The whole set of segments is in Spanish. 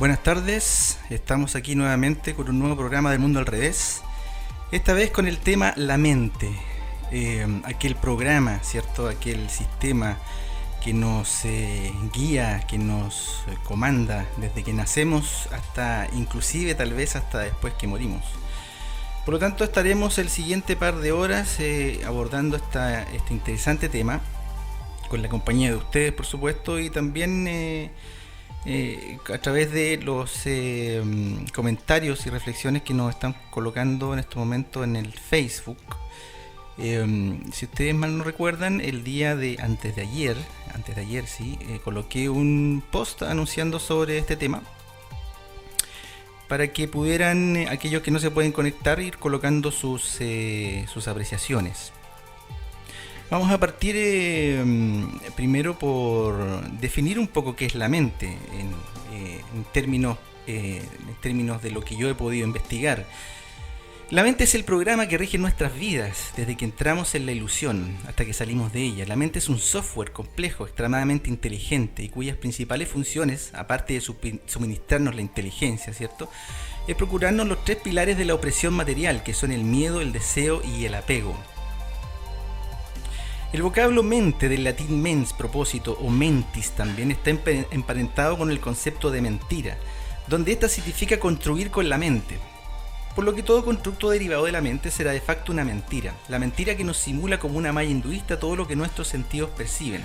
Buenas tardes, estamos aquí nuevamente con un nuevo programa del Mundo al Revés. Esta vez con el tema La Mente, aquel programa, ¿cierto? Aquel sistema que nos guía, que nos comanda desde que nacemos hasta, inclusive tal vez hasta después que morimos. Por lo tanto estaremos el siguiente par de horas abordando este interesante tema con la compañía de ustedes, por supuesto, y también a través de los comentarios y reflexiones que nos están colocando en este momento en el Facebook. Si ustedes mal no recuerdan, el día de antes de ayer sí, coloqué un post anunciando sobre este tema para que pudieran aquellos que no se pueden conectar ir colocando sus apreciaciones. Vamos a partir primero por definir un poco qué es la mente en términos de lo que yo he podido investigar. La mente es el programa que rige nuestras vidas desde que entramos en la ilusión hasta que salimos de ella. La mente es un software complejo, extremadamente inteligente y cuyas principales funciones, aparte de suministrarnos la inteligencia, ¿cierto?, es procurarnos los tres pilares de la opresión material, que son el miedo, el deseo y el apego. El vocablo mente, del latín mens, propósito, o mentis, también está emparentado con el concepto de mentira, donde ésta significa construir con la mente. Por lo que todo constructo derivado de la mente será de facto una mentira, la mentira que nos simula como una malla hinduista todo lo que nuestros sentidos perciben.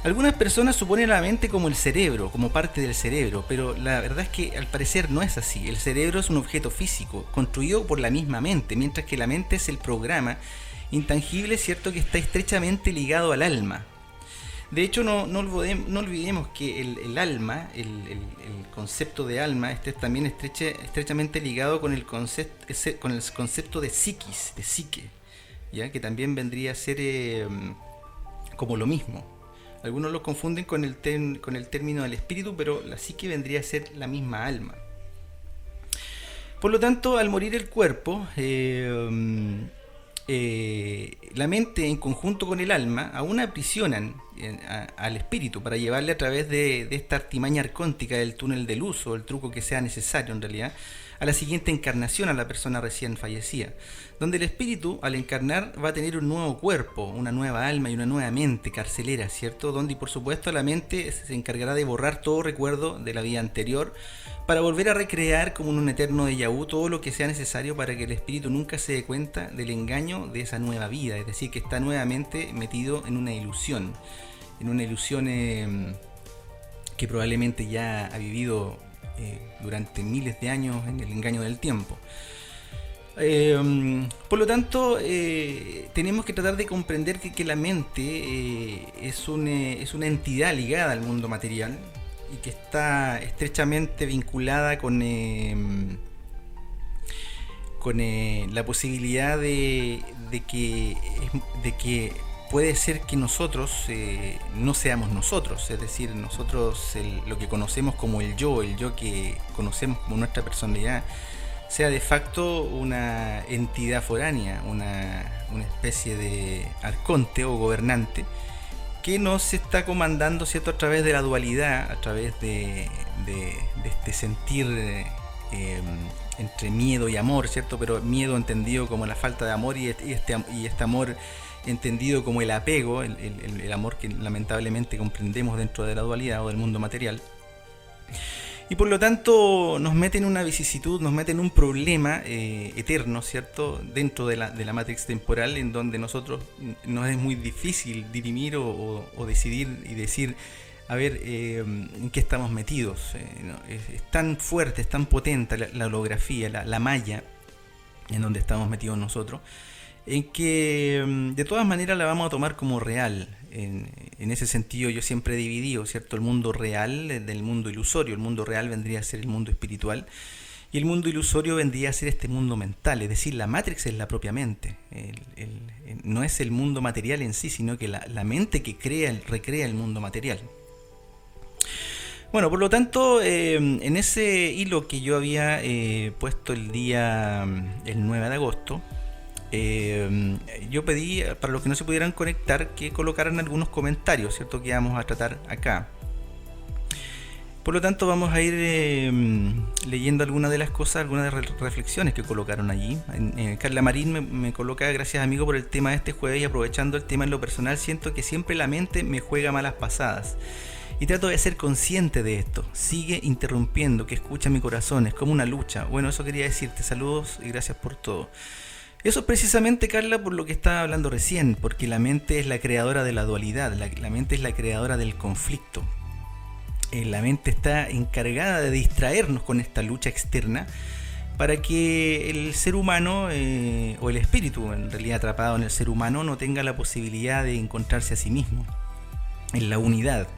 Algunas personas suponen a la mente como el cerebro, como parte del cerebro, pero la verdad es que al parecer no es así. El cerebro es un objeto físico, construido por la misma mente, mientras que la mente es el programa intangible, cierto, que está estrechamente ligado al alma. De hecho, no olvidemos que el alma, el concepto de alma, también estrechamente ligado con el concepto de psiquis, de psique, ¿ya? Que también vendría a ser como lo mismo. Algunos lo confunden con el término del espíritu, pero la psique vendría a ser la misma alma. Por lo tanto, al morir el cuerpo, la mente en conjunto con el alma aún aprisionan al espíritu para llevarle a través de esta artimaña arcóntica del túnel de luz, o el truco que sea necesario en realidad, a la siguiente encarnación, a la persona recién fallecida, donde el espíritu al encarnar va a tener un nuevo cuerpo, una nueva alma y una nueva mente carcelera, ¿cierto? Donde por supuesto la mente se encargará de borrar todo recuerdo de la vida anterior para volver a recrear como en un eterno déjà vu todo lo que sea necesario para que el espíritu nunca se dé cuenta del engaño de esa nueva vida, es decir, que está nuevamente metido en una ilusión que probablemente ya ha vivido durante miles de años en el engaño del tiempo. Por lo tanto, tenemos que tratar de comprender que la mente es una entidad ligada al mundo material y que está estrechamente vinculada con la posibilidad de que puede ser que nosotros no seamos nosotros, es decir, nosotros lo que conocemos como el yo que conocemos como nuestra personalidad, sea de facto una entidad foránea, una especie de arconte o gobernante que nos está comandando, ¿cierto?, a través de la dualidad, a través de este sentir entre miedo y amor, ¿cierto? Pero miedo entendido como la falta de amor y este amor entendido como el apego, el amor que lamentablemente comprendemos dentro de la dualidad o del mundo material. Y por lo tanto nos mete en una vicisitud, nos mete en un problema eterno, ¿cierto?, dentro de la matrix temporal, en donde nosotros nos es muy difícil dirimir o decidir y decir, a ver, en qué estamos metidos. Es tan fuerte, es tan potente la holografía, la malla en donde estamos metidos nosotros, en que de todas maneras la vamos a tomar como real. En ese sentido yo siempre he dividido, ¿cierto?, el mundo real del mundo ilusorio. El mundo real vendría a ser el mundo espiritual y el mundo ilusorio vendría a ser este mundo mental, es decir, la Matrix es la propia mente. No es el mundo material en sí, sino que la mente que recrea el mundo material. Bueno, por lo tanto, en ese hilo que yo había puesto el 9 de agosto, yo pedí, para los que no se pudieran conectar, que colocaran algunos comentarios, ¿cierto?, que vamos a tratar acá. Por lo tanto, vamos a ir leyendo algunas de las cosas, algunas de las reflexiones que colocaron allí. Carla Marín me coloca: gracias amigo por el tema de este jueves, y aprovechando el tema en lo personal, siento que siempre la mente me juega malas pasadas. Y trato de ser consciente de esto. Sigue interrumpiendo, que escucha mi corazón, es como una lucha. Bueno, eso quería decirte. Saludos y gracias por todo. Eso es precisamente, Carla, por lo que estaba hablando recién, porque la mente es la creadora de la dualidad, la mente es la creadora del conflicto. La mente está encargada de distraernos con esta lucha externa para que el ser humano, o el espíritu en realidad atrapado en el ser humano, no tenga la posibilidad de encontrarse a sí mismo, en la unidad.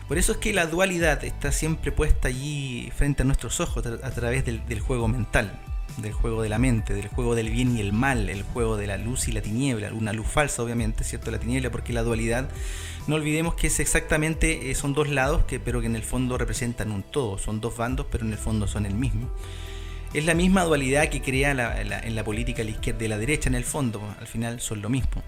Por eso es que la dualidad está siempre puesta allí frente a nuestros ojos a través del juego mental, del juego de la mente, del juego del bien y el mal, el juego de la luz y la tiniebla, una luz falsa obviamente, ¿cierto? La tiniebla, porque la dualidad, no olvidemos que es exactamente, son dos lados, pero que en el fondo representan un todo, son dos bandos, pero en el fondo son el mismo. Es la misma dualidad que crea en la política la izquierda y la derecha, en el fondo, al final son lo mismo.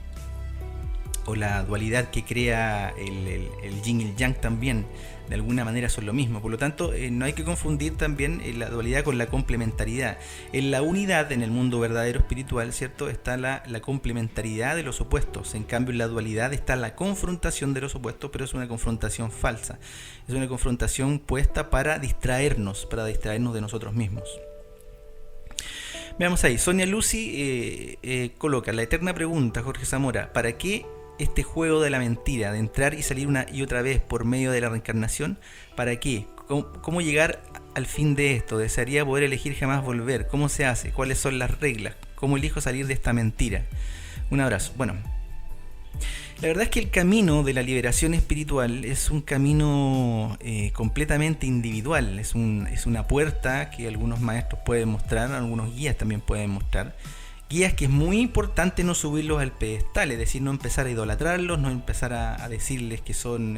O la dualidad que crea el yin y el yang también, de alguna manera son lo mismo. Por lo tanto, no hay que confundir también la dualidad con la complementariedad. En la unidad, en el mundo verdadero espiritual, ¿cierto?, está la complementariedad de los opuestos. En cambio, en la dualidad está la confrontación de los opuestos, pero es una confrontación falsa. Es una confrontación puesta para distraernos de nosotros mismos. Veamos ahí, Sonia Lucy coloca la eterna pregunta, Jorge Zamora: ¿para qué este juego de la mentira, de entrar y salir una y otra vez por medio de la reencarnación? ¿Para qué? ¿Cómo llegar al fin de esto? Desearía poder elegir jamás volver. ¿Cómo se hace? ¿Cuáles son las reglas? ¿Cómo elijo salir de esta mentira? Un abrazo. Bueno, la verdad es que el camino de la liberación espiritual es un camino completamente individual. Es una puerta que algunos maestros pueden mostrar, algunos guías también pueden mostrar. Guías que es muy importante no subirlos al pedestal, es decir, no empezar a idolatrarlos, no empezar a decirles que son,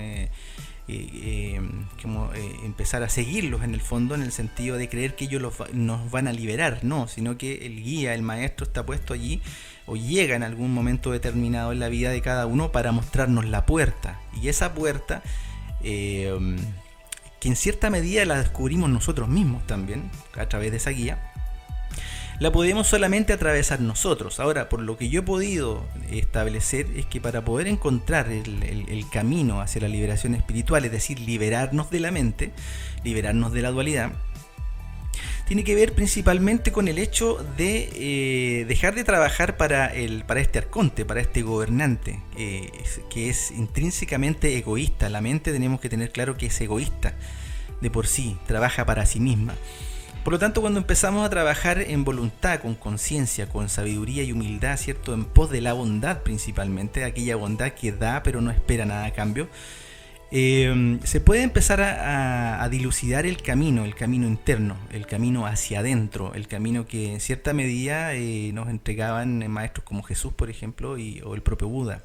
empezar a seguirlos en el fondo, en el sentido de creer que ellos nos van a liberar, no, sino que el guía, el maestro está puesto allí, o llega en algún momento determinado en la vida de cada uno para mostrarnos la puerta, y esa puerta, que en cierta medida la descubrimos nosotros mismos también, a través de esa guía, la podemos solamente atravesar nosotros. Ahora, por lo que yo he podido establecer, es que para poder encontrar el camino hacia la liberación espiritual, es decir, liberarnos de la mente, liberarnos de la dualidad, tiene que ver principalmente con el hecho de dejar de trabajar para este arconte, para este gobernante, que es intrínsecamente egoísta. La mente, tenemos que tener claro que es egoísta de por sí, trabaja para sí misma. Por lo tanto, cuando empezamos a trabajar en voluntad, con conciencia, con sabiduría y humildad, ¿cierto?, en pos de la bondad principalmente, aquella bondad que da pero no espera nada a cambio, se puede empezar a dilucidar el camino interno, el camino hacia adentro, el camino que en cierta medida nos entregaban maestros como Jesús, por ejemplo, o el propio Buda,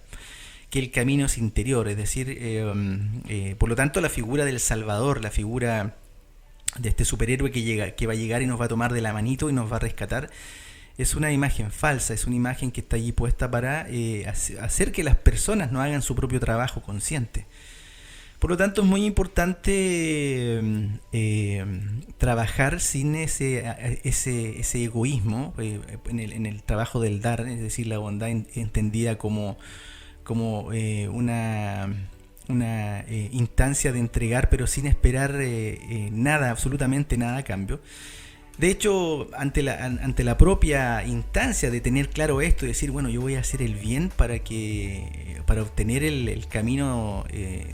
que el camino es interior, es decir, por lo tanto la figura del Salvador, la figura de este superhéroe que va a llegar y nos va a tomar de la manito y nos va a rescatar, es una imagen falsa, es una imagen que está allí puesta para hacer que las personas no hagan su propio trabajo consciente. Por lo tanto, es muy importante trabajar sin ese egoísmo en el trabajo del dar, es decir, la bondad entendida como una instancia de entregar, pero sin esperar nada, absolutamente nada a cambio. De hecho, ante la propia instancia de tener claro esto y decir, bueno, yo voy a hacer el bien para obtener el camino,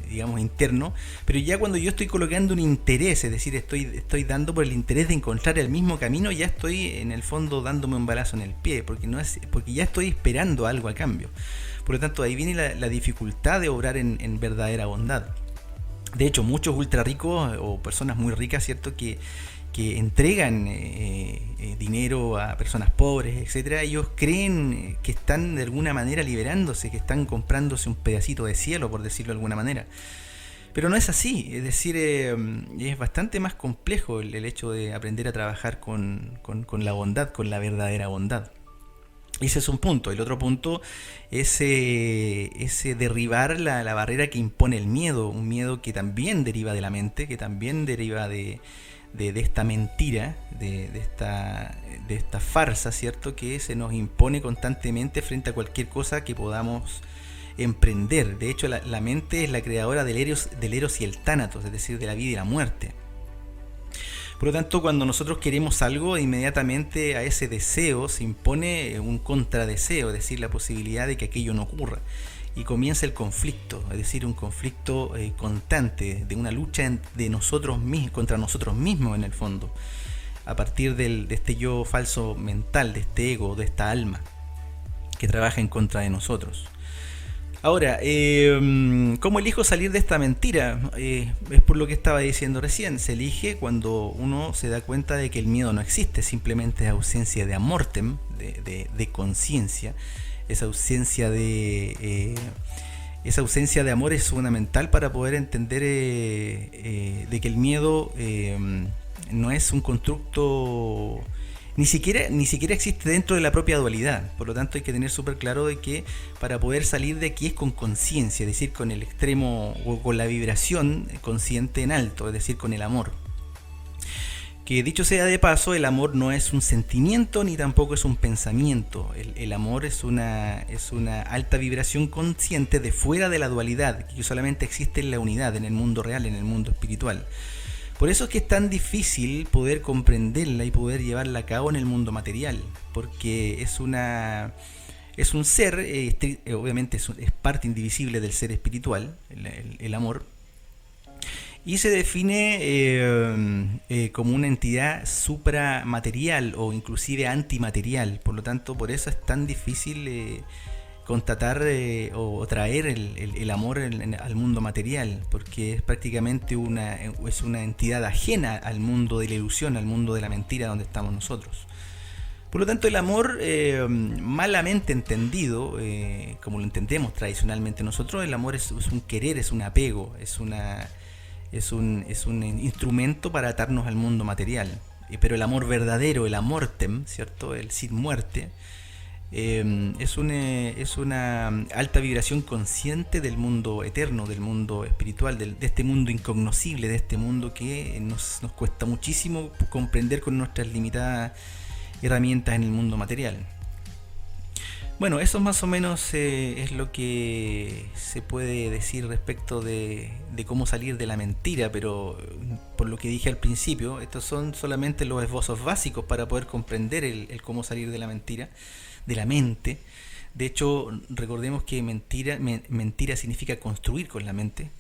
digamos, interno, pero ya cuando yo estoy colocando un interés, es decir, estoy dando por el interés de encontrar el mismo camino, ya estoy en el fondo dándome un balazo en el pie, porque ya estoy esperando algo a cambio. Por lo tanto, ahí viene la dificultad de obrar en verdadera bondad. De hecho, muchos ultra ricos o personas muy ricas, ¿cierto?, que entregan dinero a personas pobres, etcétera, ellos creen que están de alguna manera liberándose, que están comprándose un pedacito de cielo, por decirlo de alguna manera. Pero no es así, es decir, es bastante más complejo el hecho de aprender a trabajar con la bondad, con la verdadera bondad. Ese es un punto. El otro punto es derribar la barrera que impone el miedo, un miedo que también deriva de la mente, que también deriva de esta mentira, de esta farsa, ¿cierto? Que se nos impone constantemente frente a cualquier cosa que podamos emprender. De hecho, la mente es la creadora del eros y el tánatos, es decir, de la vida y la muerte. Por lo tanto, cuando nosotros queremos algo, inmediatamente a ese deseo se impone un contradeseo, es decir, la posibilidad de que aquello no ocurra. Y comienza el conflicto, es decir, un conflicto constante, de una lucha de nosotros mismos, contra nosotros mismos en el fondo, a partir de este yo falso mental, de este ego, de esta alma, que trabaja en contra de nosotros. Ahora, ¿cómo elijo salir de esta mentira? Es por lo que estaba diciendo recién. Se elige cuando uno se da cuenta de que el miedo no existe, simplemente es ausencia de amortem, de conciencia. Esa ausencia de amor es fundamental para poder entender de que el miedo no es un constructo. Ni siquiera existe dentro de la propia dualidad. Por lo tanto, hay que tener súper claro de que para poder salir de aquí es con conciencia, es decir, con el extremo o con la vibración consciente en alto, es decir, con el amor. Que dicho sea de paso, el amor no es un sentimiento ni tampoco es un pensamiento. El amor es una alta vibración consciente de fuera de la dualidad, que solamente existe en la unidad, en el mundo real, en el mundo espiritual. Por eso es que es tan difícil poder comprenderla y poder llevarla a cabo en el mundo material, porque es un ser, obviamente es parte indivisible del ser espiritual, el amor, y se define como una entidad supramaterial o inclusive antimaterial. Por lo tanto, por eso es tan difícil constatar o traer el amor al mundo material, porque es prácticamente una entidad ajena al mundo de la ilusión, al mundo de la mentira donde estamos nosotros. Por lo tanto, el amor malamente entendido, como lo entendemos tradicionalmente nosotros, el amor es un querer, es un apego, es un instrumento para atarnos al mundo material. Pero el amor verdadero, el amortem, ¿cierto? El sin muerte, es una alta vibración consciente del mundo eterno, del mundo espiritual, de este mundo incognoscible, de este mundo que nos cuesta muchísimo comprender con nuestras limitadas herramientas en el mundo material. Bueno, eso más o menos es lo que se puede decir respecto de cómo salir de la mentira, pero por lo que dije al principio, estos son solamente los esbozos básicos para poder comprender el cómo salir de la mentira, de la mente. De hecho, recordemos que mentira significa construir con la mente.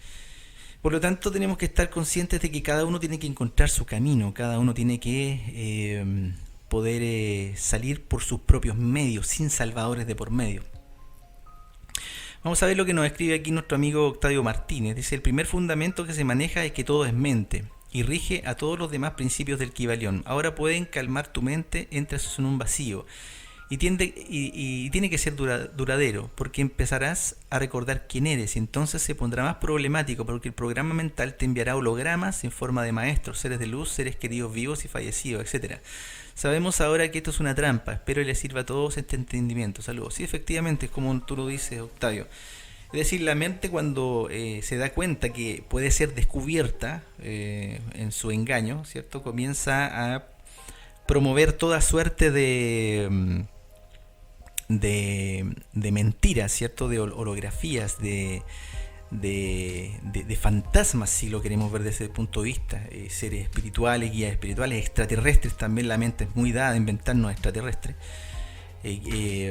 Por lo tanto, tenemos que estar conscientes de que cada uno tiene que encontrar su camino, cada uno tiene que poder salir por sus propios medios, sin salvadores de por medio. Vamos a ver lo que nos escribe aquí nuestro amigo Octavio Martínez. Dice: el primer fundamento que se maneja es que todo es mente y rige a todos los demás principios del Kybalión. Ahora pueden calmar tu mente, entras en un vacío y tiene que ser duradero, porque empezarás a recordar quién eres y entonces se pondrá más problemático, porque el programa mental te enviará hologramas en forma de maestros, seres de luz, seres queridos vivos y fallecidos, etc. Sabemos ahora que esto es una trampa. Espero les sirva a todos este entendimiento. Saludos. Sí, efectivamente, es como tú lo dices, Octavio. Es decir, la mente cuando se da cuenta que puede ser descubierta en su engaño, ¿cierto? Comienza a promover toda suerte de mentiras, ¿cierto? De holografías, de fantasmas, si lo queremos ver desde ese punto de vista, seres espirituales, guías espirituales, extraterrestres. También la mente es muy dada a inventarnos extraterrestres,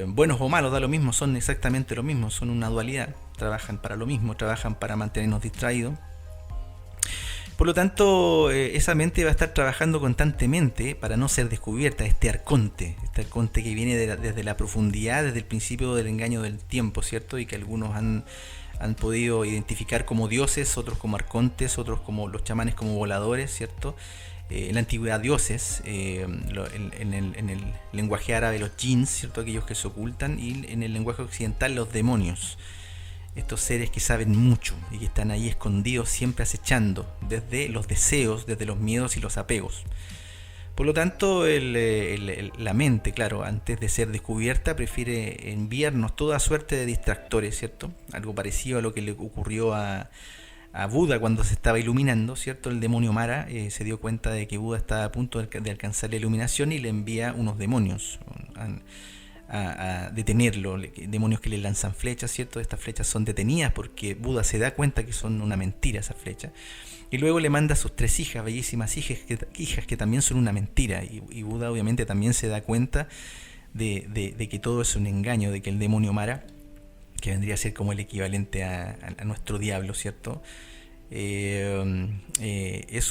buenos o malos, da lo mismo, son exactamente lo mismo, son una dualidad, trabajan para lo mismo, trabajan para mantenernos distraídos. Por lo tanto, esa mente va a estar trabajando constantemente para no ser descubierta. Este arconte que viene desde la profundidad, desde el principio del engaño del tiempo, ¿cierto? Y que algunos han podido identificar como dioses, otros como arcontes, otros como los chamanes como voladores, ¿cierto? En la antigüedad dioses, en el lenguaje árabe los jinns, ¿cierto? Aquellos que se ocultan, y en el lenguaje occidental los demonios. Estos seres que saben mucho y que están ahí escondidos, siempre acechando, desde los deseos, desde los miedos y los apegos. Por lo tanto, la mente, claro, antes de ser descubierta, prefiere enviarnos toda suerte de distractores, ¿cierto? Algo parecido a lo que le ocurrió a Buda cuando se estaba iluminando, ¿cierto? El demonio Mara se dio cuenta de que Buda estaba a punto de alcanzar la iluminación y le envía unos demonios a detenerlo, demonios que le lanzan flechas, ¿cierto? Estas flechas son detenidas porque Buda se da cuenta que son una mentira esas flechas. Y luego le manda a sus 3 hijas, bellísimas hijas que también son una mentira. Y Buda obviamente también se da cuenta de que todo es un engaño, de que el demonio Mara, que vendría a ser como el equivalente a nuestro diablo, ¿cierto? Es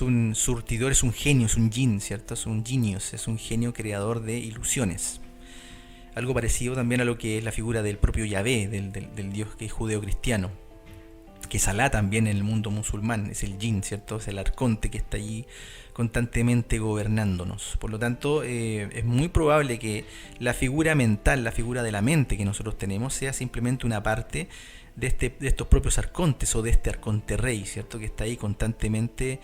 un surtidor, es un genio, es un jin, ¿cierto? Es un genius, es un genio creador de ilusiones. Algo parecido también a lo que es la figura del propio Yahvé, del dios que es judeo-cristiano, que es Alá también en el mundo musulmán, es el jin, ¿cierto? Es el arconte que está allí constantemente gobernándonos. Por lo tanto, es muy probable que la figura mental, la figura de la mente que nosotros tenemos, sea simplemente una parte de estos propios arcontes o de este arconte rey, ¿cierto? Que está ahí constantemente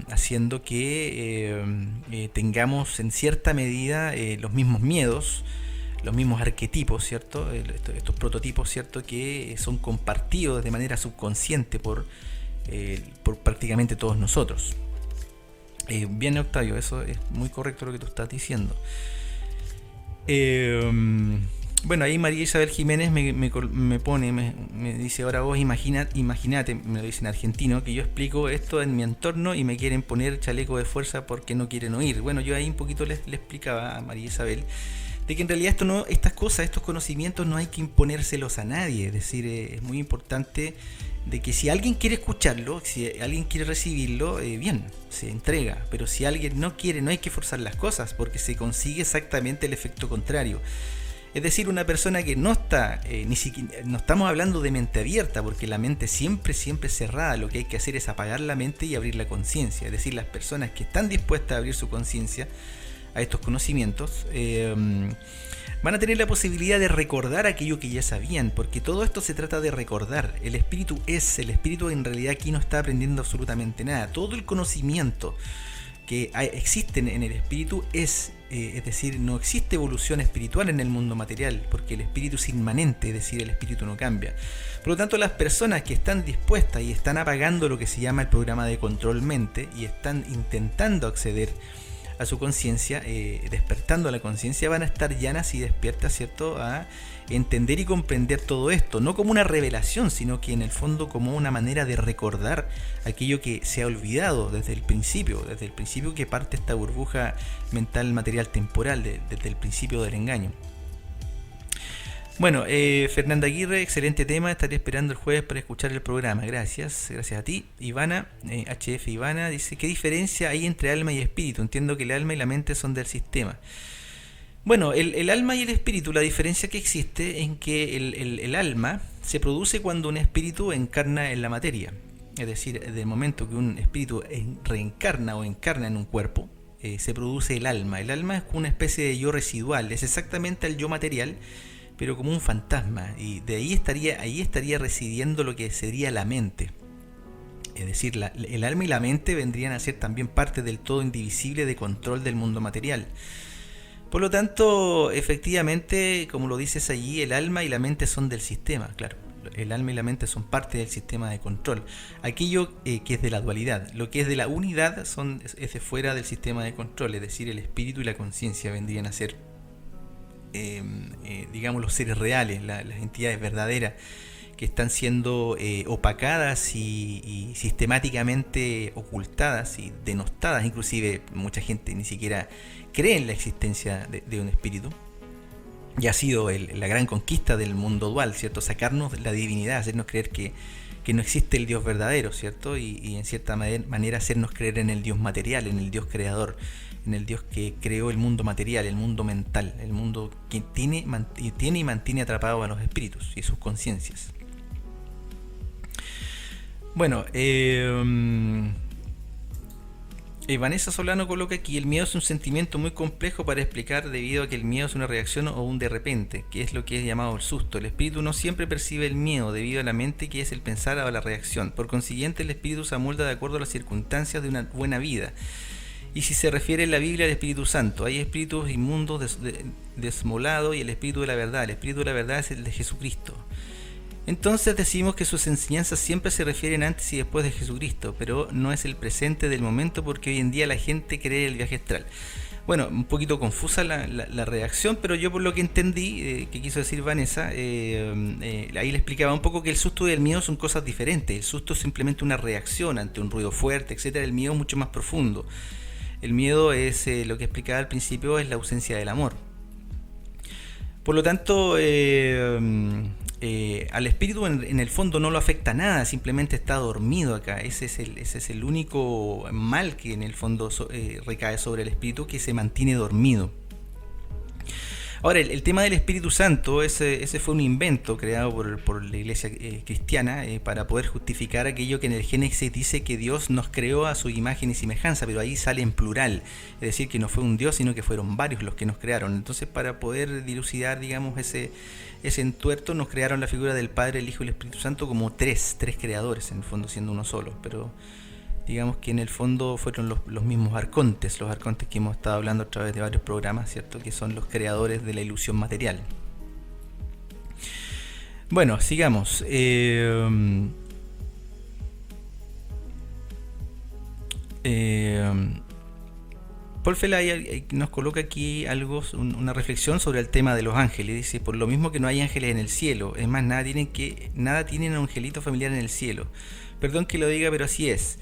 haciendo que tengamos en cierta medida los mismos miedos, los mismos arquetipos, ¿cierto? Estos prototipos, ¿cierto? Que son compartidos de manera subconsciente por prácticamente todos nosotros. Bien, Octavio, eso es muy correcto lo que tú estás diciendo. Bueno, ahí María Isabel Jiménez me dice, ahora vos imagínate, me lo dice en argentino, que yo explico esto en mi entorno y me quieren poner chaleco de fuerza porque no quieren oír. Bueno, yo ahí un poquito le explicaba a María Isabel de que en realidad estas cosas, estos conocimientos no hay que imponérselos a nadie. Es decir, es muy importante de que si alguien quiere escucharlo, si alguien quiere recibirlo, bien, se entrega. Pero si alguien no quiere, no hay que forzar las cosas porque se consigue exactamente el efecto contrario. Es decir, una persona que no está, ni siquiera, no estamos hablando de mente abierta, porque la mente siempre es cerrada. Lo que hay que hacer es apagar la mente y abrir la conciencia. Es decir, las personas que están dispuestas a abrir su conciencia a estos conocimientos van a tener la posibilidad de recordar aquello que ya sabían, porque todo esto se trata de recordar. El espíritu en realidad aquí no está aprendiendo absolutamente nada. Todo el conocimiento que existe en el espíritu es decir, no existe evolución espiritual en el mundo material, porque el espíritu es inmanente, es decir, el espíritu no cambia. Por lo tanto, las personas que están dispuestas y están apagando lo que se llama el programa de control mente y están intentando acceder a su conciencia, despertando a la conciencia, van a estar llanas y despiertas, ¿cierto?, a entender y comprender todo esto, no como una revelación, sino que en el fondo como una manera de recordar aquello que se ha olvidado desde el principio que parte esta burbuja mental, material, temporal, desde el principio del engaño. Bueno, Fernanda Aguirre, excelente tema, estaré esperando el jueves para escuchar el programa, gracias a ti. Ivana, HF Ivana, dice, ¿qué diferencia hay entre alma y espíritu? Entiendo que el alma y la mente son del sistema. Bueno, el alma y el espíritu, la diferencia que existe en que el alma se produce cuando un espíritu encarna en la materia. Es decir, desde el momento que un espíritu reencarna o encarna en un cuerpo, se produce el alma. El alma es una especie de yo residual, es exactamente el yo material, pero como un fantasma. Y de ahí estaría residiendo lo que sería la mente. Es decir, el alma y la mente vendrían a ser también parte del todo indivisible de control del mundo material. Por lo tanto, efectivamente, como lo dices allí, el alma y la mente son del sistema, claro. El alma y la mente son parte del sistema de control. Aquello que es de la dualidad, lo que es de la unidad es de fuera del sistema de control. Es decir, el espíritu y la conciencia vendrían a ser, digamos, los seres reales, las entidades verdaderas que están siendo opacadas y sistemáticamente ocultadas y denostadas. Inclusive mucha gente ni siquiera cree en la existencia de un espíritu. Y ha sido la gran conquista del mundo dual, ¿cierto? Sacarnos la divinidad, hacernos creer que no existe el Dios verdadero, ¿cierto? Y en cierta manera hacernos creer en el Dios material, en el Dios creador, en el Dios que creó el mundo material, el mundo mental, el mundo que tiene y mantiene atrapados a los espíritus y sus conciencias. Bueno, Vanessa Solano coloca aquí: el miedo es un sentimiento muy complejo para explicar debido a que el miedo es una reacción o un de repente, que es lo que es llamado el susto. El espíritu no siempre percibe el miedo debido a la mente, que es el pensar o la reacción. Por consiguiente, el espíritu se amolda de acuerdo a las circunstancias de una buena vida y si se refiere en la Biblia al Espíritu Santo. Hay espíritus inmundos desmolados y el Espíritu de la verdad. El Espíritu de la verdad es el de Jesucristo. Entonces decimos que sus enseñanzas siempre se refieren antes y después de Jesucristo, pero no es el presente del momento, porque hoy en día la gente cree el viaje astral. Bueno, un poquito confusa la redacción, pero yo por lo que entendí, que quiso decir Vanessa, ahí le explicaba un poco que el susto y el miedo son cosas diferentes. El susto es simplemente una reacción ante un ruido fuerte, etcétera. El miedo es mucho más profundo. El miedo es, lo que explicaba al principio, es la ausencia del amor. Por lo tanto, al espíritu en el fondo no lo afecta nada, simplemente está dormido acá. Ese es el único mal que en el fondo recae sobre el espíritu, que se mantiene dormido. Ahora, el tema del Espíritu Santo, ese fue un invento creado por la iglesia cristiana para poder justificar aquello que en el Génesis dice que Dios nos creó a su imagen y semejanza, pero ahí sale en plural, es decir, que no fue un Dios, sino que fueron varios los que nos crearon. Entonces, para poder dilucidar, digamos, ese entuerto, nos crearon la figura del Padre, el Hijo y el Espíritu Santo como tres creadores, en el fondo siendo uno solo, pero digamos que en el fondo fueron los mismos arcontes, los arcontes que hemos estado hablando a través de varios programas, ¿cierto? Que son los creadores de la ilusión material. Bueno, sigamos. Paul Felay nos coloca aquí una reflexión sobre el tema de los ángeles. Dice: por lo mismo que no hay ángeles en el cielo, es más, nada tienen un angelito familiar en el cielo. Perdón que lo diga, pero así es.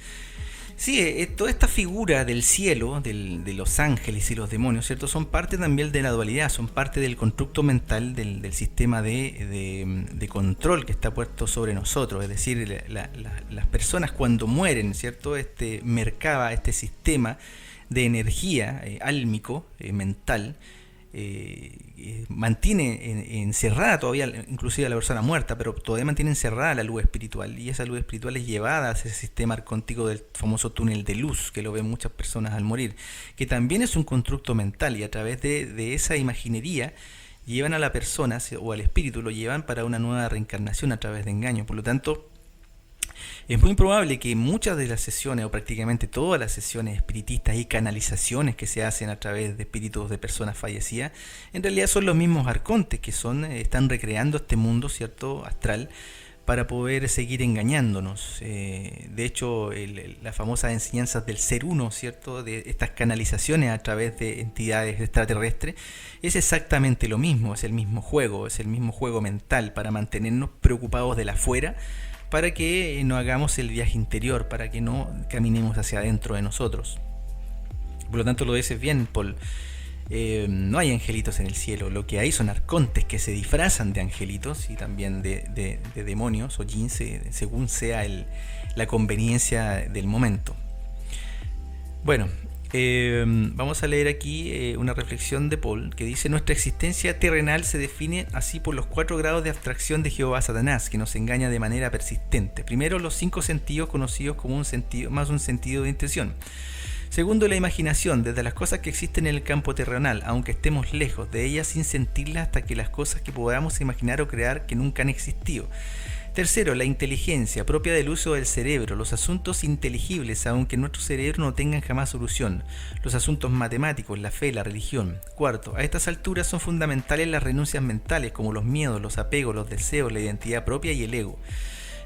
Sí, toda esta figura del cielo, de los ángeles y los demonios, ¿cierto? Son parte también de la dualidad, son parte del constructo mental del sistema de control que está puesto sobre nosotros. Es decir, las personas cuando mueren, ¿cierto? Este Merkaba, este sistema de energía álmico, mental, mantiene encerrada todavía, inclusive a la persona muerta, pero todavía mantiene encerrada la luz espiritual, y esa luz espiritual es llevada a ese sistema arcóntico del famoso túnel de luz que lo ven muchas personas al morir, que también es un constructo mental, y a través de esa imaginería llevan a la persona o al espíritu, lo llevan para una nueva reencarnación a través de engaños. Por lo tanto, es muy probable que muchas de las sesiones, o prácticamente todas las sesiones espiritistas y canalizaciones que se hacen a través de espíritus de personas fallecidas, en realidad son los mismos arcontes que están recreando este mundo, ¿cierto?, astral, para poder seguir engañándonos. De hecho, las famosas enseñanzas del ser uno, ¿cierto?, de estas canalizaciones a través de entidades extraterrestres, es exactamente lo mismo, es el mismo juego mental para mantenernos preocupados del afuera, para que no hagamos el viaje interior, para que no caminemos hacia adentro de nosotros. Por lo tanto, lo dices bien, Paul. No hay angelitos en el cielo, lo que hay son arcontes que se disfrazan de angelitos y también de demonios o jinns, según sea la conveniencia del momento. Bueno, vamos a leer aquí una reflexión de Paul que dice: nuestra existencia terrenal se define así por los 4 grados de abstracción de Jehová Satanás, que nos engaña de manera persistente. Primero, los 5 sentidos conocidos como un sentido de intención. Segundo, la imaginación, desde las cosas que existen en el campo terrenal, aunque estemos lejos de ellas sin sentirlas, hasta que las cosas que podamos imaginar o crear que nunca han existido. Tercero, la inteligencia, propia del uso del cerebro, los asuntos inteligibles, aunque nuestro cerebro no tengan jamás solución, los asuntos matemáticos, la fe, la religión. Cuarto, a estas alturas son fundamentales las renuncias mentales, como los miedos, los apegos, los deseos, la identidad propia y el ego.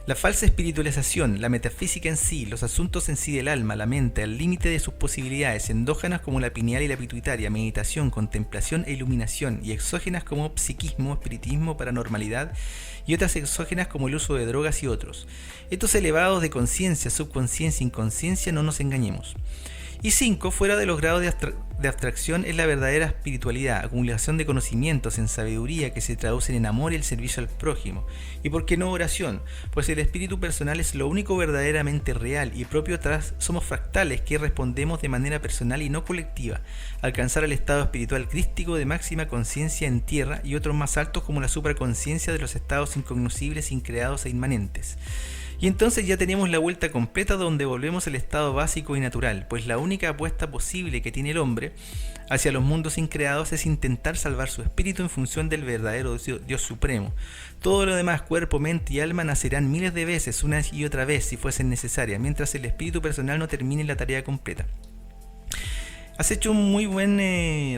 La falsa espiritualización, la metafísica en sí, los asuntos en sí del alma, la mente, al límite de sus posibilidades, endógenas como la pineal y la pituitaria, meditación, contemplación e iluminación, y exógenas como psiquismo, espiritismo, paranormalidad, y otras exógenas como el uso de drogas y otros. Estos elevados de conciencia, subconsciencia, inconsciencia, no nos engañemos. Y 5, fuera de los grados de abstracción, es la verdadera espiritualidad, acumulación de conocimientos en sabiduría que se traducen en amor y el servicio al prójimo. ¿Y por qué no oración? Pues el espíritu personal es lo único verdaderamente real y propio. Atrás somos fractales que respondemos de manera personal y no colectiva. Alcanzar el estado espiritual crístico de máxima conciencia en tierra y otros más altos como la supraconciencia de los estados incognoscibles, increados e inmanentes. Y entonces ya tenemos la vuelta completa donde volvemos al estado básico y natural, pues la única apuesta posible que tiene el hombre hacia los mundos increados es intentar salvar su espíritu en función del verdadero Dios supremo. Todo lo demás, cuerpo, mente y alma, nacerán miles de veces, una y otra vez, si fuesen necesarias, mientras el espíritu personal no termine la tarea completa. Has hecho un muy buen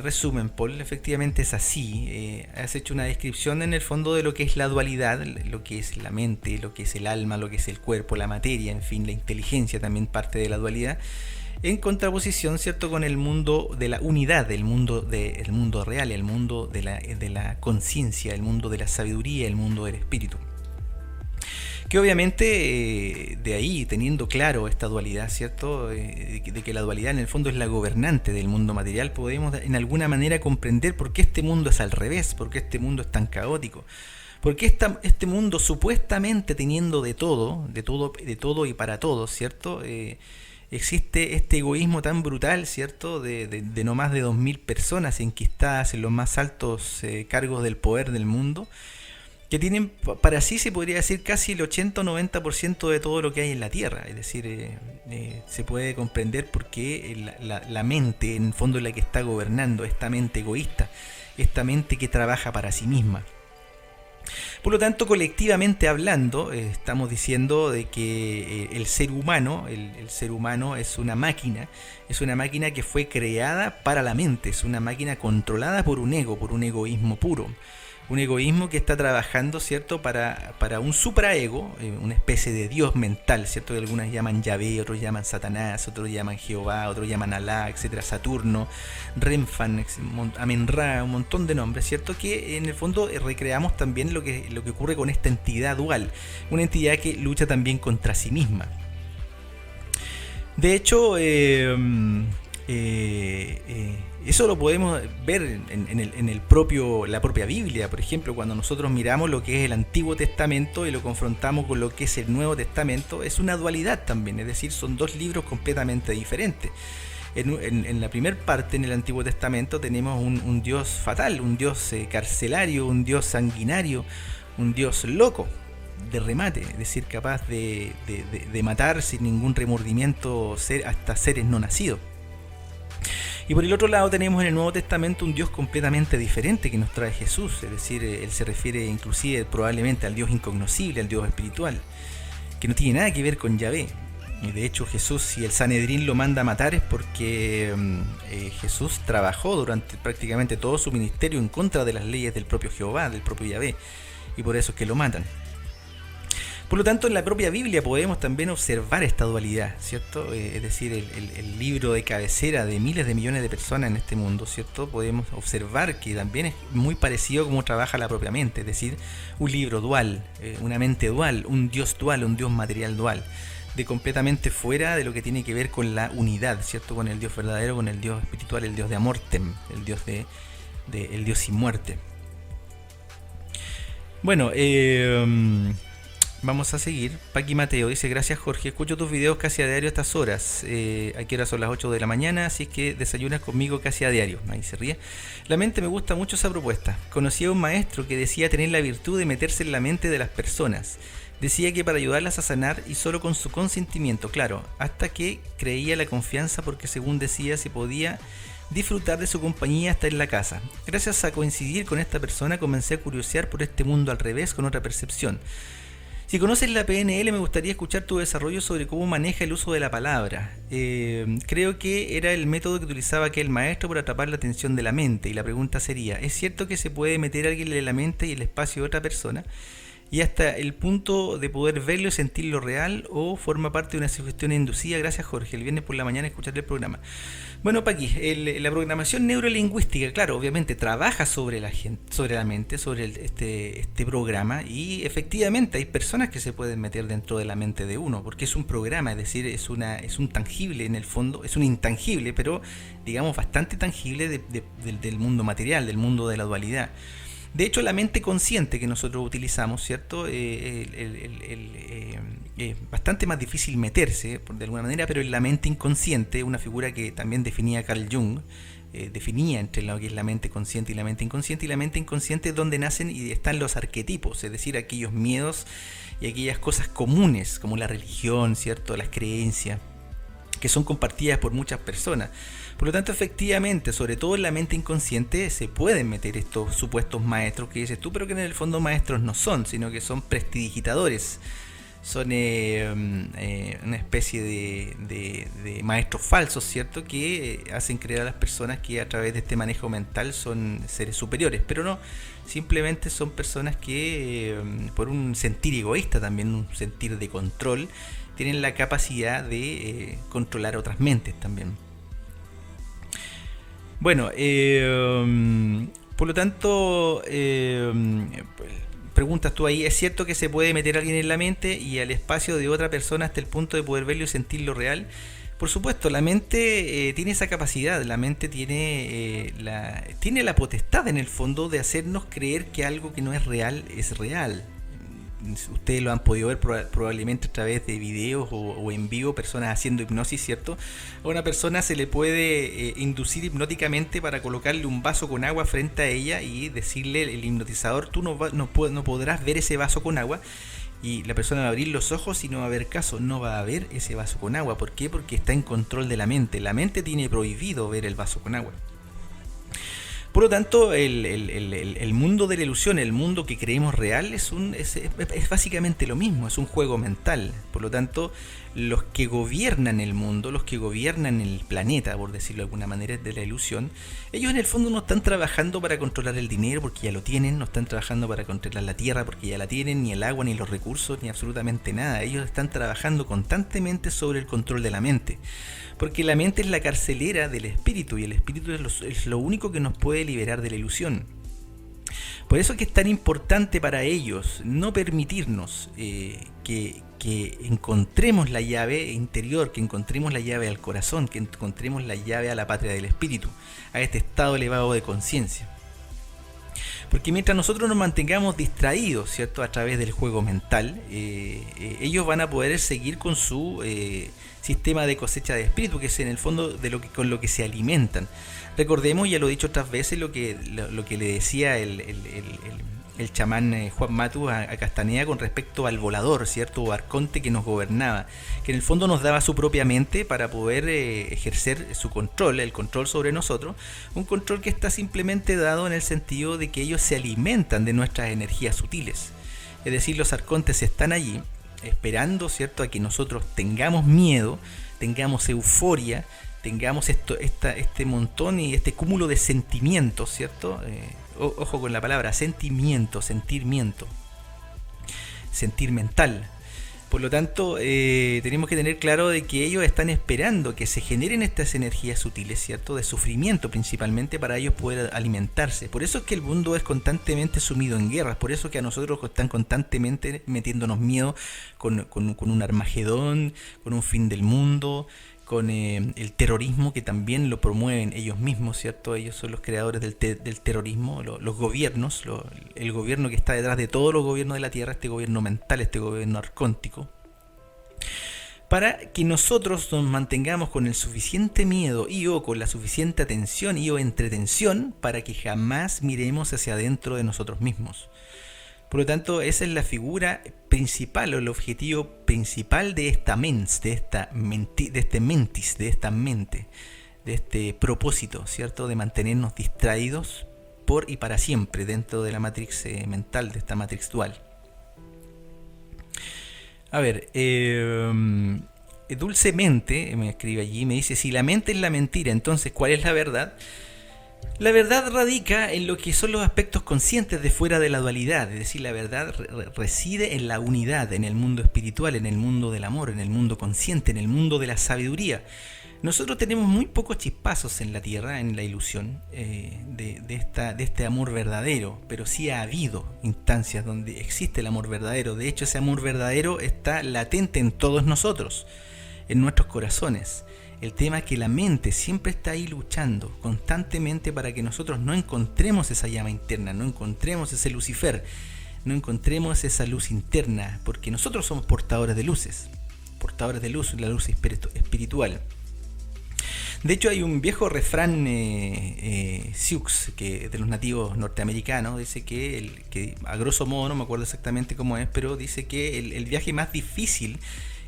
resumen, Paul. Efectivamente es así. Has hecho una descripción en el fondo de lo que es la dualidad, lo que es la mente, lo que es el alma, lo que es el cuerpo, la materia, en fin, la inteligencia también parte de la dualidad. En contraposición, ¿cierto?, con el mundo de la unidad, el mundo real, el mundo de la conciencia, el mundo de la sabiduría, el mundo del espíritu. Que obviamente de ahí, teniendo claro esta dualidad, ¿cierto?, de que la dualidad en el fondo es la gobernante del mundo material, podemos en alguna manera comprender por qué este mundo es al revés, por qué este mundo es tan caótico, por qué este mundo supuestamente teniendo de todo y para todos, ¿cierto?, existe este egoísmo tan brutal, ¿cierto?, de no más de 2000 personas enquistadas en los más altos cargos del poder del mundo, que tienen para sí, se podría decir, casi el 80 o 90% de todo lo que hay en la Tierra. Es decir, se puede comprender por qué la mente, en el fondo, es la que está gobernando, esta mente egoísta, esta mente que trabaja para sí misma. Por lo tanto, colectivamente hablando, estamos diciendo de que el ser humano es una máquina que fue creada para la mente, es una máquina controlada por un ego, por un egoísmo puro. Un egoísmo que está trabajando, ¿cierto?, para un supraego, una especie de Dios mental, ¿cierto?, que algunos llaman Yahvé, otros llaman Satanás, otros llaman Jehová, otros llaman Alá, etcétera, Saturno, Renfan, Amenra, un montón de nombres, ¿cierto?, que en el fondo recreamos también lo que ocurre con esta entidad dual, una entidad que lucha también contra sí misma. De hecho, eso lo podemos ver en la propia Biblia. Por ejemplo, cuando nosotros miramos lo que es el Antiguo Testamento y lo confrontamos con lo que es el Nuevo Testamento, es una dualidad también, es decir, son dos libros completamente diferentes. En la primera parte, en el Antiguo Testamento, tenemos un Dios fatal, un Dios carcelario, un Dios sanguinario, un Dios loco, de remate, es decir, capaz de matar sin ningún remordimiento hasta seres no nacidos. Y por el otro lado tenemos en el Nuevo Testamento un Dios completamente diferente que nos trae Jesús, es decir, él se refiere inclusive probablemente al Dios incognoscible, al Dios espiritual, que no tiene nada que ver con Yahvé. Y de hecho Jesús, si el Sanedrín lo manda a matar, es porque Jesús trabajó durante prácticamente todo su ministerio en contra de las leyes del propio Jehová, del propio Yahvé, y por eso es que lo matan. Por lo tanto, en la propia Biblia podemos también observar esta dualidad, ¿cierto? Es decir, el libro de cabecera de miles de millones de personas en este mundo, ¿cierto? Podemos observar que también es muy parecido a cómo trabaja la propia mente, es decir, un libro dual, una mente dual, un Dios material dual, de completamente fuera de lo que tiene que ver con la unidad, ¿cierto? Con el Dios verdadero, con el Dios espiritual, el Dios de Amortem, el Dios el Dios sin muerte. Bueno, vamos a seguir. Paqui Mateo dice: gracias Jorge, escucho tus videos casi a diario a estas horas. Aquí ahora son las 8 de la mañana, así que desayunas conmigo casi a diario. Ahí se ríe. La mente, me gusta mucho esa propuesta. Conocí a un maestro que decía tener la virtud de meterse en la mente de las personas. Decía que para ayudarlas a sanar y solo con su consentimiento, claro, hasta que creía la confianza porque según decía se podía disfrutar de su compañía hasta en la casa. Gracias a coincidir con esta persona comencé a curiosear por este mundo al revés con otra percepción. Si conoces la PNL, me gustaría escuchar tu desarrollo sobre cómo maneja el uso de la palabra. Creo que era el método que utilizaba aquel maestro para atrapar la atención de la mente. Y la pregunta sería, ¿es cierto que se puede meter a alguien en la mente y el espacio de otra persona? Y hasta el punto de poder verlo y sentirlo real, o forma parte de una sugestión inducida. Gracias Jorge, el viernes por la mañana escuchar el programa. Bueno, Paqui, la programación neurolingüística, claro, obviamente trabaja sobre la mente, sobre este programa, y efectivamente hay personas que se pueden meter dentro de la mente de uno, porque es un programa, es decir, es un tangible en el fondo, es un intangible, pero digamos bastante tangible del mundo material, del mundo de la dualidad. De hecho, la mente consciente que nosotros utilizamos, ¿cierto? Es bastante más difícil meterse, de alguna manera, pero en la mente inconsciente, una figura que también definía Carl Jung, definía entre lo que es la mente consciente y la mente inconsciente, y la mente inconsciente es donde nacen y están los arquetipos, es decir, aquellos miedos y aquellas cosas comunes, como la religión, ¿cierto? Las creencias, que son compartidas por muchas personas. Por lo tanto, efectivamente, sobre todo en la mente inconsciente, se pueden meter estos supuestos maestros que dices tú, pero que en el fondo maestros no son, sino que son prestidigitadores una especie de maestros falsos, ¿cierto? Que hacen creer a las personas que a través de este manejo mental son seres superiores, pero no, simplemente son personas que por un sentir egoísta también, un sentir de control, tienen la capacidad de controlar otras mentes también. Bueno, por lo tanto, preguntas tú ahí, ¿es cierto que se puede meter a alguien en la mente y al espacio de otra persona hasta el punto de poder verlo y sentirlo real? Por supuesto, la mente tiene esa capacidad, la mente tiene la potestad en el fondo de hacernos creer que algo que no es real es real. Ustedes lo han podido ver probablemente a través de videos o en vivo, personas haciendo hipnosis, ¿cierto? A una persona se le puede inducir hipnóticamente para colocarle un vaso con agua frente a ella y decirle el hipnotizador, tú no podrás ver ese vaso con agua, y la persona va a abrir los ojos y no va a haber caso, no va a ver ese vaso con agua. ¿Por qué? Porque está en control de la mente. La mente tiene prohibido ver el vaso con agua. Por lo tanto, el mundo de la ilusión, el mundo que creemos real, es básicamente lo mismo, es un juego mental. Por lo tanto, los que gobiernan el mundo, los que gobiernan el planeta, por decirlo de alguna manera, de la ilusión, ellos en el fondo no están trabajando para controlar el dinero porque ya lo tienen, no están trabajando para controlar la tierra porque ya la tienen, ni el agua, ni los recursos, ni absolutamente nada. Ellos están trabajando constantemente sobre el control de la mente. Porque la mente es la carcelera del espíritu y el espíritu es lo único que nos puede liberar de la ilusión. Por eso es que es tan importante para ellos no permitirnos que encontremos la llave interior, que encontremos la llave al corazón, que encontremos la llave a la patria del espíritu, a este estado elevado de conciencia. Porque mientras nosotros nos mantengamos distraídos, ¿cierto?, a través del juego mental, ellos van a poder seguir con su sistema de cosecha de espíritu, que es en el fondo con lo que se alimentan. Recordemos, ya lo he dicho otras veces, lo que le decía el chamán Juan Matus a Castaneda con respecto al volador, ¿cierto?, o arconte que nos gobernaba, que en el fondo nos daba su propia mente para poder ejercer su control, el control sobre nosotros, un control que está simplemente dado en el sentido de que ellos se alimentan de nuestras energías sutiles. Es decir, los arcontes están allí esperando, ¿cierto?, a que nosotros tengamos miedo, tengamos euforia, tengamos este montón y este cúmulo de sentimientos, ¿cierto? Ojo con la palabra sentimiento, sentir mental. Por lo tanto, tenemos que tener claro de que ellos están esperando que se generen estas energías sutiles, ¿cierto?, de sufrimiento principalmente, para ellos poder alimentarse. Por eso es que el mundo es constantemente sumido en guerras, por eso es que a nosotros están constantemente metiéndonos miedo con un Armagedón, con un fin del mundo, con el terrorismo, que también lo promueven ellos mismos, ¿cierto? Ellos son los creadores del terrorismo, los gobiernos, el gobierno que está detrás de todos los gobiernos de la Tierra, este gobierno mental, este gobierno arcóntico, para que nosotros nos mantengamos con el suficiente miedo y o con la suficiente atención y o entretención para que jamás miremos hacia adentro de nosotros mismos. Por lo tanto, esa es la figura principal o el objetivo principal de esta mente, de esta mente, de este propósito, ¿cierto?, de mantenernos distraídos por y para siempre dentro de la matrix mental, de esta matrix dual. A ver, Dulcemente me escribe allí, me dice, si la mente es la mentira, entonces ¿cuál es la verdad? La verdad radica en lo que son los aspectos conscientes de fuera de la dualidad, es decir, la verdad reside en la unidad, en el mundo espiritual, en el mundo del amor, en el mundo consciente, en el mundo de la sabiduría. Nosotros tenemos muy pocos chispazos en la Tierra, en la ilusión de este amor verdadero, pero sí ha habido instancias donde existe el amor verdadero. De hecho, ese amor verdadero está latente en todos nosotros, en nuestros corazones. El tema es que la mente siempre está ahí luchando constantemente para que nosotros no encontremos esa llama interna, no encontremos ese Lucifer, no encontremos esa luz interna, porque nosotros somos portadores de luces, portadores de luz, la luz espiritual. De hecho, hay un viejo refrán Sioux, que de los nativos norteamericanos, dice que a grosso modo, no me acuerdo exactamente cómo es, pero dice que el viaje más difícil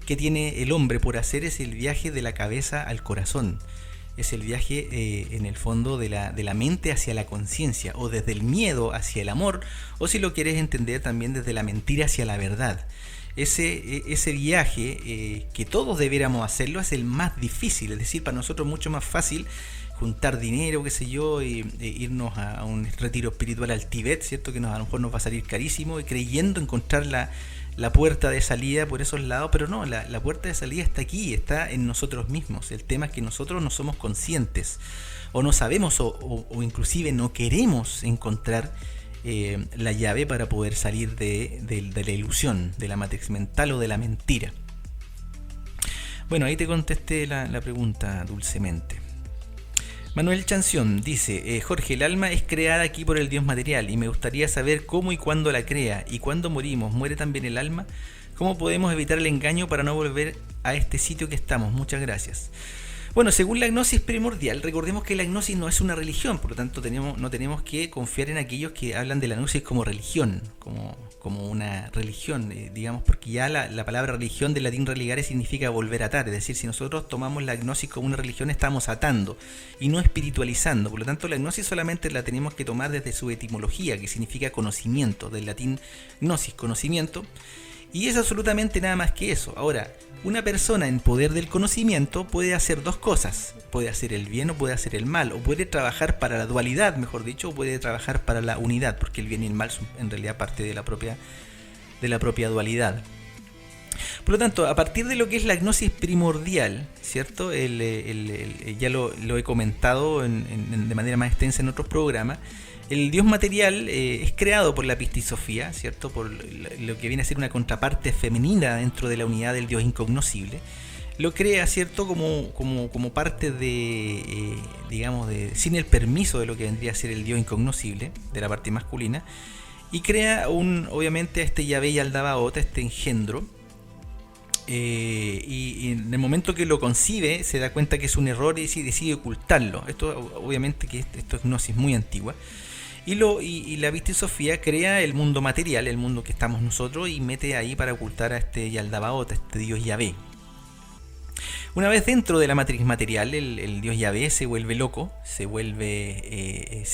que tiene el hombre por hacer es el viaje de la cabeza al corazón. Es el viaje en el fondo de la mente hacia la conciencia, o desde el miedo hacia el amor, o si lo quieres entender también desde la mentira hacia la verdad. ese viaje que todos debiéramos hacerlo es el más difícil, es decir, para nosotros mucho más fácil juntar dinero, qué sé yo, irnos a un retiro espiritual al Tíbet, ¿cierto? Que a lo mejor nos va a salir carísimo y creyendo encontrar la puerta de salida por esos lados, pero no, la puerta de salida está aquí, está en nosotros mismos. El tema es que nosotros no somos conscientes o no sabemos o inclusive no queremos encontrar la llave para poder salir de la ilusión, de la matrix mental o de la mentira. Bueno, ahí te contesté la pregunta dulcemente. Manuel Chanción dice, Jorge, el alma es creada aquí por el Dios material y me gustaría saber cómo y cuándo la crea, y cuando morimos, ¿muere también el alma? ¿Cómo podemos evitar el engaño para no volver a este sitio que estamos? Muchas gracias. Bueno, según la gnosis primordial, recordemos que la gnosis no es una religión, por lo tanto no tenemos que confiar en aquellos que hablan de la gnosis como religión, como una religión, digamos, porque ya la palabra religión del latín religare significa volver a atar, es decir, si nosotros tomamos la gnosis como una religión estamos atando y no espiritualizando, por lo tanto la gnosis solamente la tenemos que tomar desde su etimología, que significa conocimiento, del latín gnosis, conocimiento, y es absolutamente nada más que eso. Ahora, una persona en poder del conocimiento puede hacer dos cosas, puede hacer el bien o puede hacer el mal, o puede trabajar para la dualidad, mejor dicho, o puede trabajar para la unidad, porque el bien y el mal son en realidad parte de la propia dualidad. Por lo tanto, a partir de lo que es la gnosis primordial, ¿cierto? Ya lo he comentado de manera más extensa en otros programas. El Dios material es creado por la pistisofía, ¿cierto? Por lo que viene a ser una contraparte femenina dentro de la unidad del Dios incognoscible. Lo crea, ¿cierto? Como parte de, digamos, sin el permiso de lo que vendría a ser el Dios incognoscible, de la parte masculina. Y crea obviamente a este Yahvé Yaldabaoth, este engendro. Y en el momento que lo concibe se da cuenta que es un error y decide ocultarlo. Esto obviamente que esto es gnosis muy antigua. Y la pistisofía crea el mundo material, el mundo que estamos nosotros, y mete ahí para ocultar a este Yaldabaoth, a este Dios Yahvé. Una vez dentro de la matriz material, el Dios Yahvé se vuelve loco, se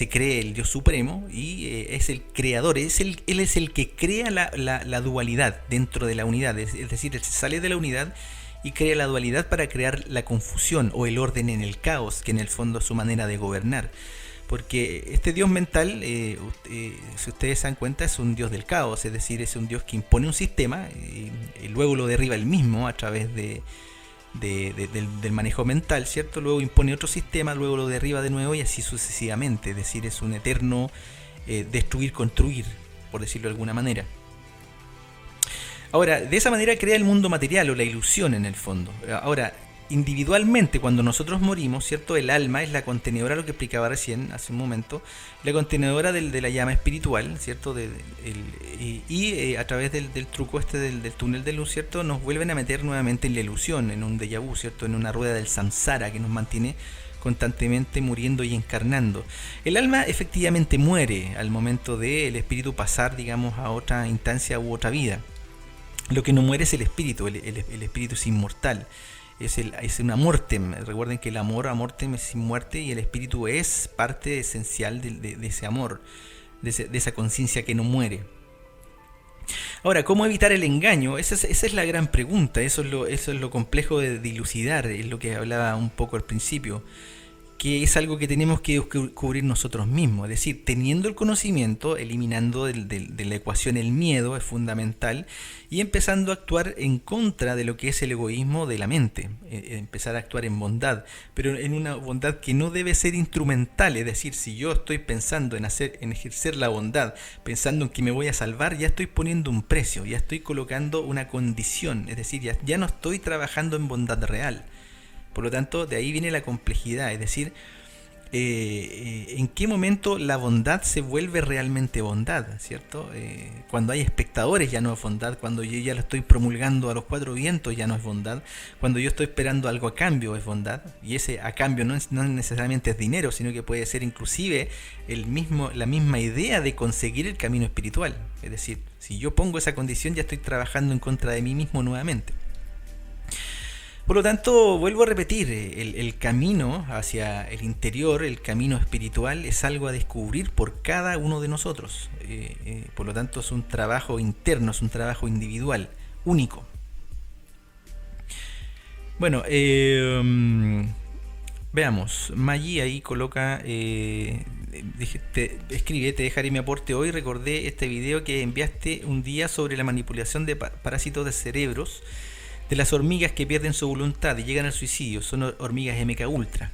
cree el Dios supremo y es el creador, él es el que crea la dualidad dentro de la unidad, es decir, él se sale de la unidad y crea la dualidad para crear la confusión o el orden en el caos, que en el fondo es su manera de gobernar. Porque este Dios mental, si ustedes se dan cuenta, es un Dios del caos, es decir, es un Dios que impone un sistema y luego lo derriba él mismo a través del manejo mental, ¿cierto? Luego impone otro sistema, luego lo derriba de nuevo y así sucesivamente, es decir, es un eterno destruir, construir, por decirlo de alguna manera. Ahora, de esa manera crea el mundo material o la ilusión en el fondo. Ahora, individualmente, cuando nosotros morimos, ¿cierto? El alma es la contenedora, lo que explicaba recién, hace un momento, la contenedora de la llama espiritual, ¿cierto? A través del truco del túnel de luz, ¿cierto? Nos vuelven a meter nuevamente en la ilusión, en un déjà vu, ¿cierto? En una rueda del samsara que nos mantiene constantemente muriendo y encarnando. El alma efectivamente muere al momento del espíritu pasar, digamos, a otra instancia u otra vida. Lo que no muere es el espíritu, el espíritu es inmortal. Es una mortem. Recuerden que el amor a mortem es sin muerte y el espíritu es parte esencial de ese amor, de esa conciencia que no muere. Ahora, ¿cómo evitar el engaño? Esa es la gran pregunta, eso es lo complejo de dilucidar, es lo que hablaba un poco al principio, que es algo que tenemos que descubrir nosotros mismos, es decir, teniendo el conocimiento, eliminando de la ecuación el miedo, es fundamental, y empezando a actuar en contra de lo que es el egoísmo de la mente, empezar a actuar en bondad, pero en una bondad que no debe ser instrumental, es decir, si yo estoy pensando en ejercer la bondad, pensando en que me voy a salvar, ya estoy poniendo un precio, ya estoy colocando una condición, es decir, ya no estoy trabajando en bondad real. Por lo tanto, de ahí viene la complejidad, es decir, en qué momento la bondad se vuelve realmente bondad, ¿cierto? Cuando hay espectadores ya no es bondad, cuando yo ya lo estoy promulgando a los cuatro vientos ya no es bondad, cuando yo estoy esperando algo a cambio es bondad, y ese a cambio no necesariamente es dinero, sino que puede ser inclusive la misma idea de conseguir el camino espiritual, es decir, si yo pongo esa condición ya estoy trabajando en contra de mí mismo nuevamente. Por lo tanto, vuelvo a repetir, el camino hacia el interior, el camino espiritual, es algo a descubrir por cada uno de nosotros. Por lo tanto, es un trabajo interno, es un trabajo individual. único. Bueno, veamos. Maggi ahí coloca, escribe, te dejaré mi aporte hoy. Recordé este video que enviaste un día sobre la manipulación de parásitos de cerebros de las hormigas que pierden su voluntad y llegan al suicidio. Son hormigas MK Ultra.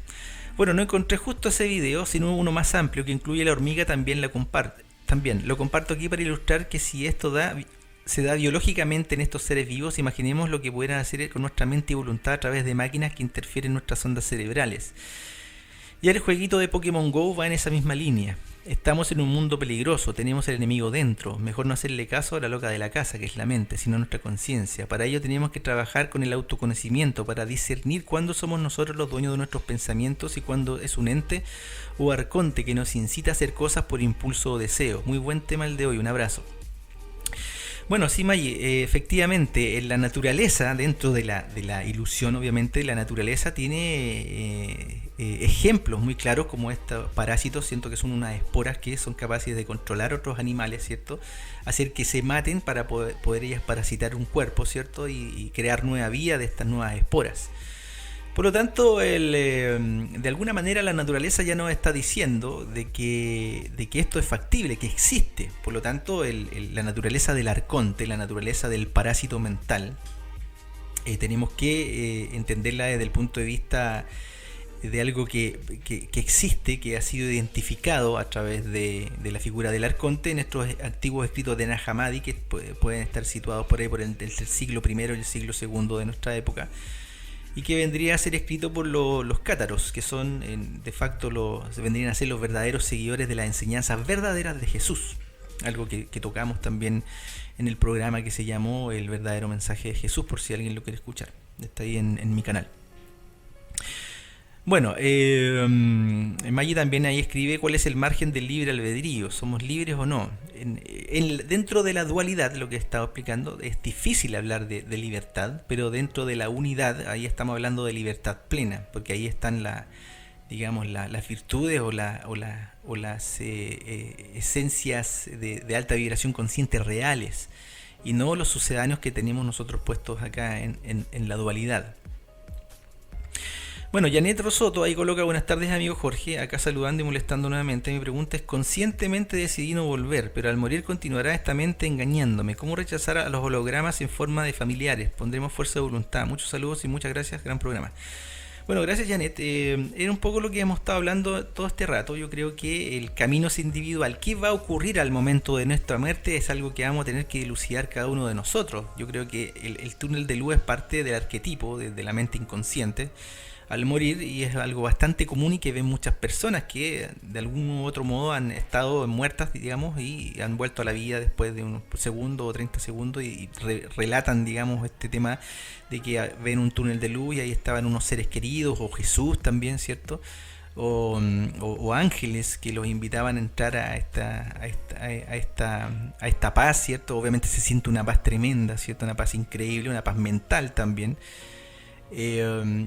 Bueno, no encontré justo ese video, sino uno más amplio que incluye la hormiga. También lo comparto aquí para ilustrar que si esto se da biológicamente en estos seres vivos, imaginemos lo que pudieran hacer con nuestra mente y voluntad a través de máquinas que interfieren en nuestras ondas cerebrales. Y el jueguito de Pokémon GO va en esa misma línea. Estamos en un mundo peligroso, tenemos el enemigo dentro. Mejor no hacerle caso a la loca de la casa, que es la mente, sino nuestra conciencia. Para ello tenemos que trabajar con el autoconocimiento, para discernir cuándo somos nosotros los dueños de nuestros pensamientos y cuándo es un ente o arconte que nos incita a hacer cosas por impulso o deseo. Muy buen tema el de hoy, un abrazo. Bueno, sí, Maggi, efectivamente, en la naturaleza, dentro de la ilusión, obviamente, la naturaleza tiene ejemplos muy claros como estos parásitos. Siento que son unas esporas que son capaces de controlar otros animales, ¿cierto? Hacer que se maten para poder ellas parasitar un cuerpo, ¿cierto? Y crear nueva vida de estas nuevas esporas. Por lo tanto, de alguna manera la naturaleza ya nos está diciendo de que esto es factible, que existe. Por lo tanto, la naturaleza del arconte, la naturaleza del parásito mental, tenemos que entenderla desde el punto de vista de algo que existe, que ha sido identificado a través de la figura del arconte en estos antiguos escritos de Nag Hammadi, que pueden estar situados por ahí por el siglo I y el siglo II de nuestra época, y que vendría a ser escrito por los cátaros, que son de facto vendrían a ser los verdaderos seguidores de las enseñanzas verdaderas de Jesús. Algo que tocamos también en el programa que se llamó El verdadero mensaje de Jesús, por si alguien lo quiere escuchar. Está ahí en mi canal. Bueno, Maggi también ahí escribe cuál es el margen del libre albedrío, ¿somos libres o no? Dentro de la dualidad, lo que he estado explicando, es difícil hablar de libertad, pero dentro de la unidad, ahí estamos hablando de libertad plena, porque ahí están las virtudes o las esencias de alta vibración consciente reales, y no los sucedáneos que tenemos nosotros puestos acá en la dualidad. Bueno, Janet Rosoto ahí coloca: buenas tardes, amigo Jorge, acá saludando y molestando nuevamente. Mi pregunta es: conscientemente decidí no volver, pero al morir continuará esta mente engañándome. ¿Cómo rechazar a los hologramas en forma de familiares? Pondremos fuerza de voluntad. Muchos saludos y muchas gracias, gran programa. Bueno, gracias, Janet. Era un poco lo que hemos estado hablando todo este rato. Yo creo que el camino es individual. ¿Qué va a ocurrir al momento de nuestra muerte? Es algo que vamos a tener que dilucidar cada uno de nosotros. Yo creo que el túnel de luz es parte del arquetipo de la mente inconsciente al morir, y es algo bastante común y que ven muchas personas que de algún u otro modo han estado muertas, digamos, y han vuelto a la vida después de unos segundos o 30 segundos y relatan, digamos, este tema de que ven un túnel de luz y ahí estaban unos seres queridos, o Jesús también, ¿cierto? O ángeles que los invitaban a entrar a esta paz, ¿cierto? Obviamente se siente una paz tremenda, ¿cierto? Una paz increíble, una paz mental también.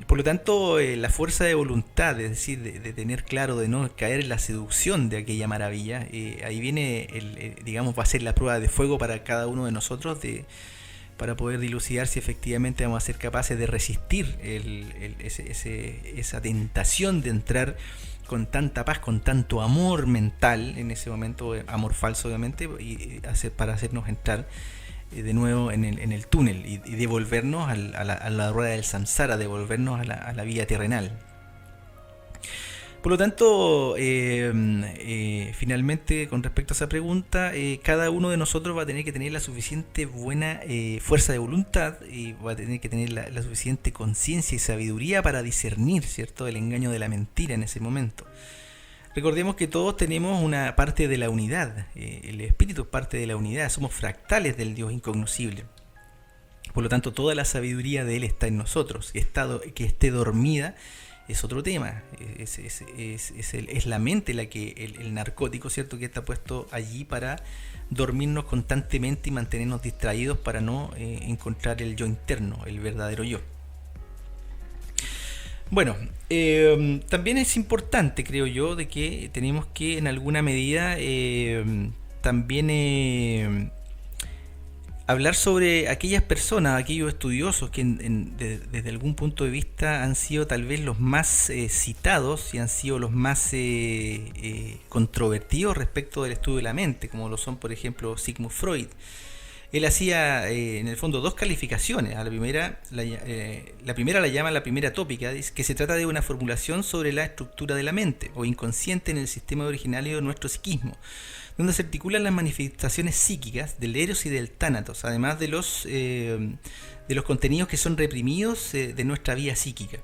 Por lo tanto, la fuerza de voluntad, es decir, de tener claro, de no caer en la seducción de aquella maravilla, ahí viene, digamos, va a ser la prueba de fuego para cada uno de nosotros para poder dilucidar si efectivamente vamos a ser capaces de resistir esa tentación de entrar con tanta paz, con tanto amor mental, en ese momento, amor falso obviamente, para hacernos entrar de nuevo en el túnel y devolvernos a la rueda del samsara, devolvernos a la vida terrenal. Por lo tanto, finalmente, con respecto a esa pregunta, cada uno de nosotros va a tener que tener la suficiente buena fuerza de voluntad, y va a tener que tener la suficiente conciencia y sabiduría para discernir, ¿cierto?, el engaño de la mentira en ese momento. Recordemos que todos tenemos una parte de la unidad, el espíritu es parte de la unidad, somos fractales del Dios incognoscible. Por lo tanto, toda la sabiduría de Él está en nosotros. Que esté dormida es otro tema, es la mente el narcótico, ¿cierto?, que está puesto allí para dormirnos constantemente y mantenernos distraídos para no encontrar el yo interno, el verdadero yo. Bueno, también es importante, creo yo, de que tenemos que en alguna medida también hablar sobre aquellas personas, aquellos estudiosos que desde algún punto de vista han sido tal vez los más citados y han sido los más controvertidos respecto del estudio de la mente, como lo son por ejemplo Sigmund Freud. Él hacía en el fondo dos calificaciones. A la primera la llama la primera tópica, dice que se trata de una formulación sobre la estructura de la mente o inconsciente en el sistema originario de nuestro psiquismo, donde se articulan las manifestaciones psíquicas del Eros y del Tánatos, además de los contenidos que son reprimidos de nuestra vida psíquica.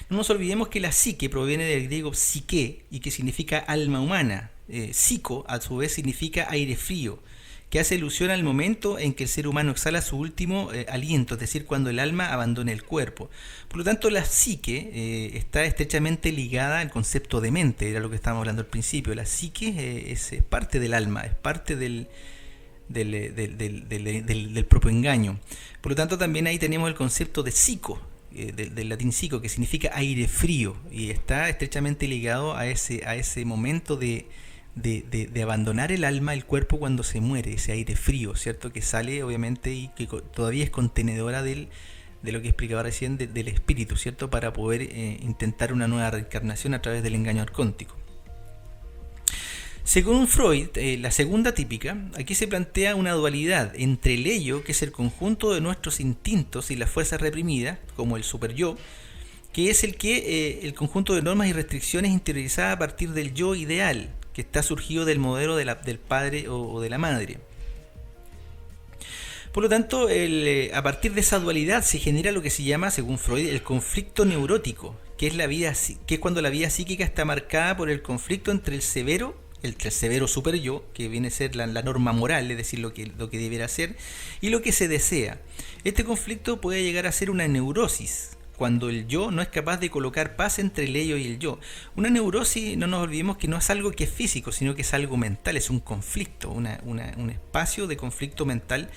No nos olvidemos que la psique proviene del griego psique y que significa alma humana. Psico, a su vez, significa aire frío, que hace alusión al momento en que el ser humano exhala su último aliento, es decir, cuando el alma abandona el cuerpo. Por lo tanto, la psique está estrechamente ligada al concepto de mente, era lo que estábamos hablando al principio. La psique es parte del alma, es parte del propio engaño. Por lo tanto, también ahí tenemos el concepto de psico, del latín psico, que significa aire frío, y está estrechamente ligado a ese momento de abandonar el alma, el cuerpo cuando se muere, ese aire frío, ¿cierto? Que sale obviamente y que todavía es contenedora de lo que explicaba recién del espíritu, ¿cierto? Para poder intentar una nueva reencarnación a través del engaño arcóntico. Según Freud, la segunda típica, aquí se plantea una dualidad entre el ello, que es el conjunto de nuestros instintos y las fuerzas reprimidas, como el superyo, que es el conjunto de normas y restricciones interiorizadas a partir del yo ideal, que está surgido del modelo del padre o de la madre. Por lo tanto, a partir de esa dualidad se genera lo que se llama, según Freud, el conflicto neurótico, que es cuando la vida psíquica está marcada por el conflicto entre el severo super yo, que viene a ser la norma moral, es decir, lo que debiera ser, y lo que se desea. Este conflicto puede llegar a ser una neurosis, cuando el yo no es capaz de colocar paz entre el ello y el yo. Una neurosis, no nos olvidemos que no es algo que es físico, sino que es algo mental, es un conflicto, un espacio de conflicto mental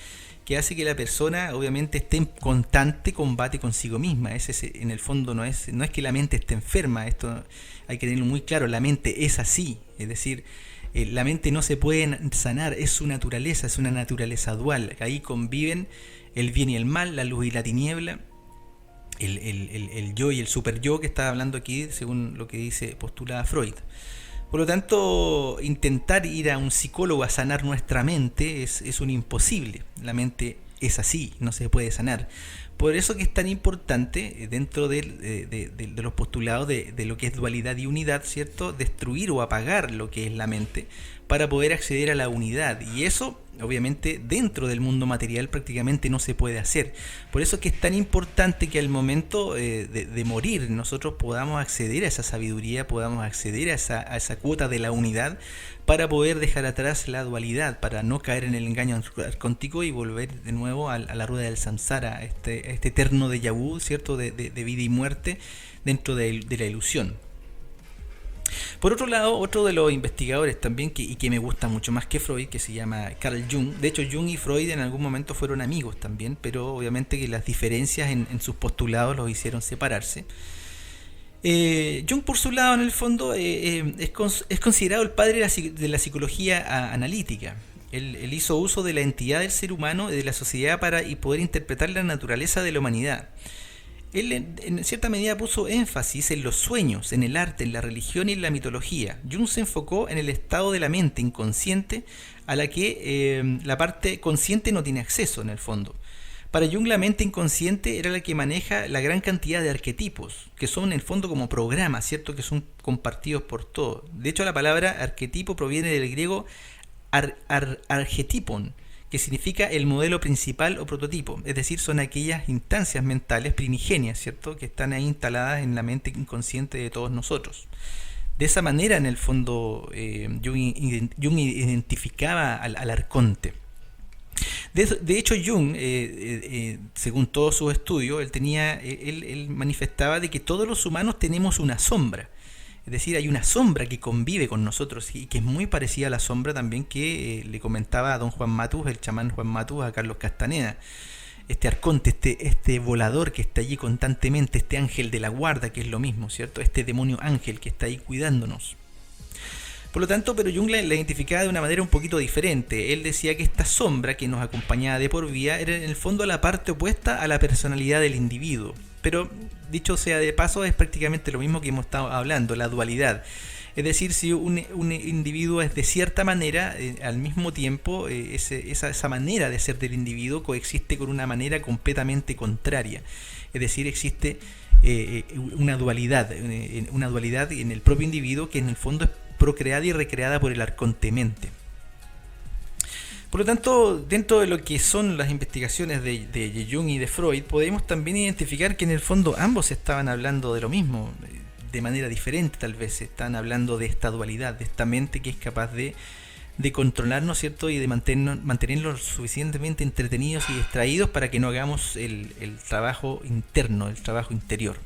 que hace que la persona obviamente esté en constante combate consigo misma. En el fondo no es que la mente esté enferma, esto hay que tenerlo muy claro, la mente es así, es decir, la mente no se puede sanar, es su naturaleza, es una naturaleza dual, ahí conviven el bien y el mal, la luz y la tiniebla, el yo y el super yo que estaba hablando aquí, según lo que postula Freud. Por lo tanto, intentar ir a un psicólogo a sanar nuestra mente es un imposible. La mente es así, no se puede sanar. Por eso que es tan importante dentro de los postulados de lo que es dualidad y unidad, ¿cierto? Destruir o apagar lo que es la mente para poder acceder a la unidad. Y eso, obviamente, dentro del mundo material prácticamente no se puede hacer. Por eso es que es tan importante que al momento de morir nosotros podamos acceder a esa sabiduría, podamos acceder a esa cuota de la unidad para poder dejar atrás la dualidad, para no caer en el engaño arcóntico y volver de nuevo a la rueda del samsara, este eterno déjà vu, ¿cierto? De vida y muerte dentro de la ilusión. Por otro lado, otro de los investigadores también que me gusta mucho más que Freud, que se llama Carl Jung. De hecho, Jung y Freud en algún momento fueron amigos también, pero obviamente que las diferencias en sus postulados los hicieron separarse. Jung, por su lado, en el fondo, es considerado el padre de la psicología analítica. Él hizo uso de la entidad del ser humano y de la sociedad para poder interpretar la naturaleza de la humanidad. Él en cierta medida puso énfasis en los sueños, en el arte, en la religión y en la mitología. Jung se enfocó en el estado de la mente inconsciente a la que la parte consciente no tiene acceso en el fondo. Para Jung la mente inconsciente era la que maneja la gran cantidad de arquetipos, que son en el fondo como programas, ¿cierto? Que son compartidos por todos. De hecho, la palabra arquetipo proviene del griego archetipon, que significa el modelo principal o prototipo, es decir, son aquellas instancias mentales primigenias, ¿cierto?, que están ahí instaladas en la mente inconsciente de todos nosotros. De esa manera, en el fondo, Jung identificaba al arconte. De hecho, Jung, según todos sus estudios, él manifestaba de que todos los humanos tenemos una sombra. Es decir, hay una sombra que convive con nosotros y que es muy parecida a la sombra también que le comentaba a don Juan Matus, el chamán Juan Matus, a Carlos Castaneda. Este arconte, este volador que está allí constantemente, este ángel de la guarda, que es lo mismo, ¿cierto? Este demonio ángel que está ahí cuidándonos. Por lo tanto, pero Jung la identificaba de una manera un poquito diferente. Él decía que esta sombra que nos acompañaba de por vida era en el fondo la parte opuesta a la personalidad del individuo. Pero, dicho sea de paso, es prácticamente lo mismo que hemos estado hablando, la dualidad. Es decir, si un individuo es de cierta manera, al mismo tiempo esa manera de ser del individuo coexiste con una manera completamente contraria. Es decir, existe una dualidad en el propio individuo que en el fondo es procreada y recreada por el arconte mente. Por lo tanto, dentro de lo que son las investigaciones de Jung y de Freud, podemos también identificar que en el fondo ambos estaban hablando de lo mismo, de manera diferente tal vez. Están hablando de esta dualidad, de esta mente que es capaz de controlarnos, ¿cierto? Y de mantenernos suficientemente entretenidos y distraídos para que no hagamos el trabajo interno, el trabajo interior.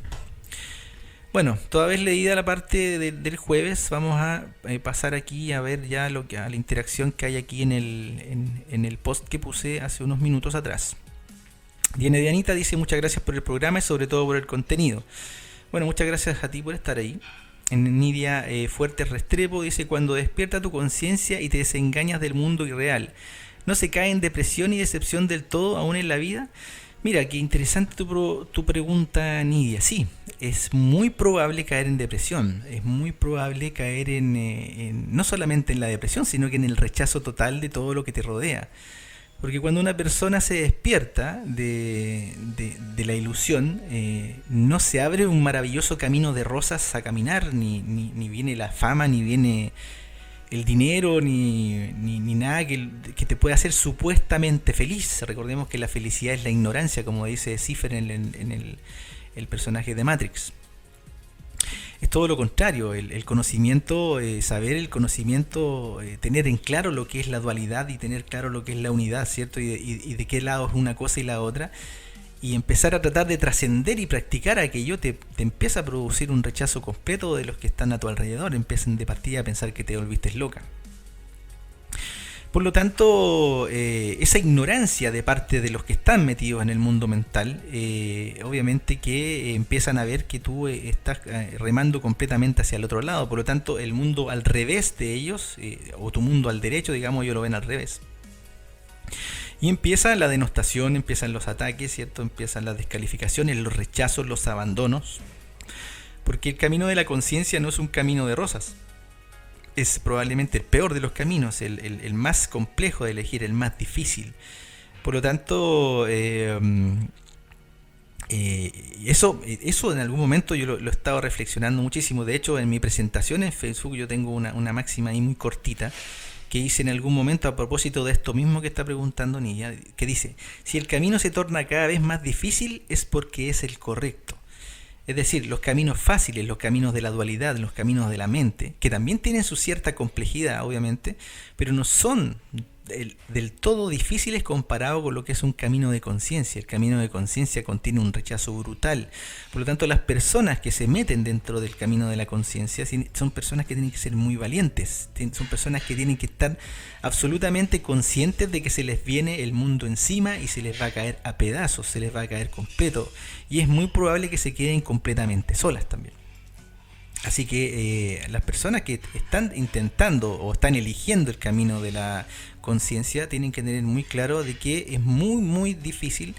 Bueno, toda vez leída la parte del jueves, vamos a pasar aquí a ver ya a la interacción que hay aquí en el post que puse hace unos minutos atrás. Dianita dice: muchas gracias por el programa y sobre todo por el contenido. Bueno, muchas gracias a ti por estar ahí. En Nidia Fuertes Restrepo dice: cuando despierta tu conciencia y te desengañas del mundo irreal, ¿no se cae en depresión y decepción del todo aún en la vida? Mira, qué interesante tu pregunta, Nidia. Sí, es muy probable caer en depresión, es muy probable caer no solamente en la depresión, sino que en el rechazo total de todo lo que te rodea. Porque cuando una persona se despierta de la ilusión, no se abre un maravilloso camino de rosas a caminar, ni viene la fama, ni viene el dinero, ni nada que te pueda hacer supuestamente feliz. Recordemos que la felicidad es la ignorancia, como dice Cipher en el personaje de Matrix. Es todo lo contrario, el conocimiento, saber el conocimiento, tener en claro lo que es la dualidad y tener claro lo que es la unidad, ¿cierto? Y de qué lado es una cosa y la otra, y empezar a tratar de trascender y practicar aquello, te empieza a producir un rechazo completo de los que están a tu alrededor. Empiezan de partida a pensar que te volviste loca. Por lo tanto, esa ignorancia de parte de los que están metidos en el mundo mental, obviamente que empiezan a ver que tú estás remando completamente hacia el otro lado. Por lo tanto, el mundo al revés de ellos, o tu mundo al derecho, digamos, ellos lo ven al revés. Y empieza la denostación, empiezan los ataques, ¿cierto? Empiezan las descalificaciones, los rechazos, los abandonos. Porque el camino de la conciencia no es un camino de rosas. Es probablemente el peor de los caminos, el más complejo de elegir, el más difícil. Por lo tanto, eso en algún momento yo lo he estado reflexionando muchísimo. De hecho, en mi presentación en Facebook yo tengo una máxima ahí muy cortita que hice en algún momento a propósito de esto mismo que está preguntando Niña, que dice: si el camino se torna cada vez más difícil es porque es el correcto. Es decir, los caminos fáciles, los caminos de la dualidad, los caminos de la mente, que también tienen su cierta complejidad, obviamente, pero no son del todo difíciles comparado con lo que es un camino de conciencia. El camino de conciencia contiene un rechazo brutal. Por lo tanto, las personas que se meten dentro del camino de la conciencia son personas que tienen que ser muy valientes, son personas que tienen que estar absolutamente conscientes de que se les viene el mundo encima y se les va a caer a pedazos, se les va a caer completo, y es muy probable que se queden completamente solas también. Así que las personas que están intentando o están eligiendo el camino de la conciencia tienen que tener muy claro de que es muy muy difícil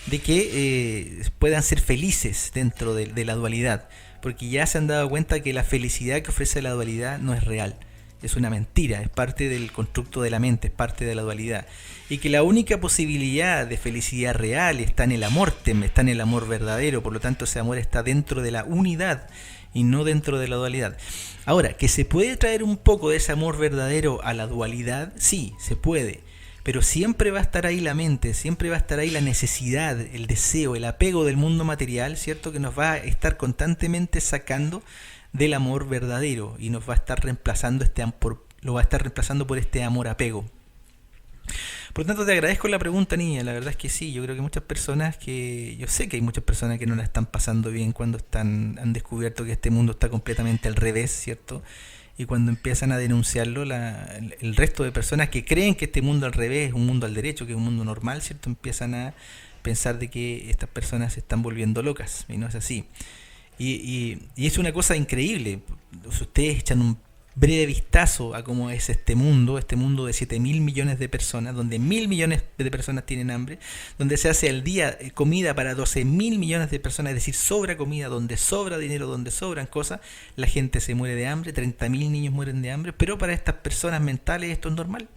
de que puedan ser felices dentro de la dualidad, porque ya se han dado cuenta que la felicidad que ofrece la dualidad no es real, es una mentira, es parte del constructo de la mente, es parte de la dualidad, y que la única posibilidad de felicidad real está en el amor, está en el amor verdadero. Por lo tanto, ese amor está dentro de la unidad y no dentro de la dualidad. Ahora, ¿que se puede traer un poco de ese amor verdadero a la dualidad? Sí, se puede, pero siempre va a estar ahí la mente, siempre va a estar ahí la necesidad, el deseo, el apego del mundo material, ¿cierto? Que nos va a estar constantemente sacando del amor verdadero y nos va a estar reemplazando lo va a estar reemplazando por este amor apego. Por lo tanto, te agradezco la pregunta, niña. La verdad es que sí, yo creo que yo sé que hay muchas personas que no la están pasando bien cuando han descubierto que este mundo está completamente al revés, ¿cierto? Y cuando empiezan a denunciarlo, el resto de personas que creen que este mundo al revés es un mundo al derecho, que es un mundo normal, ¿cierto? Empiezan a pensar de que estas personas se están volviendo locas, y no es así. Y es una cosa increíble. Si ustedes echan un breve vistazo a cómo es este mundo de 7.000 millones de personas, donde 1.000 millones de personas tienen hambre, donde se hace al día comida para 12.000 millones de personas, es decir, sobra comida, donde sobra dinero, donde sobran cosas, la gente se muere de hambre, 30.000 niños mueren de hambre, pero para estas personas mentales esto es normal.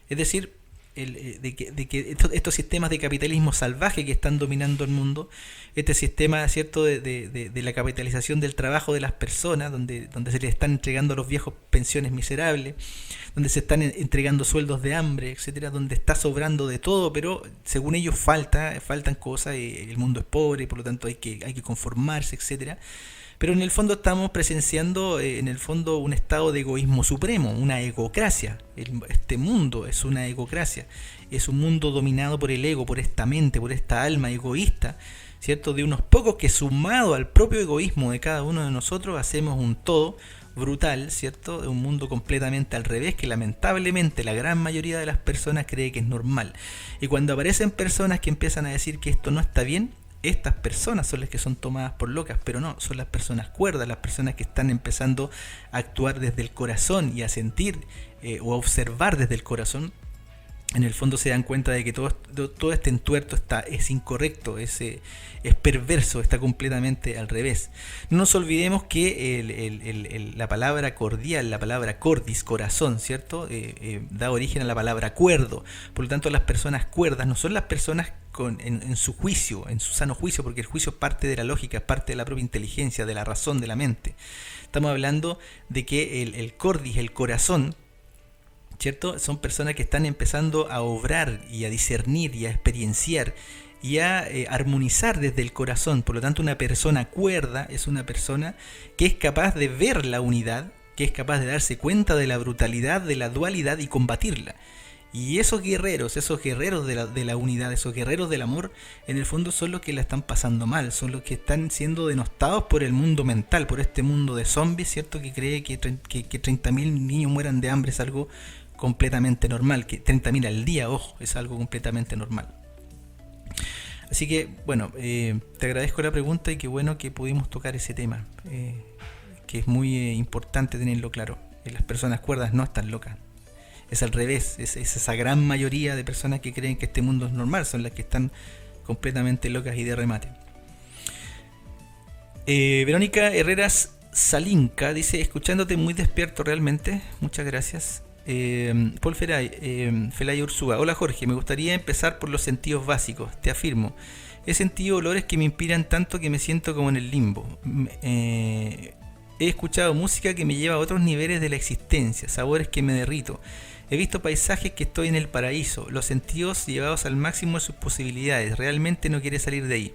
Es decir, de que estos sistemas de capitalismo salvaje que están dominando el mundo, este sistema, ¿cierto?, de la capitalización del trabajo de las personas, donde se les están entregando a los viejos pensiones miserables, donde se están entregando sueldos de hambre, etcétera, donde está sobrando de todo, pero según ellos faltan cosas, el mundo es pobre y por lo tanto hay que conformarse, etcétera. Pero en el fondo estamos presenciando un estado de egoísmo supremo, una egocracia. Este mundo es una egocracia, es un mundo dominado por el ego, por esta mente, por esta alma egoísta, ¿cierto? De unos pocos que, sumado al propio egoísmo de cada uno de nosotros, hacemos un todo brutal, ¿cierto? De un mundo completamente al revés, que lamentablemente la gran mayoría de las personas cree que es normal. Y cuando aparecen personas que empiezan a decir que esto no está bien, estas personas son las que son tomadas por locas, pero no, son las personas cuerdas, las personas que están empezando a actuar desde el corazón y a sentir o a observar desde el corazón. En el fondo se dan cuenta de que todo este entuerto es incorrecto, es perverso, está completamente al revés. No nos olvidemos que la palabra cordial, la palabra cordis, corazón, ¿cierto? Da origen a la palabra cuerdo. Por lo tanto, las personas cuerdas no son las personas en su juicio, en su sano juicio, porque el juicio es parte de la lógica, es parte de la propia inteligencia, de la razón, de la mente. Estamos hablando de que el cordis, el corazón, ¿cierto? Son personas que están empezando a obrar y a discernir y a experienciar y a armonizar desde el corazón. Por lo tanto, una persona cuerda es una persona que es capaz de ver la unidad, que es capaz de darse cuenta de la brutalidad, de la dualidad y combatirla. Y esos guerreros de la unidad, esos guerreros del amor, en el fondo son los que la están pasando mal, son los que están siendo denostados por el mundo mental, por este mundo de zombies, ¿cierto? Que cree que 30.000 niños mueran de hambre es algo completamente normal, que 30.000 al día, ojo, es algo completamente normal. Así que, bueno, te agradezco la pregunta y qué bueno que pudimos tocar ese tema, que es muy importante tenerlo claro. Las personas cuerdas no están locas. Es al revés, es esa gran mayoría de personas que creen que este mundo es normal, son las que están completamente locas y de remate. Verónica Herreras Salinka dice: escuchándote muy despierto realmente, muchas gracias. Paul Felay Ursúa: hola Jorge, me gustaría empezar por los sentidos básicos, te afirmo. He sentido olores que me inspiran tanto que me siento como en el limbo. He escuchado música que me lleva a otros niveles de la existencia, sabores que me derrito. He visto paisajes que estoy en el paraíso, los sentidos llevados al máximo de sus posibilidades. Realmente no quiere salir de ahí.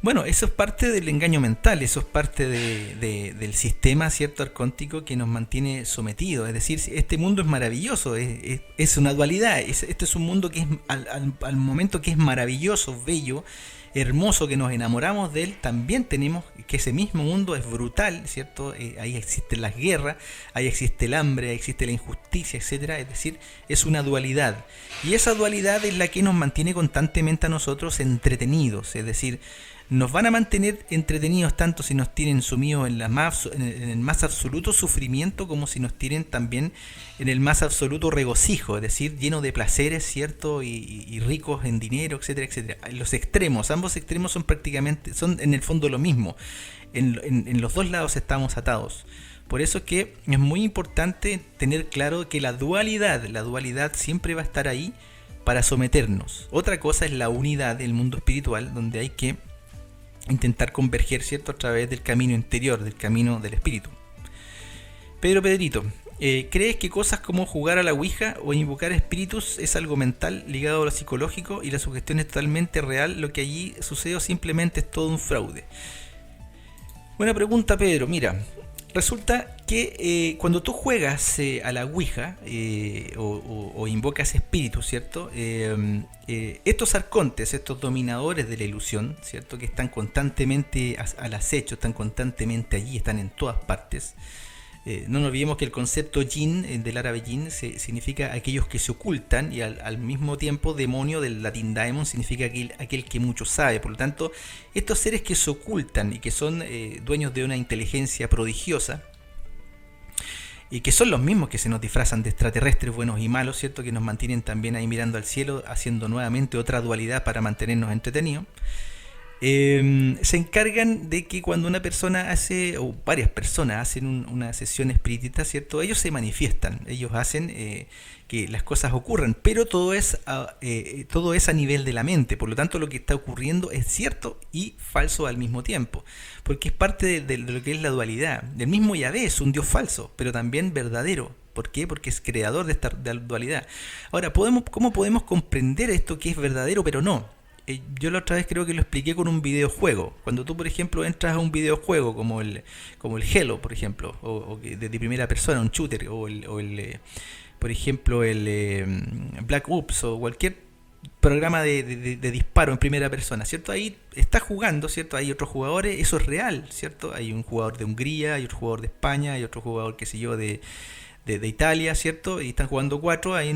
Bueno, eso es parte del engaño mental, eso es parte del sistema, ¿cierto?, arcóntico que nos mantiene sometidos. Es decir, este mundo es maravilloso, es una dualidad. Este es un mundo que es al momento que es maravilloso, bello, hermoso, que nos enamoramos de él, también tenemos que ese mismo mundo es brutal, ¿cierto? Ahí existen las guerras, ahí existe el hambre, ahí existe la injusticia, etcétera. Es decir, es una dualidad. Y esa dualidad es la que nos mantiene constantemente a nosotros entretenidos. Es decir, nos van a mantener entretenidos tanto si nos tienen sumidos en el más absoluto sufrimiento, como si nos tienen también en el más absoluto regocijo, es decir, lleno de placeres, ¿cierto? Y ricos en dinero, etcétera, etcétera. Los extremos, ambos extremos son en el fondo lo mismo. En los dos lados estamos atados. Por eso es que es muy importante tener claro que la dualidad siempre va a estar ahí para someternos. Otra cosa es la unidad del mundo espiritual, donde hay que intentar converger, ¿cierto?, a través del camino interior, del camino del espíritu. Pedrito, ¿crees que cosas como jugar a la ouija o invocar espíritus es algo mental ligado a lo psicológico y la sugestión es totalmente real? ¿Lo que allí sucede o simplemente es todo un fraude? Buena pregunta, Pedro. Mira, resulta que cuando tú juegas a la ouija o invocas espíritus, ¿cierto? Estos arcontes, estos dominadores de la ilusión, ¿cierto?, que están constantemente al acecho, están constantemente allí, están en todas partes. No nos olvidemos que el concepto jinn, del árabe jinn, significa aquellos que se ocultan, y al mismo tiempo demonio, del latín daemon, significa aquel que mucho sabe. Por lo tanto, estos seres que se ocultan y que son dueños de una inteligencia prodigiosa, y que son los mismos que se nos disfrazan de extraterrestres buenos y malos, ¿cierto? Que nos mantienen también ahí mirando al cielo, haciendo nuevamente otra dualidad para mantenernos entretenidos. Se encargan de que cuando una persona hace, o varias personas hacen una sesión espiritista, ¿cierto? Ellos se manifiestan, ellos hacen que las cosas ocurran, pero todo es a nivel de la mente. Por lo tanto, lo que está ocurriendo es cierto y falso al mismo tiempo, porque es parte de lo que es la dualidad. El mismo Yahvé es un Dios falso, pero también verdadero. ¿Por qué? Porque es creador de esta dualidad. Ahora, ¿cómo podemos comprender esto que es verdadero pero no? Yo la otra vez creo que lo expliqué con un videojuego. Cuando tú, por ejemplo, entras a un videojuego como el Halo, por ejemplo, o de primera persona, un shooter, por ejemplo, el Black Ops o cualquier programa de disparo en primera persona, ¿cierto? Ahí estás jugando, ¿cierto? Hay otros jugadores, eso es real, ¿cierto? Hay un jugador de Hungría, hay otro jugador de España, hay otro jugador, qué sé yo, de Italia, ¿cierto? Y están jugando 4 ahí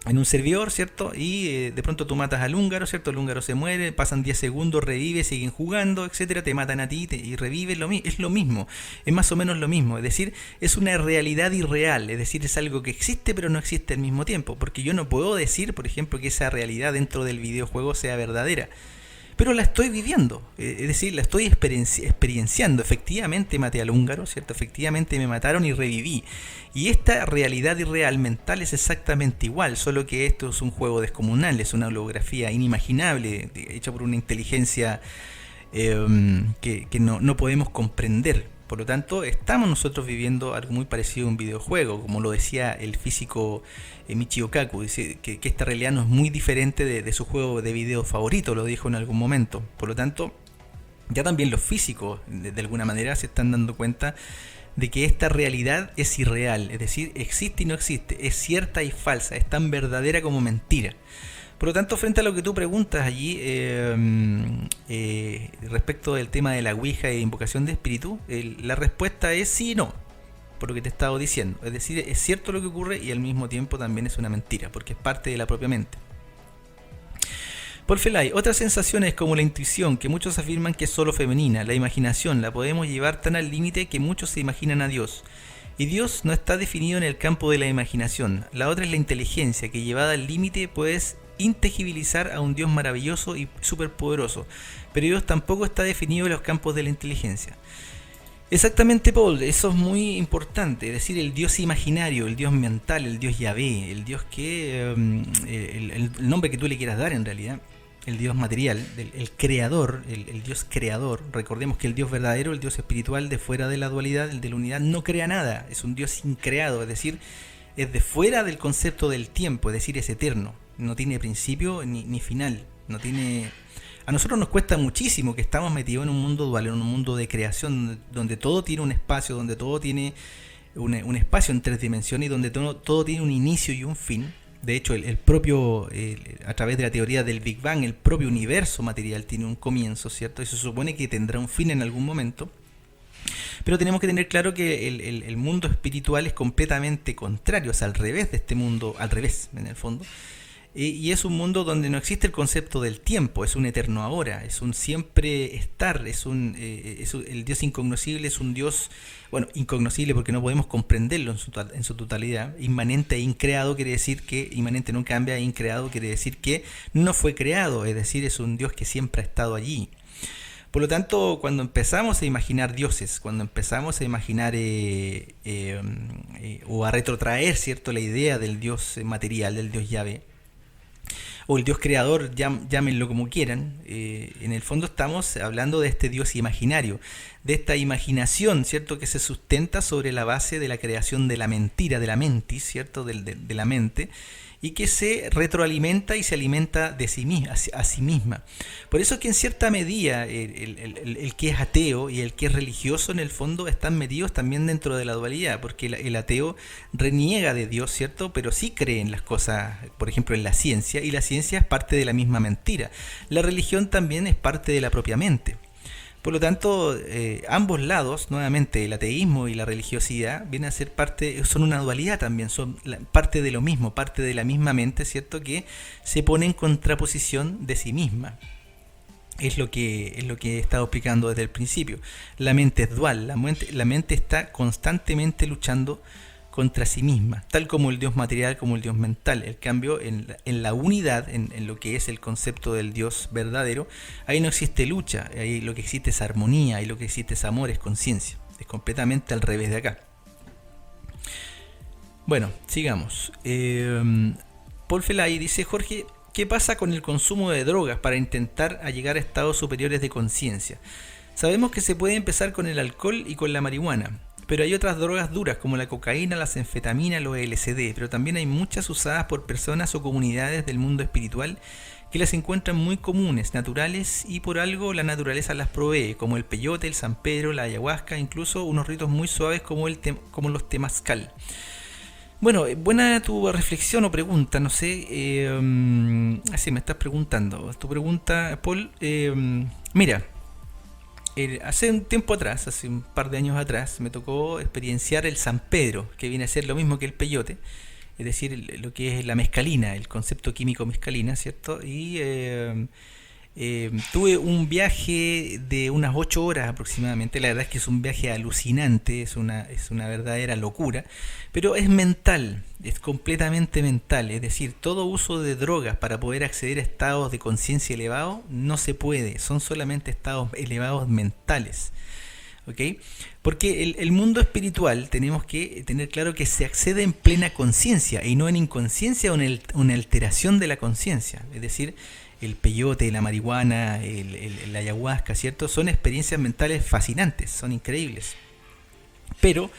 en un servidor, ¿cierto? Y de pronto tú matas al húngaro, ¿cierto? El húngaro se muere, pasan 10 segundos, revive, siguen jugando, etcétera, te matan a ti y revive, es lo mismo, es más o menos lo mismo, es decir, es una realidad irreal, es decir, es algo que existe pero no existe al mismo tiempo, porque yo no puedo decir, por ejemplo, que esa realidad dentro del videojuego sea verdadera, pero la estoy viviendo, es decir, la estoy experienciando. Efectivamente maté al húngaro, ¿cierto? Efectivamente me mataron y reviví. Y esta realidad irreal mental es exactamente igual, solo que esto es un juego descomunal, es una holografía inimaginable, hecha por una inteligencia que no podemos comprender. Por lo tanto, estamos nosotros viviendo algo muy parecido a un videojuego, como lo decía el físico Michio Kaku, dice que esta realidad no es muy diferente de su juego de video favorito, lo dijo en algún momento. Por lo tanto, ya también los físicos de alguna manera se están dando cuenta de que esta realidad es irreal, es decir, existe y no existe, es cierta y falsa, es tan verdadera como mentira. Por lo tanto, frente a lo que tú preguntas allí respecto del tema de la Ouija e invocación de espíritu, la respuesta es sí y no, por lo que te he estado diciendo. Es decir, es cierto lo que ocurre y al mismo tiempo también es una mentira, porque es parte de la propia mente. Paul Felay, otras sensaciones como la intuición, que muchos afirman que es solo femenina, la imaginación, la podemos llevar tan al límite que muchos se imaginan a Dios. Y Dios no está definido en el campo de la imaginación. La otra es la inteligencia, que llevada al límite puedes intangibilizar a un Dios maravilloso y superpoderoso, pero Dios tampoco está definido en los campos de la inteligencia. Exactamente, Paul, eso es muy importante, es decir, el Dios imaginario, el Dios mental, el Dios Yahvé, el Dios que, el nombre que tú le quieras dar en realidad, el Dios material, el creador, el Dios creador. Recordemos que el Dios verdadero, el Dios espiritual de fuera de la dualidad, el de la unidad, no crea nada, es un Dios increado, es decir, es de fuera del concepto del tiempo, es decir, es eterno, no tiene principio ni final, no tiene... A nosotros nos cuesta muchísimo, que estamos metidos en un mundo dual, en un mundo de creación, donde todo tiene un espacio, donde todo tiene un espacio en 3 dimensiones y donde todo tiene un inicio y un fin. De hecho, el propio, a través de la teoría del Big Bang, el propio universo material tiene un comienzo, ¿cierto? Y se supone que tendrá un fin en algún momento. Pero tenemos que tener claro que el mundo espiritual es completamente contrario, es al revés de este mundo, al revés en el fondo. Y es un mundo donde no existe el concepto del tiempo, es un eterno ahora, es un siempre estar, el Dios incognoscible es un Dios, bueno, incognoscible porque no podemos comprenderlo en su totalidad. Inmanente e increado quiere decir que, inmanente no cambia, e increado quiere decir que no fue creado, es decir, es un Dios que siempre ha estado allí. Por lo tanto, cuando empezamos a imaginar dioses, cuando empezamos a imaginar o a retrotraer, ¿cierto?, la idea del Dios material, del Dios Yahvé, o el Dios creador, llámenlo como quieran, en el fondo estamos hablando de este Dios imaginario, de esta imaginación, ¿cierto?, que se sustenta sobre la base de la creación de la mentira, de la mentis, ¿cierto?, de la mente, y que se retroalimenta y se alimenta de sí misma, a sí misma. Por eso es que en cierta medida el que es ateo y el que es religioso en el fondo están metidos también dentro de la dualidad, porque el ateo reniega de Dios, ¿cierto?, pero sí cree en las cosas, por ejemplo en la ciencia, y la ciencia es parte de la misma mentira. La religión también es parte de la propia mente. Por lo tanto, ambos lados, nuevamente el ateísmo y la religiosidad, vienen a ser son una dualidad también, son parte de lo mismo, parte de la misma mente, ¿cierto?, que se pone en contraposición de sí misma. Es lo que he estado explicando desde el principio. La mente es dual, la mente está constantemente luchando contra sí misma, tal como el Dios material, como el Dios mental. El cambio en la unidad, en lo que es el concepto del Dios verdadero, ahí no existe lucha, ahí lo que existe es armonía, ahí lo que existe es amor, es conciencia. Es completamente al revés de acá. Bueno, sigamos. Paul Felay dice: Jorge, ¿qué pasa con el consumo de drogas para intentar llegar a estados superiores de conciencia? Sabemos que se puede empezar con el alcohol y con la marihuana, pero hay otras drogas duras como la cocaína, las anfetaminas, los LSD, pero también hay muchas usadas por personas o comunidades del mundo espiritual que las encuentran muy comunes, naturales, y por algo la naturaleza las provee, como el peyote, el San Pedro, la ayahuasca, incluso unos ritos muy suaves como los temazcal. Bueno, buena tu reflexión o pregunta, no sé, así me estás preguntando. Tu pregunta, Paul, mira, hace un tiempo atrás, hace un par de años atrás, me tocó experienciar el San Pedro, que viene a ser lo mismo que el peyote, es decir, lo que es la mescalina, el concepto químico mescalina, ¿cierto? Y tuve un viaje de unas 8 horas aproximadamente. La verdad es que es un viaje alucinante, es una verdadera locura, pero es mental, es completamente mental. Es decir, todo uso de drogas para poder acceder a estados de conciencia elevado no se puede, son solamente estados elevados mentales. ¿Ok? Porque el mundo espiritual tenemos que tener claro que se accede en plena conciencia y no en inconsciencia o en una alteración de la conciencia. Es decir, el peyote, la marihuana, la ayahuasca, ¿cierto? Son experiencias mentales fascinantes, son increíbles. Pero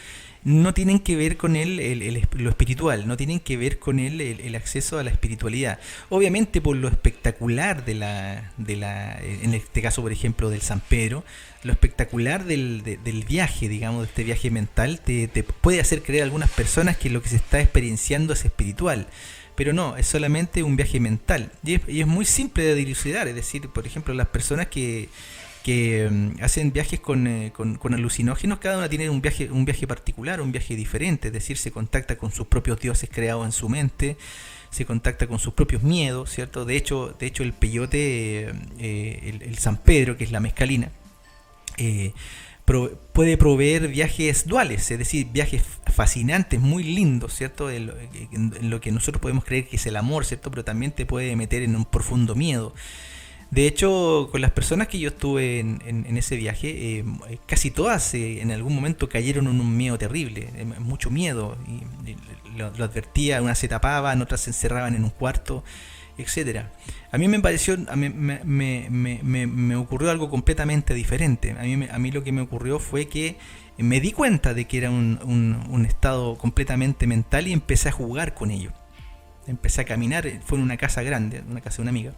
no tienen que ver con lo espiritual, no tienen que ver con el acceso a la espiritualidad. Obviamente por lo espectacular en este caso por ejemplo del San Pedro, lo espectacular del viaje, digamos, de este viaje mental, te puede hacer creer a algunas personas que lo que se está experienciando es espiritual. Pero no, es solamente un viaje mental. Y es muy simple de dilucidar. Es decir, por ejemplo, las personas que hacen viajes con alucinógenos, cada una tiene un viaje particular, un viaje diferente. Es decir, se contacta con sus propios dioses creados en su mente, se contacta con sus propios miedos, ¿cierto? De hecho el peyote, el San Pedro, que es la mescalina, puede proveer viajes duales, es decir, viajes fascinantes, muy lindos, ¿cierto? En lo que nosotros podemos creer que es el amor, ¿cierto? Pero también te puede meter en un profundo miedo. De hecho, con las personas que yo estuve en ese viaje, casi todas en algún momento cayeron en un miedo terrible, mucho miedo, y lo advertía, unas se tapaban, otras se encerraban en un cuarto, etcétera. A mí me pareció, me ocurrió algo completamente diferente. A mí lo que me ocurrió fue que me di cuenta de que era un estado completamente mental y empecé a jugar con ello. Empecé a caminar, fue en una casa grande, una casa de una amiga.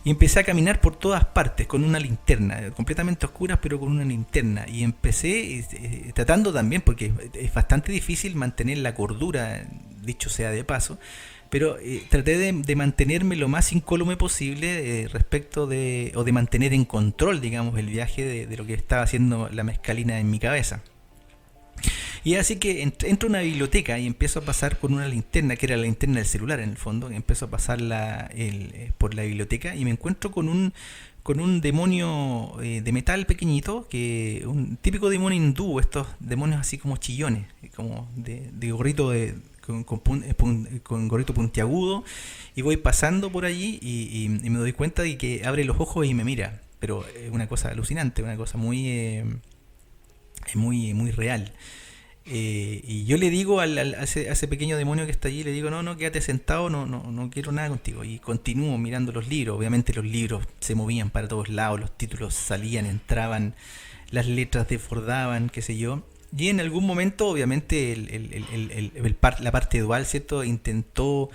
Y empecé a caminar por todas partes con una linterna, completamente oscura, pero con una linterna. Y empecé tratando también, porque es bastante difícil mantener la cordura, dicho sea de paso, pero traté de mantenerme lo más incólume posible respecto de mantener en control, digamos, el viaje de lo que estaba haciendo la mescalina en mi cabeza. Y así que entro a una biblioteca y empiezo a pasar con una linterna, que era la linterna del celular en el fondo, y empiezo a pasar por la biblioteca y me encuentro con un demonio de metal pequeñito, un típico demonio hindú, estos demonios así como chillones, como de gorrito con gorrito puntiagudo, y voy pasando por allí y me doy cuenta de que abre los ojos y me mira, pero es una cosa alucinante, una cosa muy real. Y yo le digo a ese pequeño demonio que está allí, le digo, no, quédate sentado, no quiero nada contigo. Y continúo mirando los libros. Obviamente los libros se movían para todos lados, los títulos salían, entraban, las letras desbordaban, qué sé yo. Y en algún momento, obviamente, la parte dual, ¿cierto?, intentó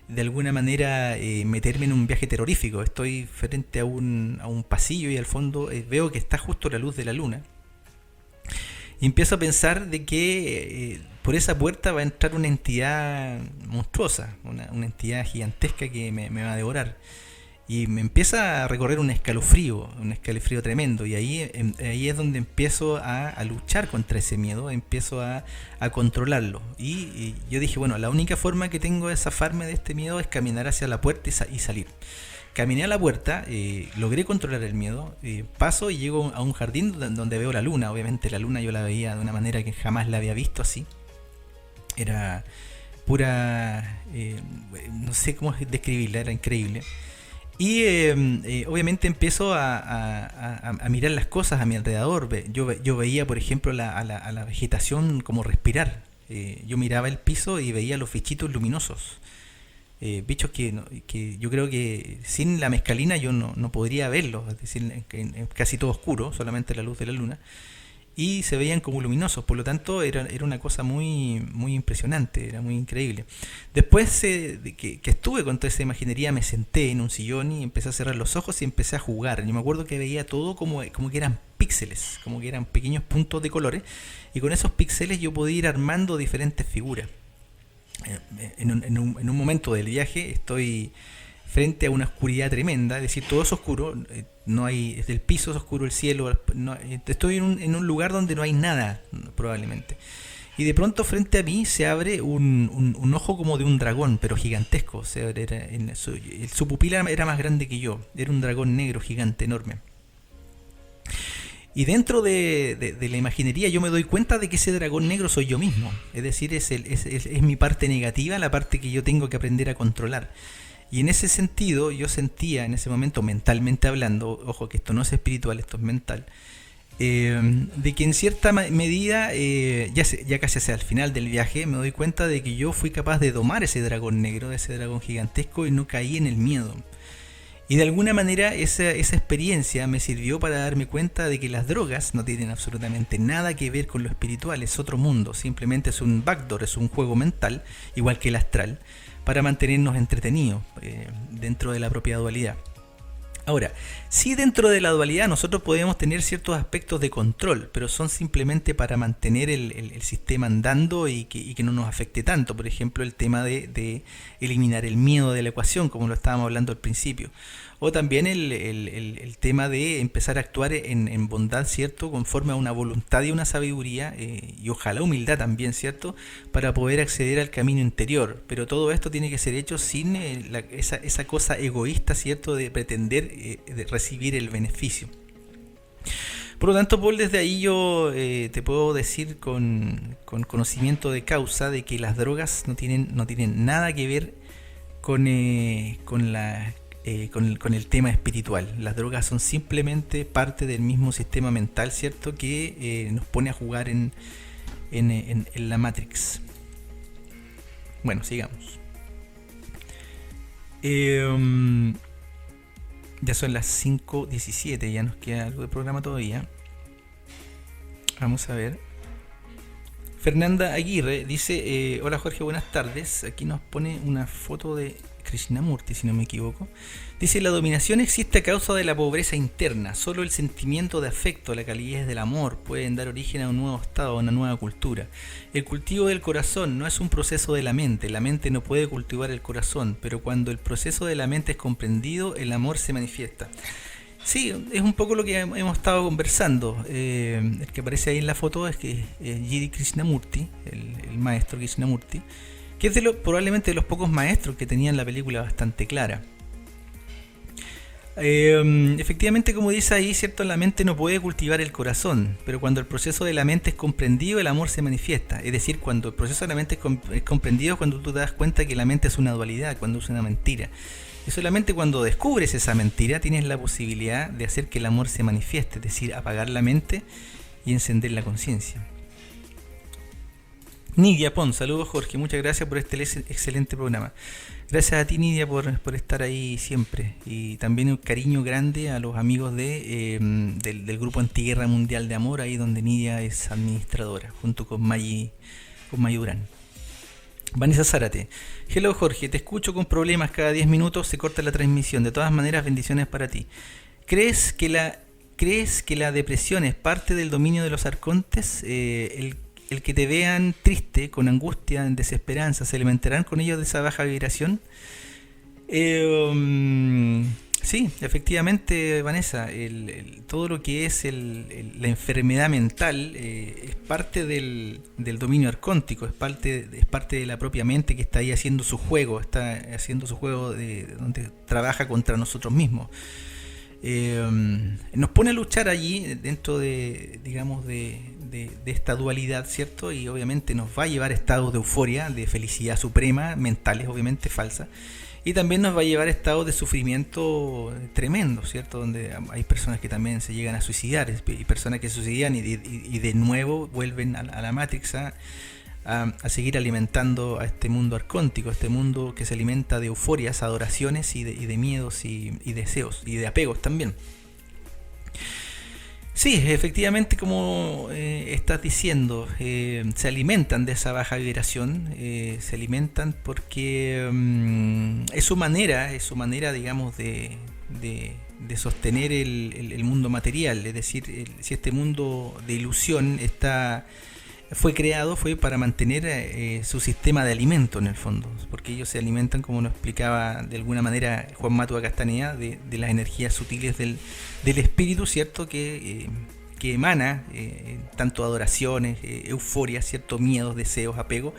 de alguna manera meterme en un viaje terrorífico. Estoy frente a un pasillo y al fondo veo que está justo la luz de la luna. Y empiezo a pensar de que por esa puerta va a entrar una entidad monstruosa, una entidad gigantesca que me va a devorar. Y me empieza a recorrer un escalofrío tremendo. Y ahí es donde empiezo a luchar contra ese miedo, empiezo a controlarlo. Y yo dije, bueno, la única forma que tengo de zafarme de este miedo es caminar hacia la puerta y salir. caminé a la puerta, logré controlar el miedo, paso y llego a un jardín donde veo la luna. Obviamente la luna yo la veía de una manera que jamás la había visto así. Era pura, no sé cómo describirla, era increíble. Y obviamente empiezo a mirar las cosas a mi alrededor. Yo veía, por ejemplo, a la vegetación como respirar. Yo miraba el piso y veía los bichitos luminosos. Bichos que yo creo que sin la mescalina yo no podría verlos, es decir, casi todo oscuro, solamente la luz de la luna, y se veían como luminosos, por lo tanto era una cosa muy, muy impresionante, era muy increíble. Después de que estuve con toda esa imaginería, me senté en un sillón y empecé a cerrar los ojos y empecé a jugar. Yo me acuerdo que veía todo como que eran píxeles, como que eran pequeños puntos de colores, y con esos píxeles yo podía ir armando diferentes figuras. En un momento del viaje estoy frente a una oscuridad tremenda, es decir, todo es oscuro, no hay, el piso es oscuro, el cielo, estoy en un lugar donde no hay nada probablemente, y de pronto frente a mí se abre un ojo como de un dragón, pero gigantesco. O sea, su pupila era más grande que yo, era un dragón negro gigante, enorme. Y dentro de la imaginería yo me doy cuenta de que ese dragón negro soy yo mismo. Es decir, es mi parte negativa, la parte que yo tengo que aprender a controlar. Y en ese sentido yo sentía en ese momento, mentalmente hablando, ojo que esto no es espiritual, esto es mental, de que en cierta medida, ya casi hacia el final del viaje, me doy cuenta de que yo fui capaz de domar ese dragón negro, ese dragón gigantesco, y no caí en el miedo. Y de alguna manera esa experiencia me sirvió para darme cuenta de que las drogas no tienen absolutamente nada que ver con lo espiritual, es otro mundo, simplemente es un backdoor, es un juego mental, igual que el astral, para mantenernos entretenidos dentro de la propia dualidad. Ahora, sí, dentro de la dualidad nosotros podemos tener ciertos aspectos de control, pero son simplemente para mantener el sistema andando y que no nos afecte tanto. Por ejemplo, el tema de eliminar el miedo de la ecuación, como lo estábamos hablando al principio. O también el tema de empezar a actuar en bondad, ¿cierto? Conforme a una voluntad y una sabiduría, y ojalá humildad también, ¿cierto? Para poder acceder al camino interior. Pero todo esto tiene que ser hecho sin esa cosa egoísta, ¿cierto? De pretender de recibir el beneficio. Por lo tanto, Paul, desde ahí yo te puedo decir con conocimiento de causa de que las drogas no tienen nada que ver con el tema espiritual. Las drogas son simplemente parte del mismo sistema mental, ¿cierto? Que nos pone a jugar en la Matrix. Bueno, sigamos. Ya son las 5:17, ya nos queda algo de programa todavía. Vamos a ver. Fernanda Aguirre dice, hola Jorge, buenas tardes. Aquí nos pone una foto de Krishnamurti, si no me equivoco. Dice, la dominación existe a causa de la pobreza interna. Solo el sentimiento de afecto, la calidez del amor pueden dar origen a un nuevo estado, a una nueva cultura. El cultivo del corazón no es un proceso de la mente no puede cultivar el corazón, pero cuando el proceso de la mente es comprendido, el amor se manifiesta. Sí, es un poco lo que hemos estado conversando. El que aparece ahí en la foto es que G.D. Krishnamurti, el maestro Krishnamurti, que es probablemente de los pocos maestros que tenían la película bastante clara. Efectivamente, como dice ahí, cierto, la mente no puede cultivar el corazón, pero cuando el proceso de la mente es comprendido, el amor se manifiesta. Es decir, cuando el proceso de la mente es comprendido, cuando tú te das cuenta que la mente es una dualidad, cuando es una mentira. Y solamente cuando descubres esa mentira tienes la posibilidad de hacer que el amor se manifieste, es decir, apagar la mente y encender la conciencia. Nidia Pon, saludos Jorge, muchas gracias por este excelente programa. Gracias a ti, Nidia, por estar ahí siempre. Y también un cariño grande a los amigos del grupo Antiguerra Mundial de Amor, ahí donde Nidia es administradora, junto con Mayi Durán. Vanessa Zárate, hello Jorge, te escucho con problemas cada 10 minutos, se corta la transmisión. De todas maneras, bendiciones para ti. ¿Crees que la depresión es parte del dominio de los arcontes? El que te vean triste, con angustia, en desesperanza, ¿se alimentarán con ellos de esa baja vibración? Sí, efectivamente, Vanessa, todo lo que es la enfermedad mental es parte del dominio arcóntico, es parte de la propia mente que está ahí haciendo su juego, donde trabaja contra nosotros mismos. Nos pone a luchar allí dentro de, digamos, de esta dualidad, ¿cierto? Y obviamente nos va a llevar a estados de euforia, de felicidad suprema, mentales, obviamente falsas. Y también nos va a llevar a estados de sufrimiento tremendo, ¿cierto? Donde hay personas que también se llegan a suicidar, y personas que se suicidan y de nuevo vuelven a la Matrix a seguir alimentando a este mundo arcóntico, a este mundo que se alimenta de euforias, adoraciones y de miedos y deseos y de apegos también. Sí, efectivamente, como estás diciendo, se alimentan de esa baja vibración, se alimentan porque es su manera, digamos, de sostener el mundo material. Es decir, si este mundo de ilusión fue para mantener su sistema de alimento en el fondo, porque ellos se alimentan, como nos explicaba de alguna manera Juan Matua Castaneda, de las energías sutiles del espíritu, ¿cierto? Que emana tanto adoraciones, euforia, ¿cierto? Miedos, deseos, apego,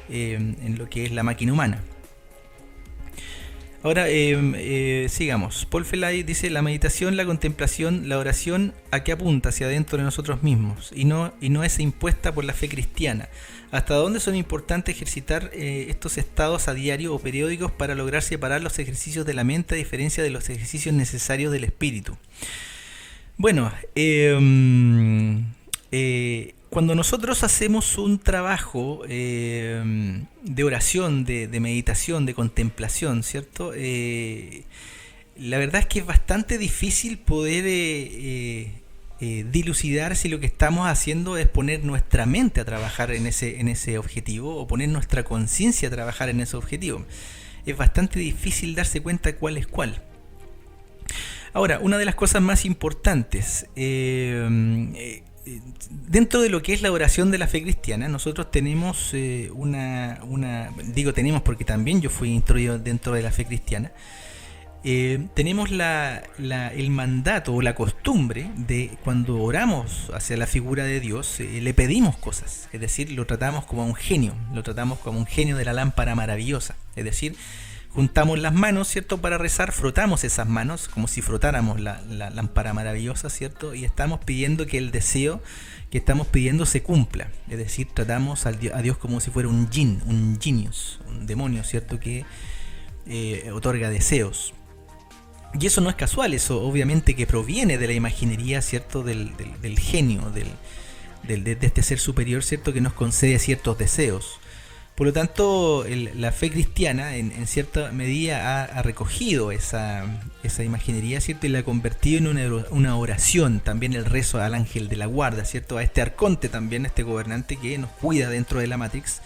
en lo que es la máquina humana. Ahora, sigamos. Paul Felay dice: la meditación, la contemplación, la oración, ¿a qué apunta? Hacia adentro de nosotros mismos, y no es impuesta por la fe cristiana. ¿Hasta dónde son importantes ejercitar estos estados a diario o periódicos para lograr separar los ejercicios de la mente a diferencia de los ejercicios necesarios del espíritu? Bueno, cuando nosotros hacemos un trabajo de oración, de meditación, de contemplación, ¿cierto? La verdad es que es bastante difícil poder dilucidar si lo que estamos haciendo es poner nuestra mente a trabajar en ese objetivo, o poner nuestra conciencia a trabajar en ese objetivo. Es bastante difícil darse cuenta cuál es cuál. Ahora, una de las cosas más importantes, dentro de lo que es la oración de la fe cristiana, nosotros tenemos digo tenemos porque también yo fui instruido dentro de la fe cristiana, tenemos el mandato o la costumbre de cuando oramos hacia la figura de Dios, le pedimos cosas, es decir, lo tratamos como un genio de la lámpara maravillosa, es decir, juntamos las manos, ¿cierto? Para rezar, frotamos esas manos como si frotáramos la lámpara maravillosa, ¿cierto? Y estamos pidiendo que el deseo que estamos pidiendo se cumpla. Es decir, tratamos a Dios como si fuera un jinn, un genius, un demonio, ¿cierto? Que otorga deseos. Y eso no es casual, eso obviamente que proviene de la imaginería, ¿cierto? Del genio, de este ser superior, ¿cierto? Que nos concede ciertos deseos. Por lo tanto, la fe cristiana en cierta medida ha recogido esa imaginería, ¿cierto? Y la ha convertido en una oración, también el rezo al ángel de la guarda, ¿cierto? A este arconte también, a este gobernante que nos cuida dentro de la Matrix,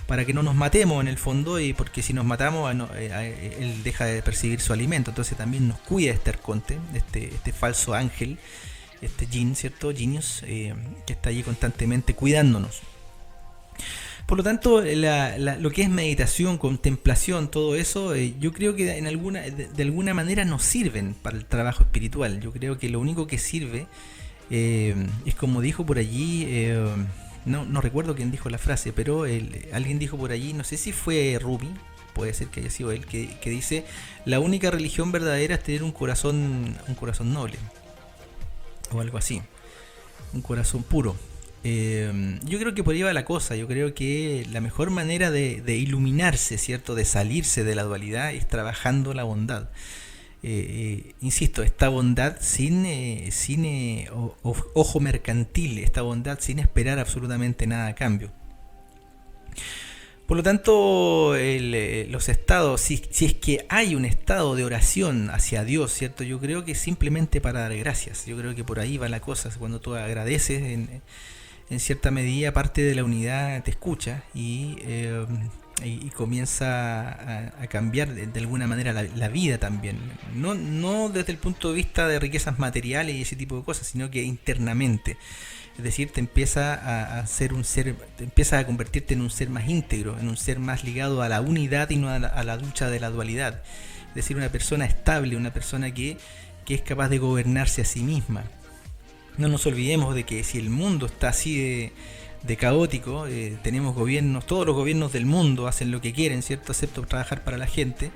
para que no nos matemos en el fondo, y porque si nos matamos, él deja de percibir su alimento. Entonces también nos cuida este arconte, este falso ángel, este jinn, ¿cierto? Genius, que está allí constantemente cuidándonos. Por lo tanto, lo que es meditación, contemplación, todo eso, yo creo que de alguna manera nos sirven para el trabajo espiritual. Yo creo que lo único que sirve es como dijo por allí, no recuerdo quién dijo la frase, pero alguien dijo por allí, no sé si fue Rumi, puede ser que haya sido él, que dice: la única religión verdadera es tener un corazón noble, o algo así, un corazón puro. Yo creo que por ahí va la cosa. Yo creo que la mejor manera de iluminarse, ¿cierto? De salirse de la dualidad es trabajando la bondad. Insisto, esta bondad sin ojo mercantil, esta bondad sin esperar absolutamente nada a cambio. Por lo tanto, los estados, si es que hay un estado de oración hacia Dios, ¿cierto? Yo creo que simplemente para dar gracias. Yo creo que por ahí va la cosa. Cuando tú agradeces, en cierta medida parte de la unidad te escucha y comienza a cambiar de alguna manera la vida también. No desde el punto de vista de riquezas materiales y ese tipo de cosas, sino que internamente. Es decir, te empieza a ser un ser, te empiezas a convertirte en un ser más íntegro, en un ser más ligado a la unidad y no a la lucha de la dualidad. es decir, una persona estable, una persona que es capaz de gobernarse a sí misma. No nos olvidemos de que si el mundo está así de caótico, tenemos gobiernos, todos los gobiernos del mundo hacen lo que quieren, ¿cierto?, excepto trabajar para la gente,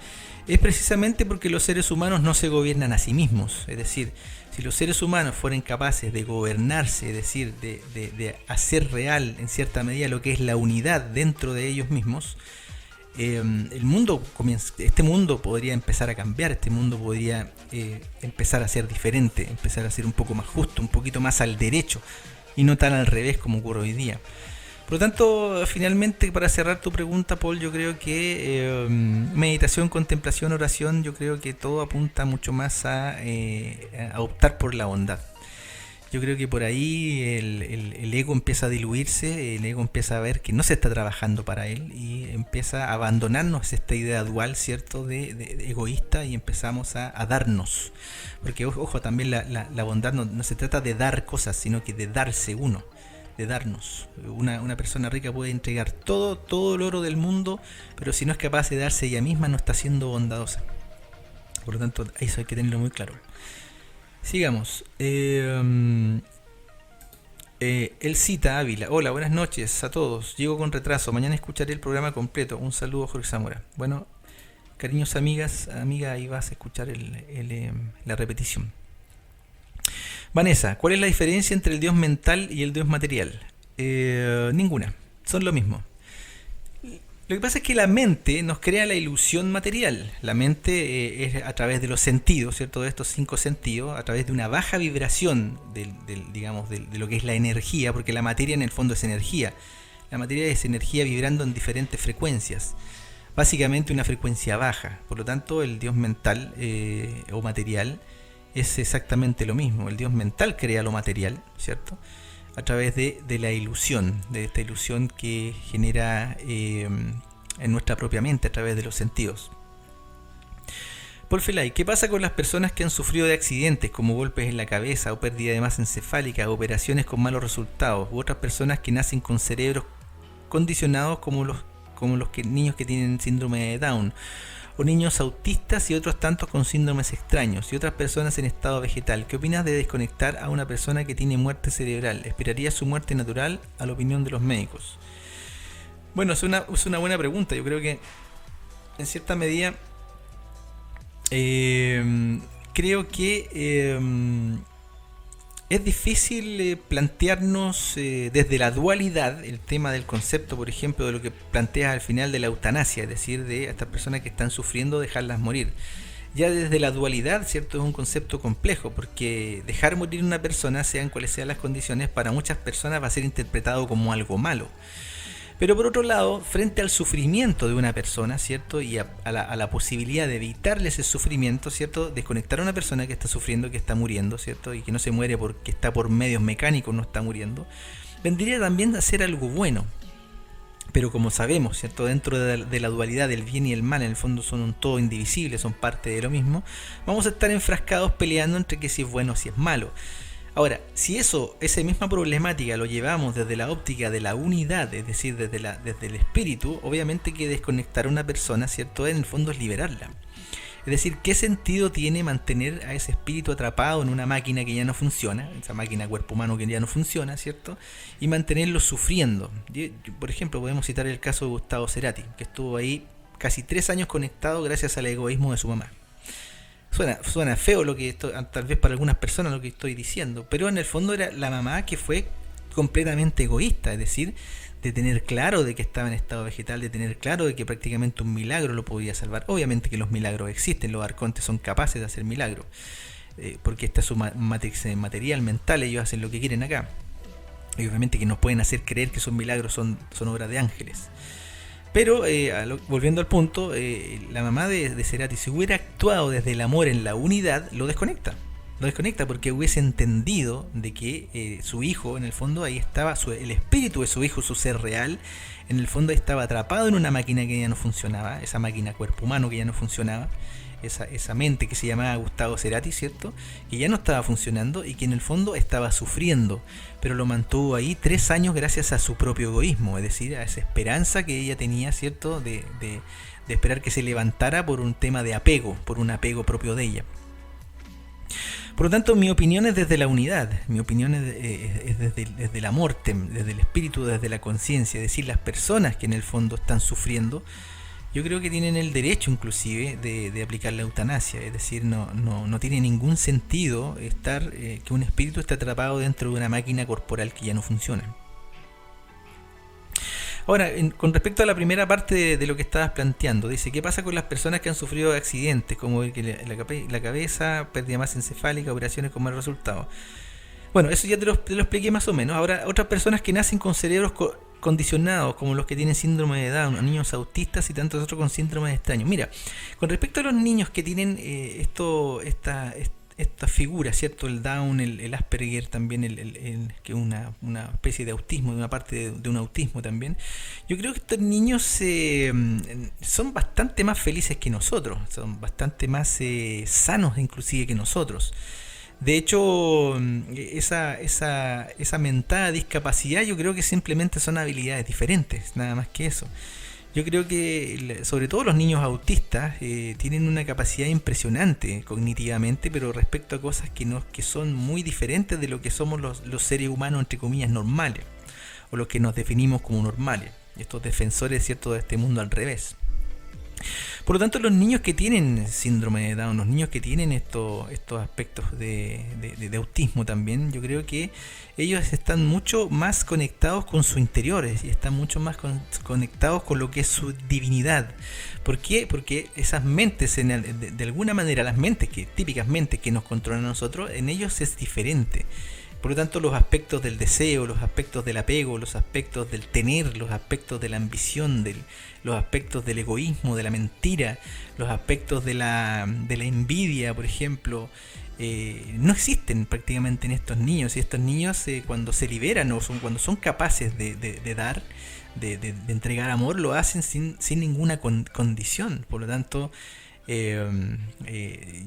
es precisamente porque los seres humanos no se gobiernan a sí mismos. Es decir, si los seres humanos fueran capaces de gobernarse, es decir, de hacer real en cierta medida lo que es la unidad dentro de ellos mismos, este mundo podría empezar a cambiar, este mundo podría empezar a ser diferente, empezar a ser un poco más justo, un poquito más al derecho y no tan al revés como ocurre hoy día. Por lo tanto, finalmente, para cerrar tu pregunta, Paul, yo creo que meditación, contemplación, oración, yo creo que todo apunta mucho más a optar por la bondad. Yo creo que por ahí el ego empieza a diluirse, el ego empieza a ver que no se está trabajando para él y empieza a abandonarnos esta idea dual, ¿cierto?, de egoísta, y empezamos a darnos. Porque, ojo, también la bondad no se trata de dar cosas, sino que de darse uno, de darnos. Una persona rica puede entregar todo el oro del mundo, pero si no es capaz de darse ella misma, no está siendo bondadosa. Por lo tanto, eso hay que tenerlo muy claro. Sigamos. El Cita Ávila. Hola, buenas noches a todos. Llego con retraso. Mañana escucharé el programa completo. Un saludo, Jorge Zamora. Bueno, cariños amiga, ahí vas a escuchar la repetición. Vanessa, ¿cuál es la diferencia entre el Dios mental y el Dios material? Ninguna. Son lo mismo. Lo que pasa es que la mente nos crea la ilusión material. La mente es a través de los sentidos, ¿cierto? De estos 5 sentidos, a través de una baja vibración de lo que es la energía, porque la materia en el fondo es energía. La materia es energía vibrando en diferentes frecuencias. Básicamente una frecuencia baja. Por lo tanto, el Dios mental o material es exactamente lo mismo. El Dios mental crea lo material, ¿cierto?, a través de la ilusión, de esta ilusión que genera en nuestra propia mente a través de los sentidos. Paul Felay, ¿qué pasa con las personas que han sufrido de accidentes como golpes en la cabeza o pérdida de masa encefálica, operaciones con malos resultados, u otras personas que nacen con cerebros condicionados como los niños que tienen síndrome de Down, o niños autistas y otros tantos con síndromes extraños, y otras personas en estado vegetal? ¿Qué opinas de desconectar a una persona que tiene muerte cerebral? ¿Esperaría su muerte natural a la opinión de los médicos? Bueno, es una buena pregunta. Yo creo que en cierta medida creo que es difícil plantearnos desde la dualidad el tema del concepto, por ejemplo, de lo que planteas al final de la eutanasia, es decir, de estas personas que están sufriendo, dejarlas morir. Ya desde la dualidad, ¿cierto?, es un concepto complejo, porque dejar morir una persona, sean cuales sean las condiciones, para muchas personas va a ser interpretado como algo malo. Pero por otro lado, frente al sufrimiento de una persona, ¿cierto?, y a la posibilidad de evitarle ese sufrimiento, ¿cierto?, desconectar a una persona que está sufriendo, que está muriendo, ¿cierto?, y que no se muere porque está por medios mecánicos, no está muriendo, vendría también a ser algo bueno. Pero como sabemos, ¿cierto?, dentro de la dualidad del bien y el mal, en el fondo son un todo indivisible, son parte de lo mismo, vamos a estar enfrascados peleando entre que si es bueno o si es malo. Ahora, si esa misma problemática lo llevamos desde la óptica de la unidad, es decir, desde el espíritu, obviamente que desconectar a una persona, ¿cierto?, en el fondo es liberarla. Es decir, ¿qué sentido tiene mantener a ese espíritu atrapado en una máquina que ya no funciona, esa máquina cuerpo humano que ya no funciona, ¿cierto?, y mantenerlo sufriendo? Por ejemplo, podemos citar el caso de Gustavo Cerati, que estuvo ahí casi 3 años conectado gracias al egoísmo de su mamá. Suena feo tal vez para algunas personas lo que estoy diciendo, pero en el fondo era la mamá que fue completamente egoísta, es decir, de tener claro de que estaba en estado vegetal, de tener claro de que prácticamente un milagro lo podía salvar. Obviamente que los milagros existen, los arcontes son capaces de hacer milagros, porque esta es su matrix material, mental, ellos hacen lo que quieren acá. Y obviamente que nos pueden hacer creer que esos milagros son obras de ángeles. Pero, volviendo al punto, la mamá de Cerati, si hubiera actuado desde el amor en la unidad, lo desconecta. Lo desconecta porque hubiese entendido de que su hijo, en el fondo, ahí estaba, el espíritu de su hijo, su ser real, en el fondo estaba atrapado en una máquina que ya no funcionaba, esa máquina cuerpo humano que ya no funcionaba, esa mente que se llamaba Gustavo Cerati, ¿cierto? Que ya no estaba funcionando y que en el fondo estaba sufriendo, pero lo mantuvo ahí 3 años gracias a su propio egoísmo, es decir, a esa esperanza que ella tenía, ¿cierto? De esperar que se levantara por un tema de apego, por un apego propio de ella. Por lo tanto, mi opinión es desde la unidad, mi opinión es desde el amor, desde el espíritu, desde la conciencia, es decir, las personas que en el fondo están sufriendo, yo creo que tienen el derecho inclusive de aplicar la eutanasia, es decir, no tiene ningún sentido que un espíritu esté atrapado dentro de una máquina corporal que ya no funciona. Ahora, con respecto a la primera parte de lo que estabas planteando, dice, ¿qué pasa con las personas que han sufrido accidentes, como que la cabeza, pérdida de masa encefálica, operaciones con mal resultado? Bueno, eso ya te lo expliqué más o menos. Ahora, otras personas que nacen con cerebros condicionados, como los que tienen síndrome de Down, niños autistas y tantos otros con síndromes extraños. Mira, con respecto a los niños que tienen esta figura, ¿cierto? El Down, el Asperger también, que es una especie de autismo, una parte de un autismo también. Yo creo que estos niños son bastante más felices que nosotros, son bastante más sanos inclusive que nosotros. De hecho, esa mentada discapacidad yo creo que simplemente son habilidades diferentes, nada más que eso. Yo creo que sobre todo los niños autistas tienen una capacidad impresionante cognitivamente, pero respecto a cosas que son muy diferentes de lo que somos los seres humanos, entre comillas, normales, o los que nos definimos como normales, estos defensores, ¿cierto?, de este mundo al revés. Por lo tanto, los niños que tienen síndrome de Down, los niños que tienen estos aspectos de autismo también, yo creo que ellos están mucho más conectados con su interior y están mucho más conectados con lo que es su divinidad. ¿Por qué? Porque esas mentes, de alguna manera, las mentes, típicas mentes que nos controlan a nosotros, en ellos es diferente. Por lo tanto, los aspectos del deseo, los aspectos del apego, los aspectos del tener, los aspectos de la ambición, los aspectos del egoísmo, de la mentira, los aspectos de la envidia, por ejemplo, no existen prácticamente en estos niños. Y estos niños, cuando se liberan o cuando son capaces de dar, de entregar amor, lo hacen sin ninguna condición. Por lo tanto,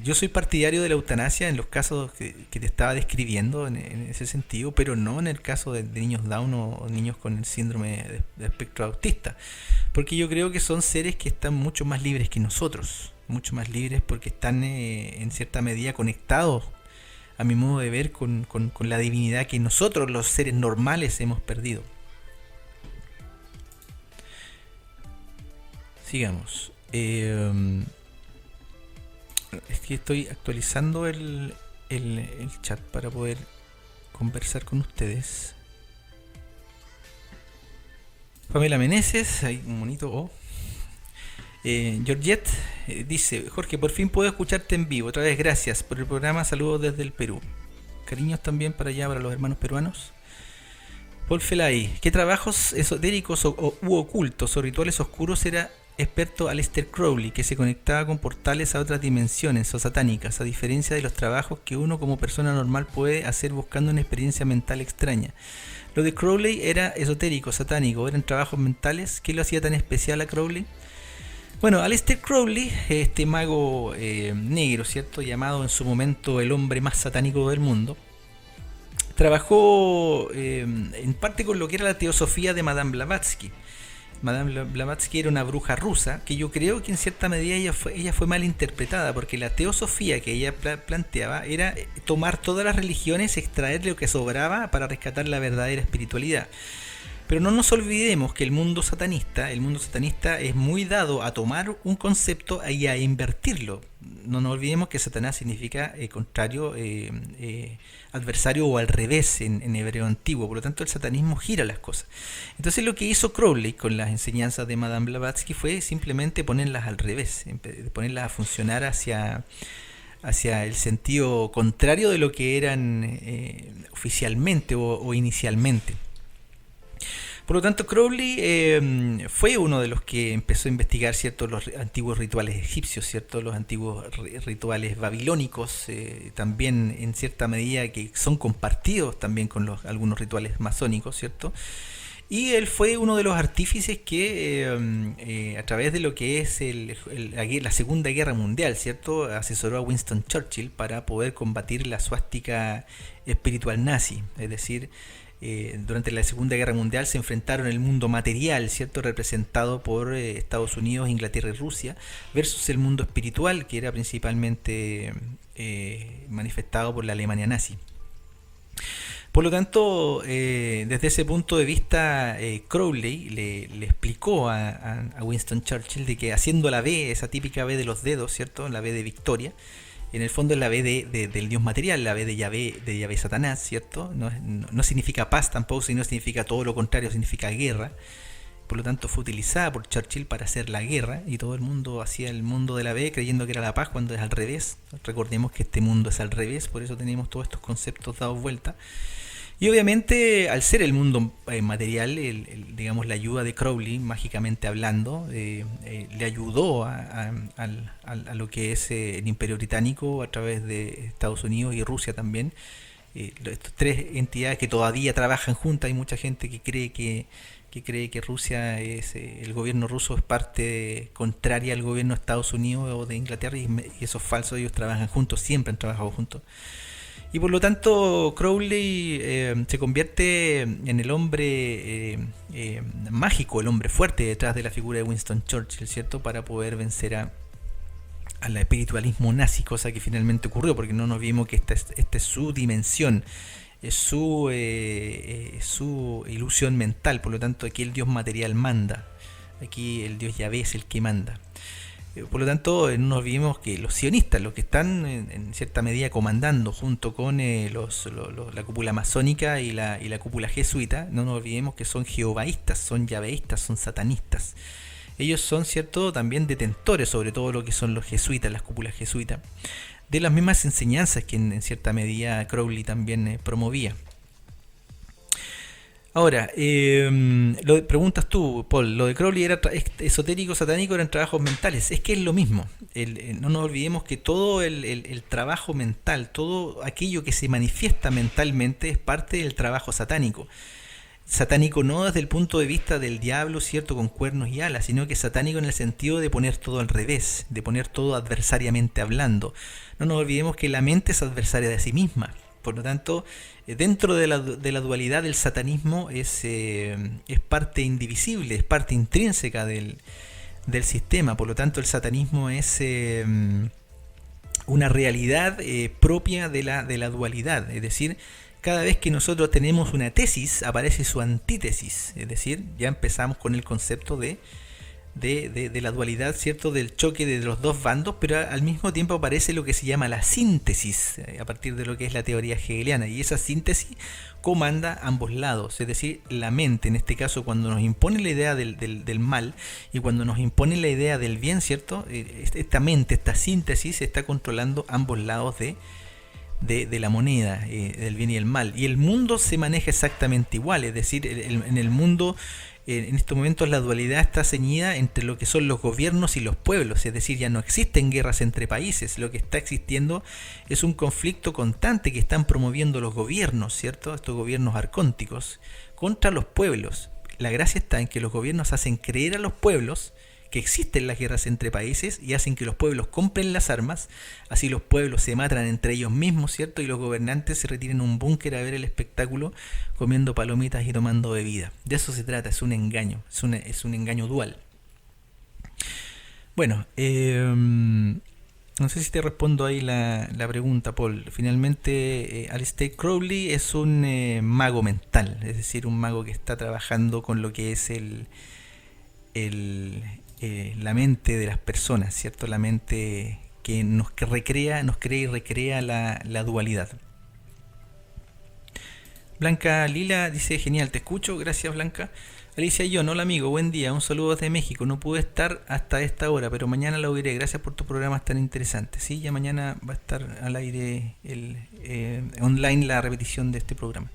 yo soy partidario de la eutanasia en los casos que te estaba describiendo en ese sentido, pero no en el caso de niños Down o niños con el síndrome de espectro autista, porque yo creo que son seres que están mucho más libres que nosotros, mucho más libres porque están en cierta medida conectados, a mi modo de ver, con la divinidad que nosotros los seres normales hemos perdido. Sigamos. Es que estoy actualizando el chat para poder conversar con ustedes. Pamela Meneses, hay un monito. Georgette dice: Jorge, por fin puedo escucharte en vivo. Otra vez, gracias por el programa. Saludos desde el Perú. Cariños también para allá, para los hermanos peruanos. Paul Felay: ¿qué trabajos esotéricos u ocultos o rituales oscuros era experto Aleister Crowley, que se conectaba con portales a otras dimensiones o satánicas, a diferencia de los trabajos que uno como persona normal puede hacer buscando una experiencia mental extraña? Lo de Crowley era esotérico, satánico, eran trabajos mentales. ¿Qué lo hacía tan especial a Crowley? Bueno, Aleister Crowley, este mago negro, ¿cierto?, llamado en su momento el hombre más satánico del mundo, trabajó en parte con lo que era la teosofía de Madame Blavatsky. Madame Blavatsky era una bruja rusa que yo creo que en cierta medida ella fue mal interpretada, porque la teosofía que ella planteaba era tomar todas las religiones, extraer lo que sobraba para rescatar la verdadera espiritualidad. Pero no nos olvidemos que el mundo satanista es muy dado a tomar un concepto y a invertirlo. No nos olvidemos que Satanás significa contrario, adversario o al revés en hebreo antiguo. Por lo tanto, el satanismo gira las cosas. Entonces, lo que hizo Crowley con las enseñanzas de Madame Blavatsky fue simplemente ponerlas al revés, ponerlas a funcionar hacia el sentido contrario de lo que eran oficialmente o inicialmente. Por lo tanto, Crowley fue uno de los que empezó a investigar, ¿cierto?, los antiguos rituales egipcios, ¿cierto?, los antiguos rituales babilónicos, también en cierta medida que son compartidos también con algunos rituales masónicos, ¿cierto? Y él fue uno de los artífices que, a través de lo que es la Segunda Guerra Mundial, ¿cierto?, asesoró a Winston Churchill para poder combatir la suástica espiritual nazi. Es decir, durante la Segunda Guerra Mundial se enfrentaron el mundo material, ¿cierto?, representado por Estados Unidos, Inglaterra y Rusia, versus el mundo espiritual, que era principalmente manifestado por la Alemania nazi. Por lo tanto, desde ese punto de vista, Crowley le explicó a Winston Churchill de que haciendo la B, esa típica B de los dedos, ¿cierto?, la B de victoria, en el fondo es la B del Dios material, la B de Yahvé Satanás, ¿cierto? No significa paz tampoco, sino significa todo lo contrario, significa guerra. Por lo tanto, fue utilizada por Churchill para hacer la guerra, y todo el mundo hacía el mundo de la B creyendo que era la paz cuando es al revés. Recordemos que este mundo es al revés, por eso tenemos todos estos conceptos dados vuelta. Y obviamente, al ser el mundo material, digamos, la ayuda de Crowley, mágicamente hablando, le ayudó a lo que es el Imperio Británico a través de Estados Unidos y Rusia también. Estas tres entidades que todavía trabajan juntas. Hay mucha gente que cree que Rusia es, el gobierno ruso es parte contraria al gobierno de Estados Unidos o de Inglaterra, y eso es falso. Ellos trabajan juntos, siempre han trabajado juntos. Y por lo tanto, Crowley se convierte en el hombre mágico, el hombre fuerte detrás de la figura de Winston Churchill, ¿cierto?, para poder vencer al espiritualismo nazi, cosa que finalmente ocurrió, porque no nos vimos que esta es su dimensión, es su ilusión mental. Por lo tanto, aquí el Dios material manda, aquí el Dios Yahvé es el que manda. Por lo tanto, no nos olvidemos que los sionistas, los que están en cierta medida comandando junto con la cúpula masónica y la cúpula jesuita, no nos olvidemos que son jehovaístas, son yaveístas, son satanistas. Ellos son, ¿cierto?, también detentores, sobre todo lo que son los jesuitas, las cúpulas jesuitas, de las mismas enseñanzas que en cierta medida Crowley también promovía. Ahora, preguntas tú, Paul, lo de Crowley era esotérico, satánico, eran trabajos mentales. Es que es lo mismo. No nos olvidemos que todo el trabajo mental, todo aquello que se manifiesta mentalmente es parte del trabajo satánico. Satánico no desde el punto de vista del diablo, ¿cierto?, con cuernos y alas, sino que satánico en el sentido de poner todo al revés, de poner todo adversariamente hablando. No nos olvidemos que la mente es adversaria de sí misma. Por lo tanto, dentro de la dualidad del satanismo es parte indivisible, es parte intrínseca del sistema. Por lo tanto, el satanismo es una realidad propia de la dualidad. Es decir, cada vez que nosotros tenemos una tesis, aparece su antítesis. Es decir, ya empezamos con el concepto de la dualidad, ¿cierto?, del choque de los dos bandos, pero al mismo tiempo aparece lo que se llama la síntesis, a partir de lo que es la teoría hegeliana, y esa síntesis comanda ambos lados. Es decir, la mente, en este caso, cuando nos impone la idea del mal y cuando nos impone la idea del bien, ¿cierto?, esta mente, esta síntesis está controlando ambos lados de la moneda, del bien y el mal, y el mundo se maneja exactamente igual. Es decir, en el mundo, en estos momentos, la dualidad está ceñida entre lo que son los gobiernos y los pueblos. Es decir, ya no existen guerras entre países. Lo que está existiendo es un conflicto constante que están promoviendo los gobiernos, ¿cierto?, estos gobiernos arcónticos, contra los pueblos. La gracia está en que los gobiernos hacen creer a los pueblos que existen las guerras entre países y hacen que los pueblos compren las armas. Así los pueblos se matan entre ellos mismos, ¿cierto?, y los gobernantes se retiran a un búnker a ver el espectáculo, comiendo palomitas y tomando bebida. De eso se trata, es un engaño, es un engaño dual. Bueno, no sé si te respondo ahí la pregunta, Paul. Finalmente, Aleister Crowley es un mago mental, es decir, un mago que está trabajando con lo que es la mente de las personas, ¿cierto? La mente que nos crea y recrea la dualidad. Blanca Lila dice: genial, te escucho, gracias Blanca. Alicia John, hola amigo, buen día, un saludo desde México. No pude estar hasta esta hora, pero mañana lo oiré. Gracias por tus programas tan interesantes. Sí, ya mañana va a estar al aire online la repetición de este programa.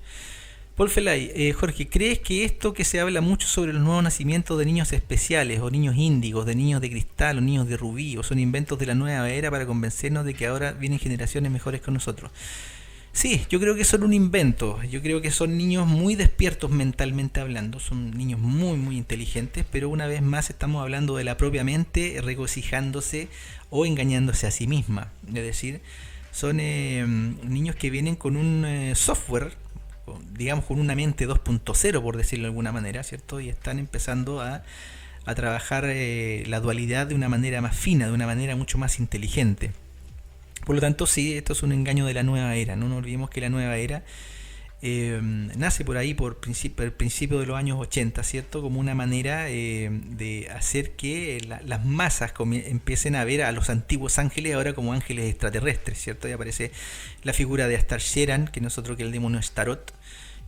Paul Felay, Jorge, ¿crees que esto que se habla mucho sobre los nuevos nacimientos de niños especiales, o niños índigos, de niños de cristal, o niños de rubí, o son inventos de la nueva era para convencernos de que ahora vienen generaciones mejores que nosotros? Sí, yo creo que son un invento. Yo creo que son niños muy despiertos mentalmente hablando. Son niños muy, muy inteligentes, pero una vez más estamos hablando de la propia mente regocijándose o engañándose a sí misma. Es decir, son niños que vienen con un software, digamos con una mente 2.0, por decirlo de alguna manera, ¿cierto? Y están empezando a trabajar la dualidad de una manera más fina, de una manera mucho más inteligente. Por lo tanto, sí, esto es un engaño de la nueva era. No nos olvidemos que la nueva era nace por ahí, por el principio de los años 80, ¿cierto? Como una manera de hacer que las masas empiecen a ver a los antiguos ángeles ahora como ángeles extraterrestres, ¿cierto? Y aparece la figura de Astar Sheran, que nosotros que el demonio es Tarot,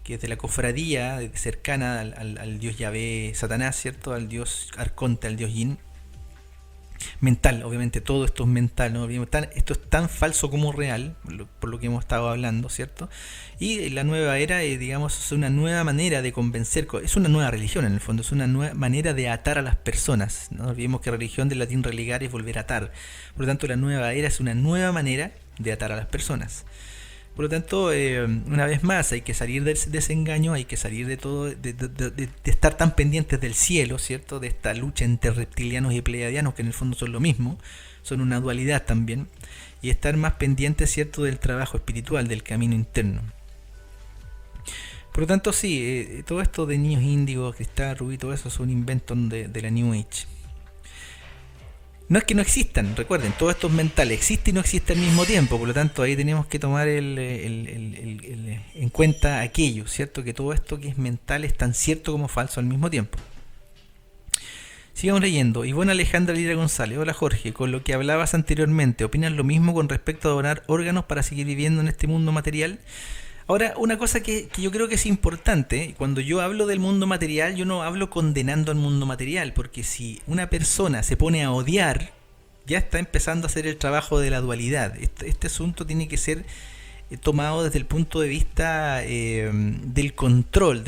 que es de la cofradía cercana al dios Yahvé Satanás, ¿cierto? Al dios Arconte, al dios Yin. Mental, obviamente todo esto es mental, ¿no? Esto es tan falso como real, por lo que hemos estado hablando, ¿cierto? Y la nueva era, digamos, es una nueva manera de convencer, es una nueva religión en el fondo, es una nueva manera de atar a las personas. No olvidemos que religión del latín religar es volver a atar, por lo tanto la nueva era es una nueva manera de atar a las personas. Por lo tanto, una vez más, hay que salir de ese engaño, hay que salir de todo, de estar tan pendientes del cielo, ¿cierto? De esta lucha entre reptilianos y pleiadianos, que en el fondo son lo mismo, son una dualidad también, y estar más pendientes, ¿cierto?, del trabajo espiritual, del camino interno. Por lo tanto, sí, todo esto de niños índigos, cristal, rubí, todo eso son inventos de la New Age. No es que no existan, recuerden, todo esto es mental, existe y no existe al mismo tiempo, por lo tanto ahí tenemos que tomar en cuenta aquello, ¿cierto? Que todo esto que es mental es tan cierto como falso al mismo tiempo. Sigamos leyendo. Ivonne Alejandra Lira González, hola Jorge, con lo que hablabas anteriormente, ¿opinas lo mismo con respecto a donar órganos para seguir viviendo en este mundo material? Ahora, una cosa que yo creo que es importante, cuando yo hablo del mundo material, yo no hablo condenando al mundo material, porque si una persona se pone a odiar, ya está empezando a hacer el trabajo de la dualidad. Este asunto tiene que ser tomado desde el punto de vista del control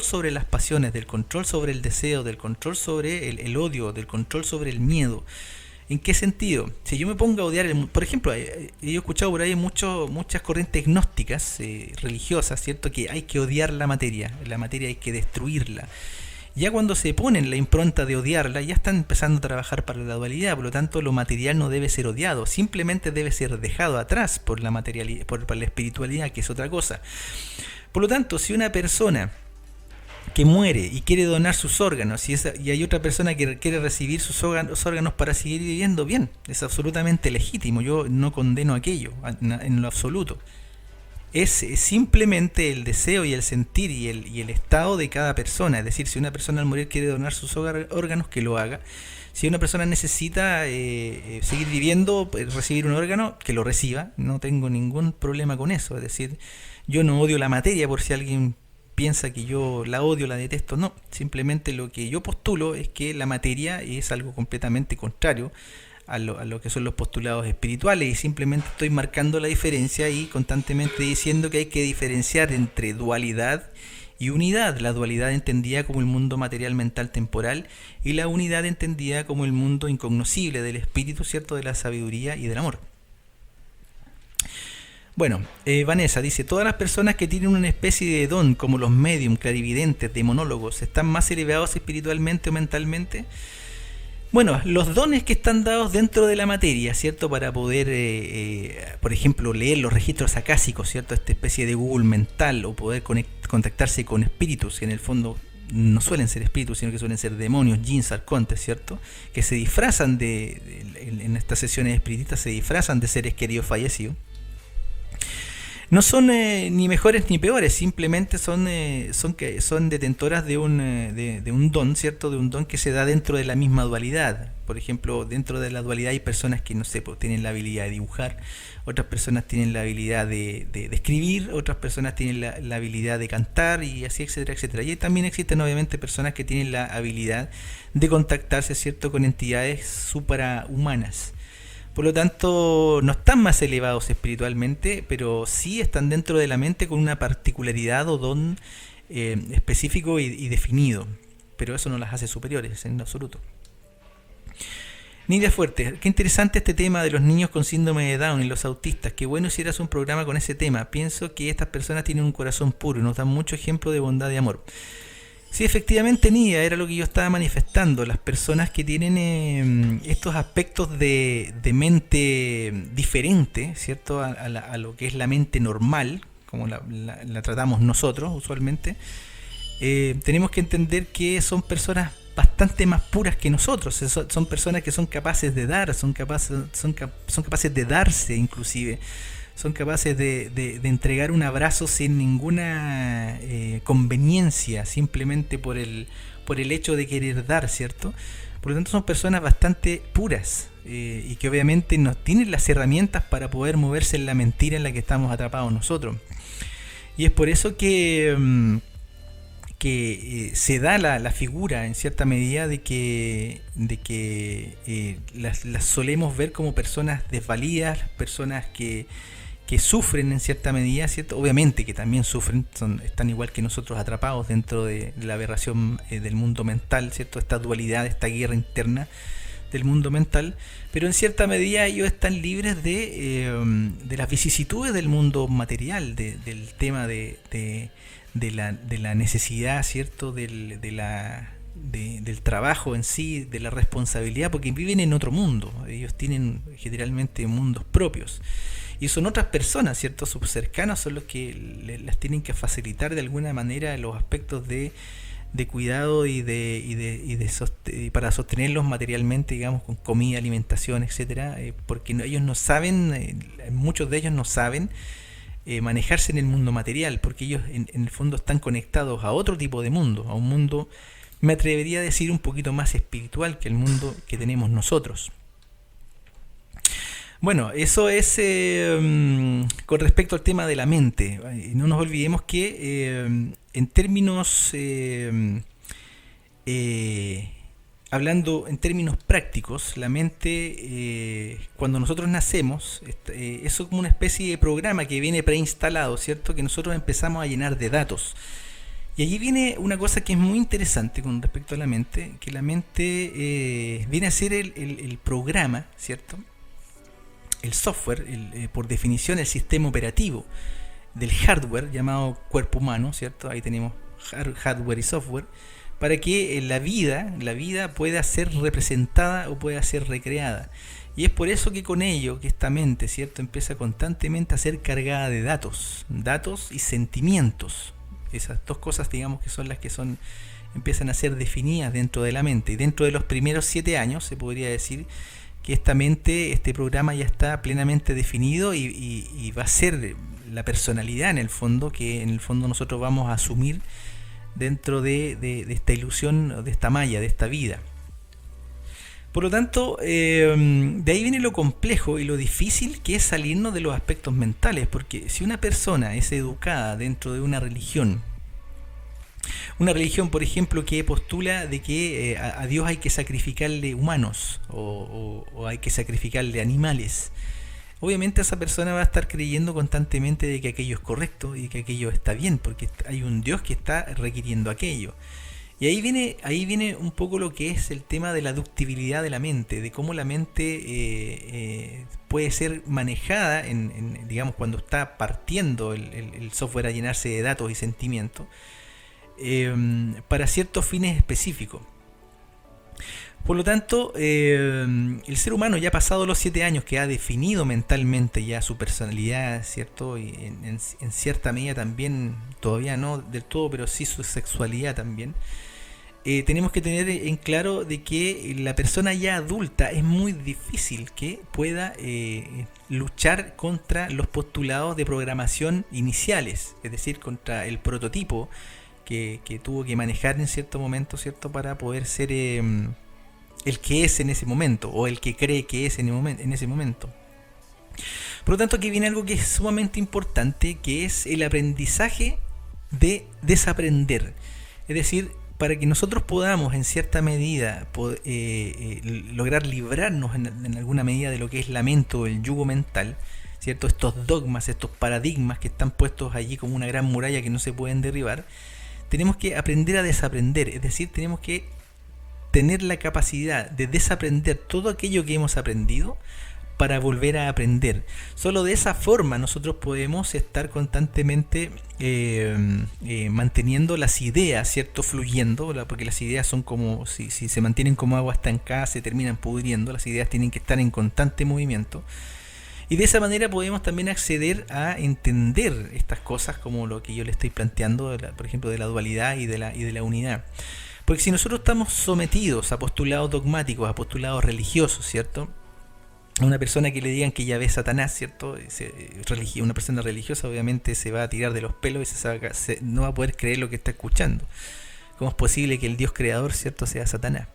sobre las pasiones, del control sobre el deseo, del control sobre el odio, del control sobre el miedo. ¿En qué sentido? Si yo me pongo a odiar el mundo, por ejemplo, he escuchado por ahí muchas corrientes gnósticas religiosas, ¿cierto? Que hay que odiar la materia hay que destruirla. Ya cuando se ponen la impronta de odiarla, ya están empezando a trabajar para la dualidad, por lo tanto lo material no debe ser odiado, simplemente debe ser dejado atrás por la materialidad, por la espiritualidad, que es otra cosa. Por lo tanto, si una persona que muere y quiere donar sus órganos y hay otra persona que quiere recibir sus órganos para seguir viviendo, bien, es absolutamente legítimo, yo no condeno aquello en lo absoluto. Es simplemente el deseo y el sentir y el estado de cada persona, es decir, si una persona al morir quiere donar sus órganos, que lo haga. Si una persona necesita seguir viviendo, recibir un órgano, que lo reciba, no tengo ningún problema con eso, es decir, yo no odio la materia por si alguien piensa que yo la odio, la detesto, no, simplemente lo que yo postulo es que la materia es algo completamente contrario a lo que son los postulados espirituales y simplemente estoy marcando la diferencia y constantemente diciendo que hay que diferenciar entre dualidad y unidad, la dualidad entendida como el mundo material, mental, temporal y la unidad entendida como el mundo incognoscible del espíritu, ¿cierto?, de la sabiduría y del amor. Bueno, Vanessa dice, todas las personas que tienen una especie de don, como los medium, clarividentes, demonólogos, ¿están más elevados espiritualmente o mentalmente? Bueno, los dones que están dados dentro de la materia, ¿cierto? Para poder, por ejemplo, leer los registros acásicos, ¿cierto? Esta especie de Google mental, o poder contactarse con espíritus, que en el fondo no suelen ser espíritus, sino que suelen ser demonios, jinns, arcontes, ¿cierto? Que se disfrazan en estas sesiones espiritistas, se disfrazan de seres queridos fallecidos. No son ni mejores ni peores, simplemente son detentoras de un don, ¿cierto? De un don que se da dentro de la misma dualidad. Por ejemplo, dentro de la dualidad hay personas que, no sé, pues, tienen la habilidad de dibujar, otras personas tienen la habilidad de escribir, otras personas tienen la habilidad de cantar y así, etcétera, etcétera. Y también existen obviamente personas que tienen la habilidad de contactarse, ¿cierto?, con entidades suprahumanas. Por lo tanto, no están más elevados espiritualmente, pero sí están dentro de la mente con una particularidad o don específico y definido. Pero eso no las hace superiores en absoluto. Nidia Fuerte, qué interesante este tema de los niños con síndrome de Down y los autistas. Qué bueno hicieras un programa con ese tema. Pienso que estas personas tienen un corazón puro y nos dan mucho ejemplo de bondad y amor. Sí, efectivamente, Nidia, era lo que yo estaba manifestando. Las personas que tienen estos aspectos de mente diferente, ¿cierto? A lo que es la mente normal, como la tratamos nosotros usualmente, tenemos que entender que son personas bastante más puras que nosotros. Son personas que son capaces de dar, son capaces de darse inclusive. Son capaces de entregar un abrazo sin ninguna conveniencia, simplemente por el hecho de querer dar, ¿cierto? Por lo tanto son personas bastante puras y que obviamente no tienen las herramientas para poder moverse en la mentira en la que estamos atrapados nosotros. Y es por eso que se da la figura en cierta medida de que las solemos ver como personas desvalidas, personas que sufren en cierta medida, ¿cierto? Obviamente que también sufren, están igual que nosotros atrapados dentro de la aberración del mundo mental, ¿cierto? Esta dualidad, esta guerra interna del mundo mental, pero en cierta medida ellos están libres de las vicisitudes del mundo material, del tema de la necesidad, ¿cierto? Del trabajo en sí, de la responsabilidad, porque viven en otro mundo. Ellos tienen generalmente mundos propios y son otras personas, ¿cierto? Sus cercanos son los que las tienen que facilitar de alguna manera los aspectos de cuidado y para sostenerlos materialmente, digamos, con comida, alimentación, etcétera, porque ellos no saben, muchos de ellos no saben manejarse en el mundo material, porque ellos en el fondo están conectados a otro tipo de mundo, a un mundo, me atrevería a decir, un poquito más espiritual que el mundo que tenemos nosotros. Bueno, eso es con respecto al tema de la mente. No nos olvidemos que en términos, hablando en términos prácticos, la mente, cuando nosotros nacemos, eso es como una especie de programa que viene preinstalado, ¿cierto? Que nosotros empezamos a llenar de datos. Y allí viene una cosa que es muy interesante con respecto a la mente, que la mente viene a ser el programa, ¿cierto? El software, por definición el sistema operativo del hardware llamado cuerpo humano, ¿cierto? Ahí tenemos hardware y software, para que la vida pueda ser representada o pueda ser recreada. Y es por eso que con ello, que esta mente, ¿cierto?, empieza constantemente a ser cargada de datos y sentimientos. Esas dos cosas, digamos, que son las que empiezan a ser definidas dentro de la mente. Y dentro de los primeros 7 años se podría decir que esta mente, este programa ya está plenamente definido y va a ser la personalidad en el fondo, que en el fondo nosotros vamos a asumir dentro de esta ilusión, de esta malla, de esta vida. Por lo tanto, de ahí viene lo complejo y lo difícil que es salirnos de los aspectos mentales, porque si una persona es educada dentro de una religión, por ejemplo, que postula de que a Dios hay que sacrificarle humanos o hay que sacrificarle animales, obviamente esa persona va a estar creyendo constantemente de que aquello es correcto y que aquello está bien, porque hay un Dios que está requiriendo aquello. Y ahí viene un poco lo que es el tema de la ductibilidad de la mente, de cómo la mente puede ser manejada, digamos, cuando está partiendo el software a llenarse de datos y sentimientos, para ciertos fines específicos. Por lo tanto, el ser humano ya ha pasado los 7 años, que ha definido mentalmente ya su personalidad, ¿cierto? Y en cierta medida también, todavía no del todo, pero sí su sexualidad también. Tenemos que tener en claro de que la persona ya adulta es muy difícil que pueda luchar contra los postulados de programación iniciales, es decir, contra el prototipo que tuvo que manejar en cierto momento, ¿cierto?, para poder ser el que es en ese momento, o el que cree que es en ese momento. Por lo tanto, aquí viene algo que es sumamente importante, que es el aprendizaje de desaprender. Es decir, para que nosotros podamos en cierta medida lograr librarnos en alguna medida de lo que es la mente o el yugo mental, ¿cierto? Estos dogmas, estos paradigmas que están puestos allí como una gran muralla que no se pueden derribar, tenemos que aprender a desaprender, es decir, tenemos que tener la capacidad de desaprender todo aquello que hemos aprendido para volver a aprender. Solo de esa forma nosotros podemos estar constantemente manteniendo las ideas, ¿cierto? Fluyendo, porque las ideas son como, si se mantienen como agua estancada, se terminan pudriendo. Las ideas tienen que estar en constante movimiento. Y de esa manera podemos también acceder a entender estas cosas como lo que yo le estoy planteando, por ejemplo, de la dualidad y de la unidad. Porque si nosotros estamos sometidos a postulados dogmáticos, a postulados religiosos, ¿cierto? A una persona que le digan que ya ve Satanás, ¿cierto? Una persona religiosa obviamente se va a tirar de los pelos y no va a poder creer lo que está escuchando. ¿Cómo es posible que el Dios creador, ¿cierto?, sea Satanás?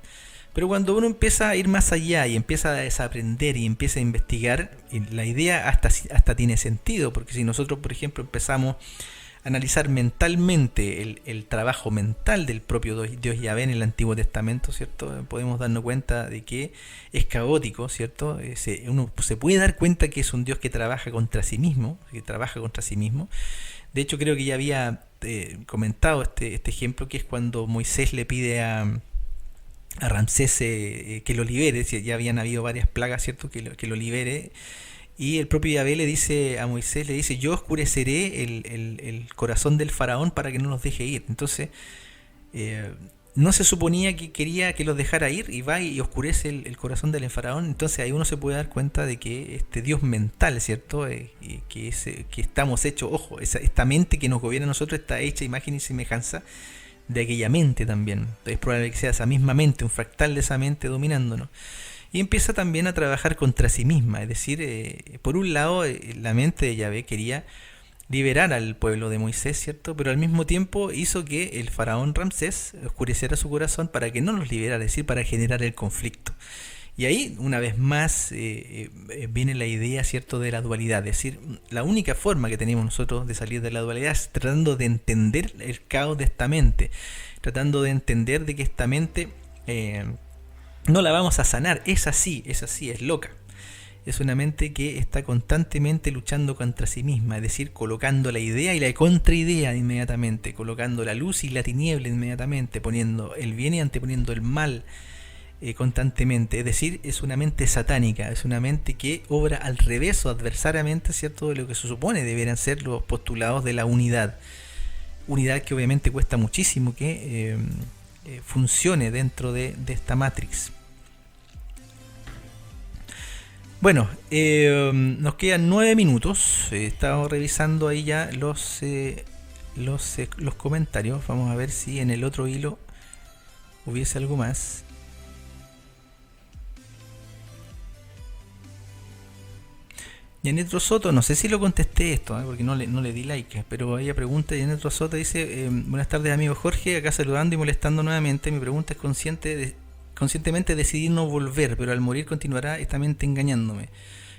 Pero cuando uno empieza a ir más allá y empieza a desaprender y empieza a investigar, la idea hasta tiene sentido, porque si nosotros, por ejemplo, empezamos a analizar mentalmente el trabajo mental del propio Dios Yahvé en el Antiguo Testamento, ¿cierto? Podemos darnos cuenta de que es caótico, ¿cierto? Uno se puede dar cuenta que es un Dios que trabaja contra sí mismo, De hecho, creo que ya había comentado este ejemplo, que es cuando Moisés le pide a Ramsés que lo libere. Ya habían habido varias plagas, ¿cierto?, que lo libere. Y el propio Yahvé le dice a Moisés, yo oscureceré el corazón del faraón para que no los deje ir. Entonces, no se suponía que quería que los dejara ir, y va y oscurece el corazón del faraón. Entonces ahí uno se puede dar cuenta de que este Dios mental, ¿cierto?, que estamos hechos, ojo, esta mente que nos gobierna a nosotros está hecha imagen y semejanza de aquella mente también. Es probable que sea esa misma mente, un fractal de esa mente dominándonos. Y empieza también a trabajar contra sí misma, es decir, por un lado la mente de Yahvé quería liberar al pueblo de Moisés, ¿cierto? Pero al mismo tiempo hizo que el faraón Ramsés oscureciera su corazón para que no los liberara, es decir, para generar el conflicto. Y ahí, una vez más, viene la idea, ¿cierto?, de la dualidad. Es decir, la única forma que tenemos nosotros de salir de la dualidad es tratando de entender el caos de esta mente, tratando de entender de que esta mente no la vamos a sanar. Es así, es loca. Es una mente que está constantemente luchando contra sí misma, es decir, colocando la idea y la contraidea inmediatamente, colocando la luz y la tiniebla inmediatamente, poniendo el bien y anteponiendo el mal constantemente. Es decir, es una mente satánica, es una mente que obra al revés o adversariamente, ¿cierto?, de lo que se supone deberían ser los postulados de la unidad. Unidad que obviamente cuesta muchísimo que funcione dentro de esta Matrix. Bueno, nos quedan 9 minutos. Estamos revisando ahí ya los comentarios. Vamos a ver si en el otro hilo hubiese algo más. Yanetro Soto, no sé si lo contesté esto, porque no le di like, pero ella pregunta, Yanetro Soto dice, buenas tardes amigo Jorge, acá saludando y molestando nuevamente. Mi pregunta es conscientemente decidí no volver, pero al morir continuará esta mente engañándome.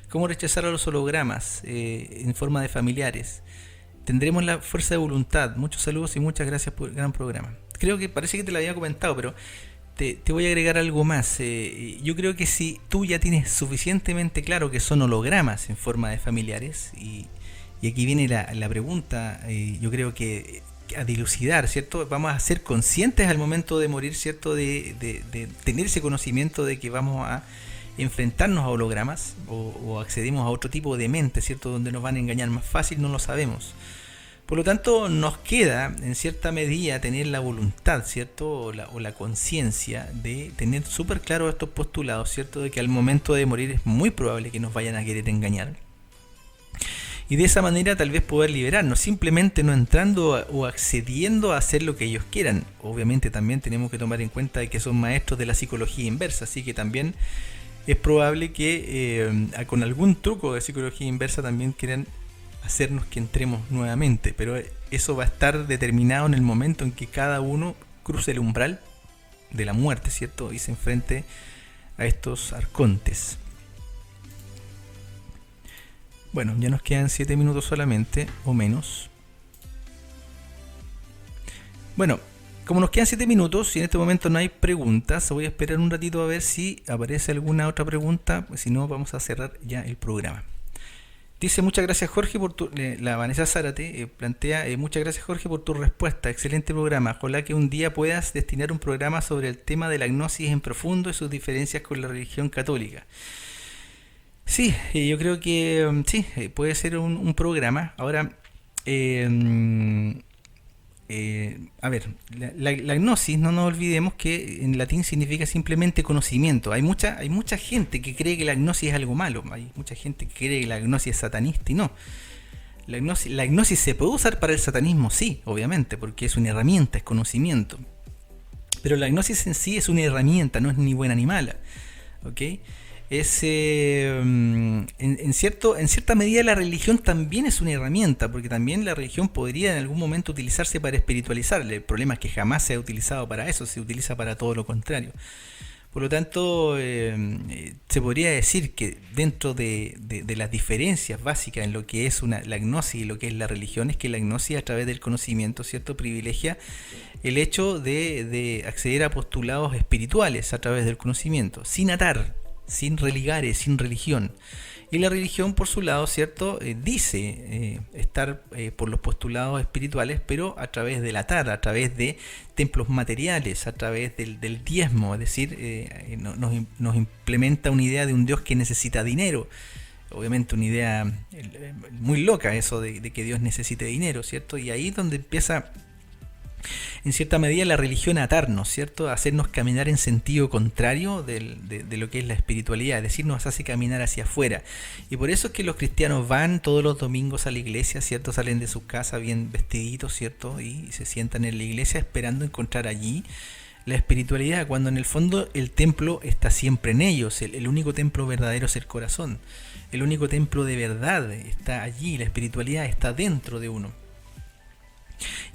¿Cómo rechazar a los hologramas en forma de familiares? Tendremos la fuerza de voluntad. Muchos saludos y muchas gracias por el gran programa. Creo que parece que te lo había comentado, pero te voy a agregar algo más. Yo creo que si tú ya tienes suficientemente claro que son hologramas en forma de familiares, y aquí viene la pregunta, yo creo que a dilucidar, ¿cierto? Vamos a ser conscientes al momento de morir, ¿cierto? De tener ese conocimiento de que vamos a enfrentarnos a hologramas o accedemos a otro tipo de mente, ¿cierto?, donde nos van a engañar más fácil, no lo sabemos. Por lo tanto, nos queda en cierta medida tener la voluntad, ¿cierto?, o la conciencia de tener súper claro estos postulados, ¿cierto?, de que al momento de morir es muy probable que nos vayan a querer engañar. Y de esa manera tal vez poder liberarnos, simplemente no entrando o accediendo a hacer lo que ellos quieran. Obviamente también tenemos que tomar en cuenta de que son maestros de la psicología inversa, así que también es probable que con algún truco de psicología inversa también quieran hacernos que entremos nuevamente, pero eso va a estar determinado en el momento en que cada uno cruce el umbral de la muerte, ¿cierto?, y se enfrente a estos arcontes. Bueno, ya nos quedan 7 minutos solamente, o menos. Bueno, Como nos quedan 7 minutos y en este momento no hay preguntas, voy a esperar un ratito a ver si aparece alguna otra pregunta. Si no, vamos a cerrar ya el programa. Dice, muchas gracias Jorge por tu... La Vanessa Zárate plantea, muchas gracias Jorge por tu respuesta, excelente programa. Ojalá que un día puedas destinar un programa sobre el tema de la gnosis en profundo y sus diferencias con la religión católica. Sí, yo creo que sí, puede ser un programa. Ahora, a ver, la gnosis, no nos olvidemos que en latín significa simplemente conocimiento. Hay mucha gente que cree que la gnosis es algo malo. Hay mucha gente que cree que la gnosis es satanista y no. La gnosis se puede usar para el satanismo, sí, obviamente, porque es una herramienta, es conocimiento. Pero la gnosis en sí es una herramienta, no es ni buena ni mala. ¿Ok? Es en cierta medida la religión también es una herramienta, porque también la religión podría en algún momento utilizarse para espiritualizarle. El problema es que jamás se ha utilizado para eso, se utiliza para todo lo contrario. Por lo tanto, se podría decir que dentro de las diferencias básicas en lo que es la gnosis y lo que es la religión, es que la gnosis a través del conocimiento, ¿cierto?, privilegia el hecho de acceder a postulados espirituales a través del conocimiento, sin atar, sin religares, sin religión. Y la religión, por su lado, ¿cierto?, dice estar por los postulados espirituales, pero a través del atar, a través de templos materiales, a través del diezmo, es decir, nos implementa una idea de un Dios que necesita dinero. Obviamente una idea muy loca eso de que Dios necesite dinero, ¿cierto? Y ahí es donde empieza en cierta medida la religión a atarnos, ¿cierto? A hacernos caminar en sentido contrario de lo que es la espiritualidad, es decir, nos hace caminar hacia afuera. Y por eso es que los cristianos van todos los domingos a la iglesia, ¿cierto? Salen de sus casas bien vestiditos, ¿cierto? Y se sientan en la iglesia esperando encontrar allí la espiritualidad, cuando en el fondo el templo está siempre en ellos. El único templo verdadero es el corazón. El único templo de verdad está allí, la espiritualidad está dentro de uno.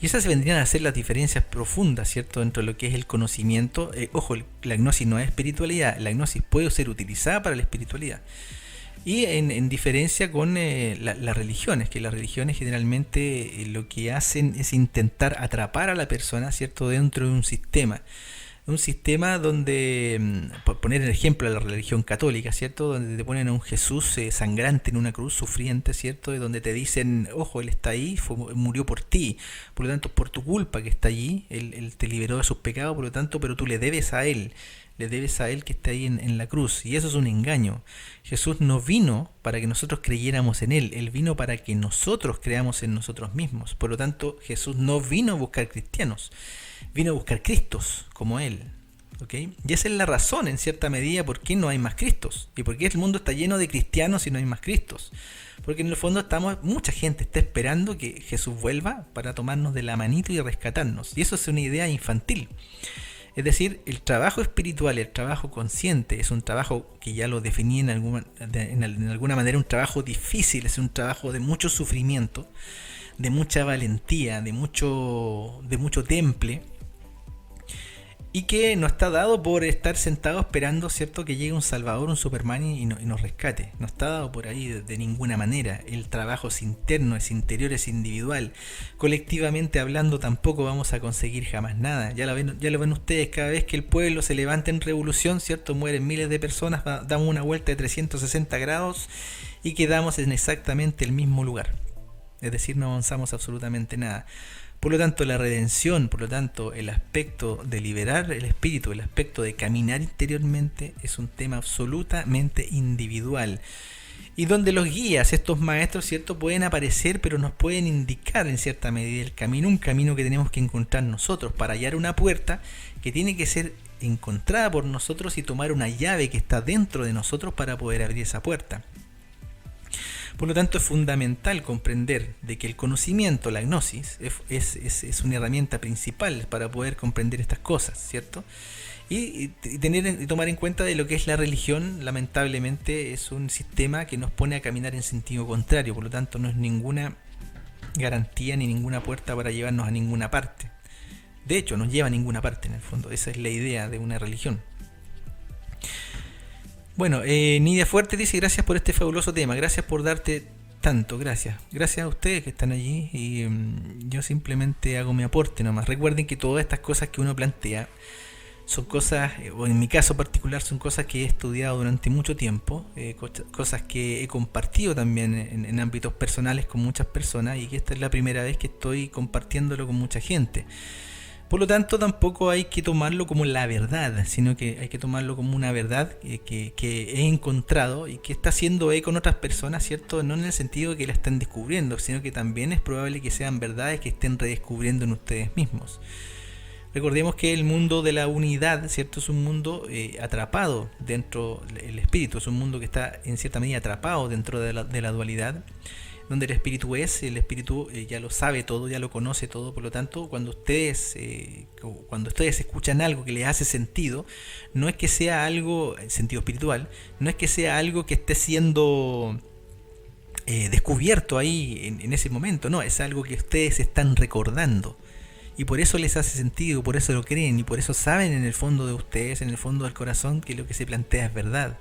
Y esas vendrían a ser las diferencias profundas, ¿cierto?, entre lo que es el conocimiento. Ojo, la gnosis no es espiritualidad, la gnosis puede ser utilizada para la espiritualidad. Y en diferencia con las religiones, que las religiones generalmente lo que hacen es intentar atrapar a la persona, ¿cierto?, dentro de un sistema. Un sistema donde, por poner el ejemplo de la religión católica, ¿cierto?, donde te ponen a un Jesús sangrante en una cruz, sufriente, ¿cierto?, y donde te dicen, ojo, Él está ahí, murió por ti, por lo tanto, por tu culpa que está allí, Él te liberó de sus pecados, por lo tanto, pero tú le debes a Él que está ahí en la cruz, y eso es un engaño. Jesús no vino para que nosotros creyéramos en Él vino para que nosotros creamos en nosotros mismos. Por lo tanto, Jesús no vino a buscar cristianos, vino a buscar Cristos como Él. ¿Okay? Y esa es la razón, en cierta medida, por qué no hay más Cristos. Y por qué el mundo está lleno de cristianos y no hay más Cristos. Porque en el fondo mucha gente está esperando que Jesús vuelva para tomarnos de la manito y rescatarnos. Y eso es una idea infantil. Es decir, el trabajo espiritual, el trabajo consciente, es un trabajo que ya lo definí en alguna manera, un trabajo difícil, es un trabajo de mucho sufrimiento, de mucha valentía, de mucho temple, y que no está dado por estar sentado esperando, ¿cierto?, que llegue un Salvador, un Superman y nos rescate. No está dado por ahí de ninguna manera. El trabajo es interno, es interior, es individual. Colectivamente hablando tampoco vamos a conseguir jamás nada. Ya lo ven ustedes, cada vez que el pueblo se levanta en revolución, ¿cierto?, mueren miles de personas, damos una vuelta de 360 grados y quedamos en exactamente el mismo lugar. Es decir, no avanzamos absolutamente nada. Por lo tanto, la redención, por lo tanto, el aspecto de liberar el espíritu, el aspecto de caminar interiormente, es un tema absolutamente individual. Y donde los guías, estos maestros, ¿cierto?, pueden aparecer, pero nos pueden indicar en cierta medida el camino, un camino que tenemos que encontrar nosotros para hallar una puerta que tiene que ser encontrada por nosotros y tomar una llave que está dentro de nosotros para poder abrir esa puerta. Por lo tanto, es fundamental comprender de que el conocimiento, la gnosis, es una herramienta principal para poder comprender estas cosas, ¿cierto? Y tomar en cuenta de lo que es la religión. Lamentablemente es un sistema que nos pone a caminar en sentido contrario, por lo tanto no es ninguna garantía ni ninguna puerta para llevarnos a ninguna parte. De hecho, no lleva a ninguna parte en el fondo. Esa es la idea de una religión. Bueno, Nidia Fuerte dice: gracias por este fabuloso tema, gracias por darte tanto, gracias. Gracias a ustedes que están allí y yo simplemente hago mi aporte nomás. Recuerden que todas estas cosas que uno plantea son cosas, o en mi caso particular, son cosas que he estudiado durante mucho tiempo, cosas que he compartido también en ámbitos personales con muchas personas y que esta es la primera vez que estoy compartiéndolo con mucha gente. Por lo tanto, tampoco hay que tomarlo como la verdad, sino que hay que tomarlo como una verdad que he encontrado y que está haciendo eco con otras personas, ¿cierto? No en el sentido de que la están descubriendo, sino que también es probable que sean verdades que estén redescubriendo en ustedes mismos. Recordemos que el mundo de la unidad, ¿cierto? Es un mundo atrapado dentro del espíritu, es un mundo que está en cierta medida atrapado dentro de la dualidad, donde el espíritu ya lo sabe todo, ya lo conoce todo. Por lo tanto, cuando ustedes escuchan algo que les hace sentido, no es que sea algo, sentido espiritual, no es que sea algo que esté siendo descubierto ahí en ese momento, no, es algo que ustedes están recordando. Y por eso les hace sentido, por eso lo creen y por eso saben en el fondo de ustedes, en el fondo del corazón, que lo que se plantea es verdad.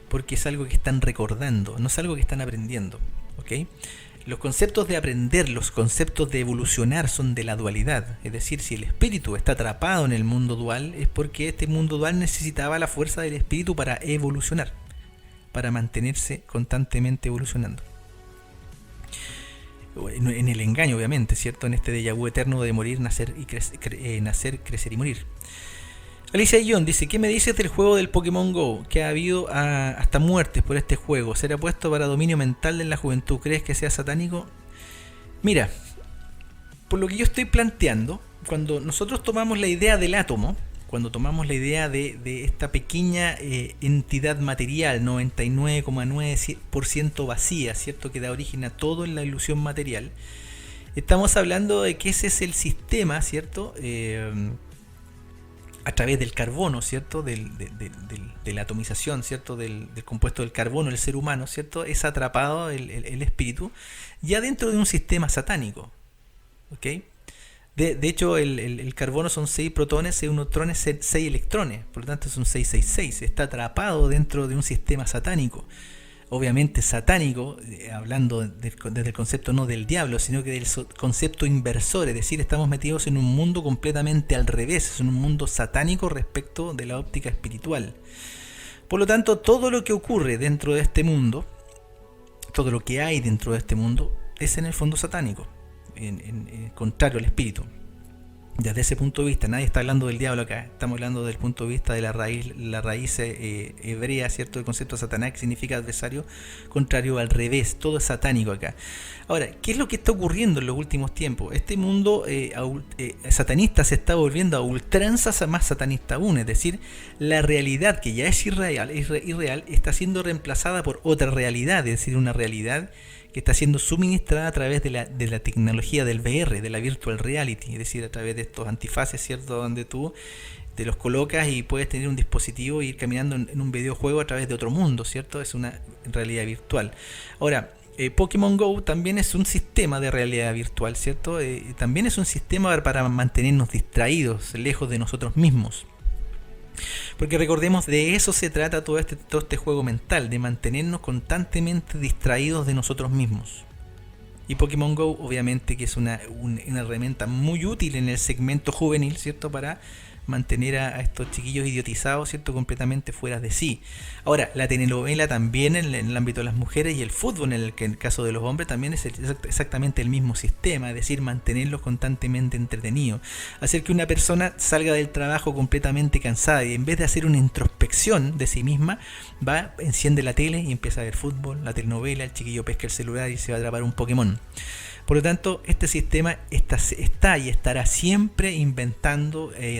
Porque es algo que están recordando, no es algo que están aprendiendo. ¿Okay? Los conceptos de aprender, los conceptos de evolucionar son de la dualidad. Es decir, si el espíritu está atrapado en el mundo dual, es porque este mundo dual necesitaba la fuerza del espíritu para evolucionar, para mantenerse constantemente evolucionando. En el engaño, obviamente, ¿cierto? En este déjà vu eterno de morir, nacer, crecer y morir. Alicia John dice: ¿qué me dices del juego del Pokémon GO? Que ha habido hasta muertes por este juego. ¿Será puesto para dominio mental en la juventud? ¿Crees que sea satánico? Mira, por lo que yo estoy planteando, cuando nosotros tomamos la idea del átomo, cuando tomamos la idea de esta pequeña entidad material, 99,9% vacía, ¿cierto? Que da origen a todo en la ilusión material, estamos hablando de que ese es el sistema, ¿cierto? A través del carbono, ¿cierto? De la atomización, ¿cierto? Del compuesto del carbono, el ser humano, ¿cierto? Es atrapado el espíritu ya dentro de un sistema satánico. ¿Ok? De hecho, el carbono son 6 protones, 6 neutrones, 6 electrones. Por lo tanto, es un 666. Está atrapado dentro de un sistema satánico. Obviamente satánico, hablando desde el concepto no del diablo, sino que del concepto inversor, es decir, estamos metidos en un mundo completamente al revés, es un mundo satánico respecto de la óptica espiritual. Por lo tanto, todo lo que ocurre dentro de este mundo, todo lo que hay dentro de este mundo, es en el fondo satánico, en contrario al espíritu. Desde ese punto de vista, nadie está hablando del diablo acá, estamos hablando del punto de vista de la raíz hebrea, ¿cierto? El concepto de Satanás, que significa adversario, contrario al revés, todo es satánico acá. Ahora, ¿qué es lo que está ocurriendo en los últimos tiempos? Este mundo satanista se está volviendo a ultranzas, a más satanista aún, es decir, la realidad que ya es irreal, está siendo reemplazada por otra realidad, es decir, una realidad que está siendo suministrada a través de la tecnología del VR, de la virtual reality, es decir, a través de estos antifaces, ¿cierto? Donde tú te los colocas y puedes tener un dispositivo e ir caminando en un videojuego a través de otro mundo, ¿cierto? Es una realidad virtual. Ahora, Pokémon GO también es un sistema de realidad virtual, ¿cierto? También es un sistema para mantenernos distraídos, lejos de nosotros mismos. Porque recordemos, de eso se trata todo este juego mental, de mantenernos constantemente distraídos de nosotros mismos. Y Pokémon GO obviamente que es una herramienta muy útil en el segmento juvenil, ¿cierto? Para mantener a estos chiquillos idiotizados, ¿cierto? Completamente fuera de sí. Ahora, la telenovela también en el ámbito de las mujeres y el fútbol en el caso de los hombres también es exactamente el mismo sistema, es decir, mantenerlos constantemente entretenidos. Hacer que una persona salga del trabajo completamente cansada y en vez de hacer una introspección de sí misma, enciende la tele y empieza a ver fútbol, la telenovela, el chiquillo pesca el celular y se va a atrapar un Pokémon. Por lo tanto, este sistema está y estará siempre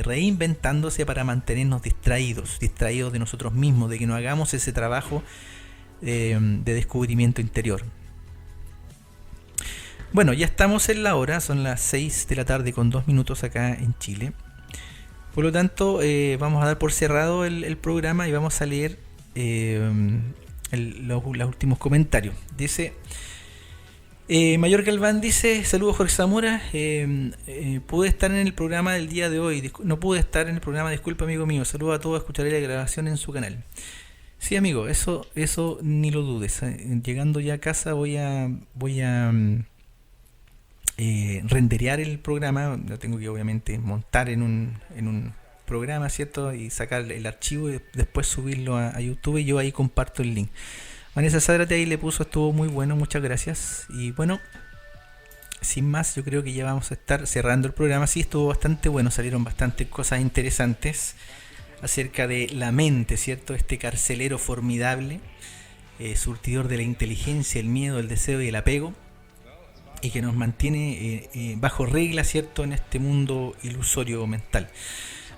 reinventándose para mantenernos distraídos de nosotros mismos, de que no hagamos ese trabajo de descubrimiento interior. Bueno, ya estamos en la hora, son las 6 de la tarde con 2 minutos acá en Chile. Por lo tanto, vamos a dar por cerrado el programa y vamos a leer los últimos comentarios. Dice... Mayor Galván dice: saludos Jorge Zamora, pude estar en el programa del día de hoy, no pude estar en el programa, disculpa amigo mío, saludos a todos, escucharé la grabación en su canal. Sí, amigo, eso ni lo dudes. Llegando ya a casa voy a renderear el programa. Lo tengo que obviamente montar en un programa, ¿cierto? Y sacar el archivo y después subirlo a YouTube, y yo ahí comparto el link. Vanessa Zárate ahí le puso, estuvo muy bueno, muchas gracias. Y bueno, sin más, yo creo que ya vamos a estar cerrando el programa. Sí, estuvo bastante bueno, salieron bastantes cosas interesantes acerca de la mente, ¿cierto? Este carcelero formidable, surtidor de la inteligencia, el miedo, el deseo y el apego, y que nos mantiene bajo regla, ¿cierto?, en este mundo ilusorio mental.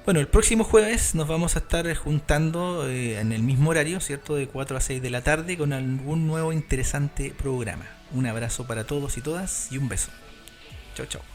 Bueno, el próximo jueves nos vamos a estar juntando en el mismo horario, ¿cierto?, de 4 a 6 de la tarde, con algún nuevo interesante programa. Un abrazo para todos y todas y un beso. Chao, chao.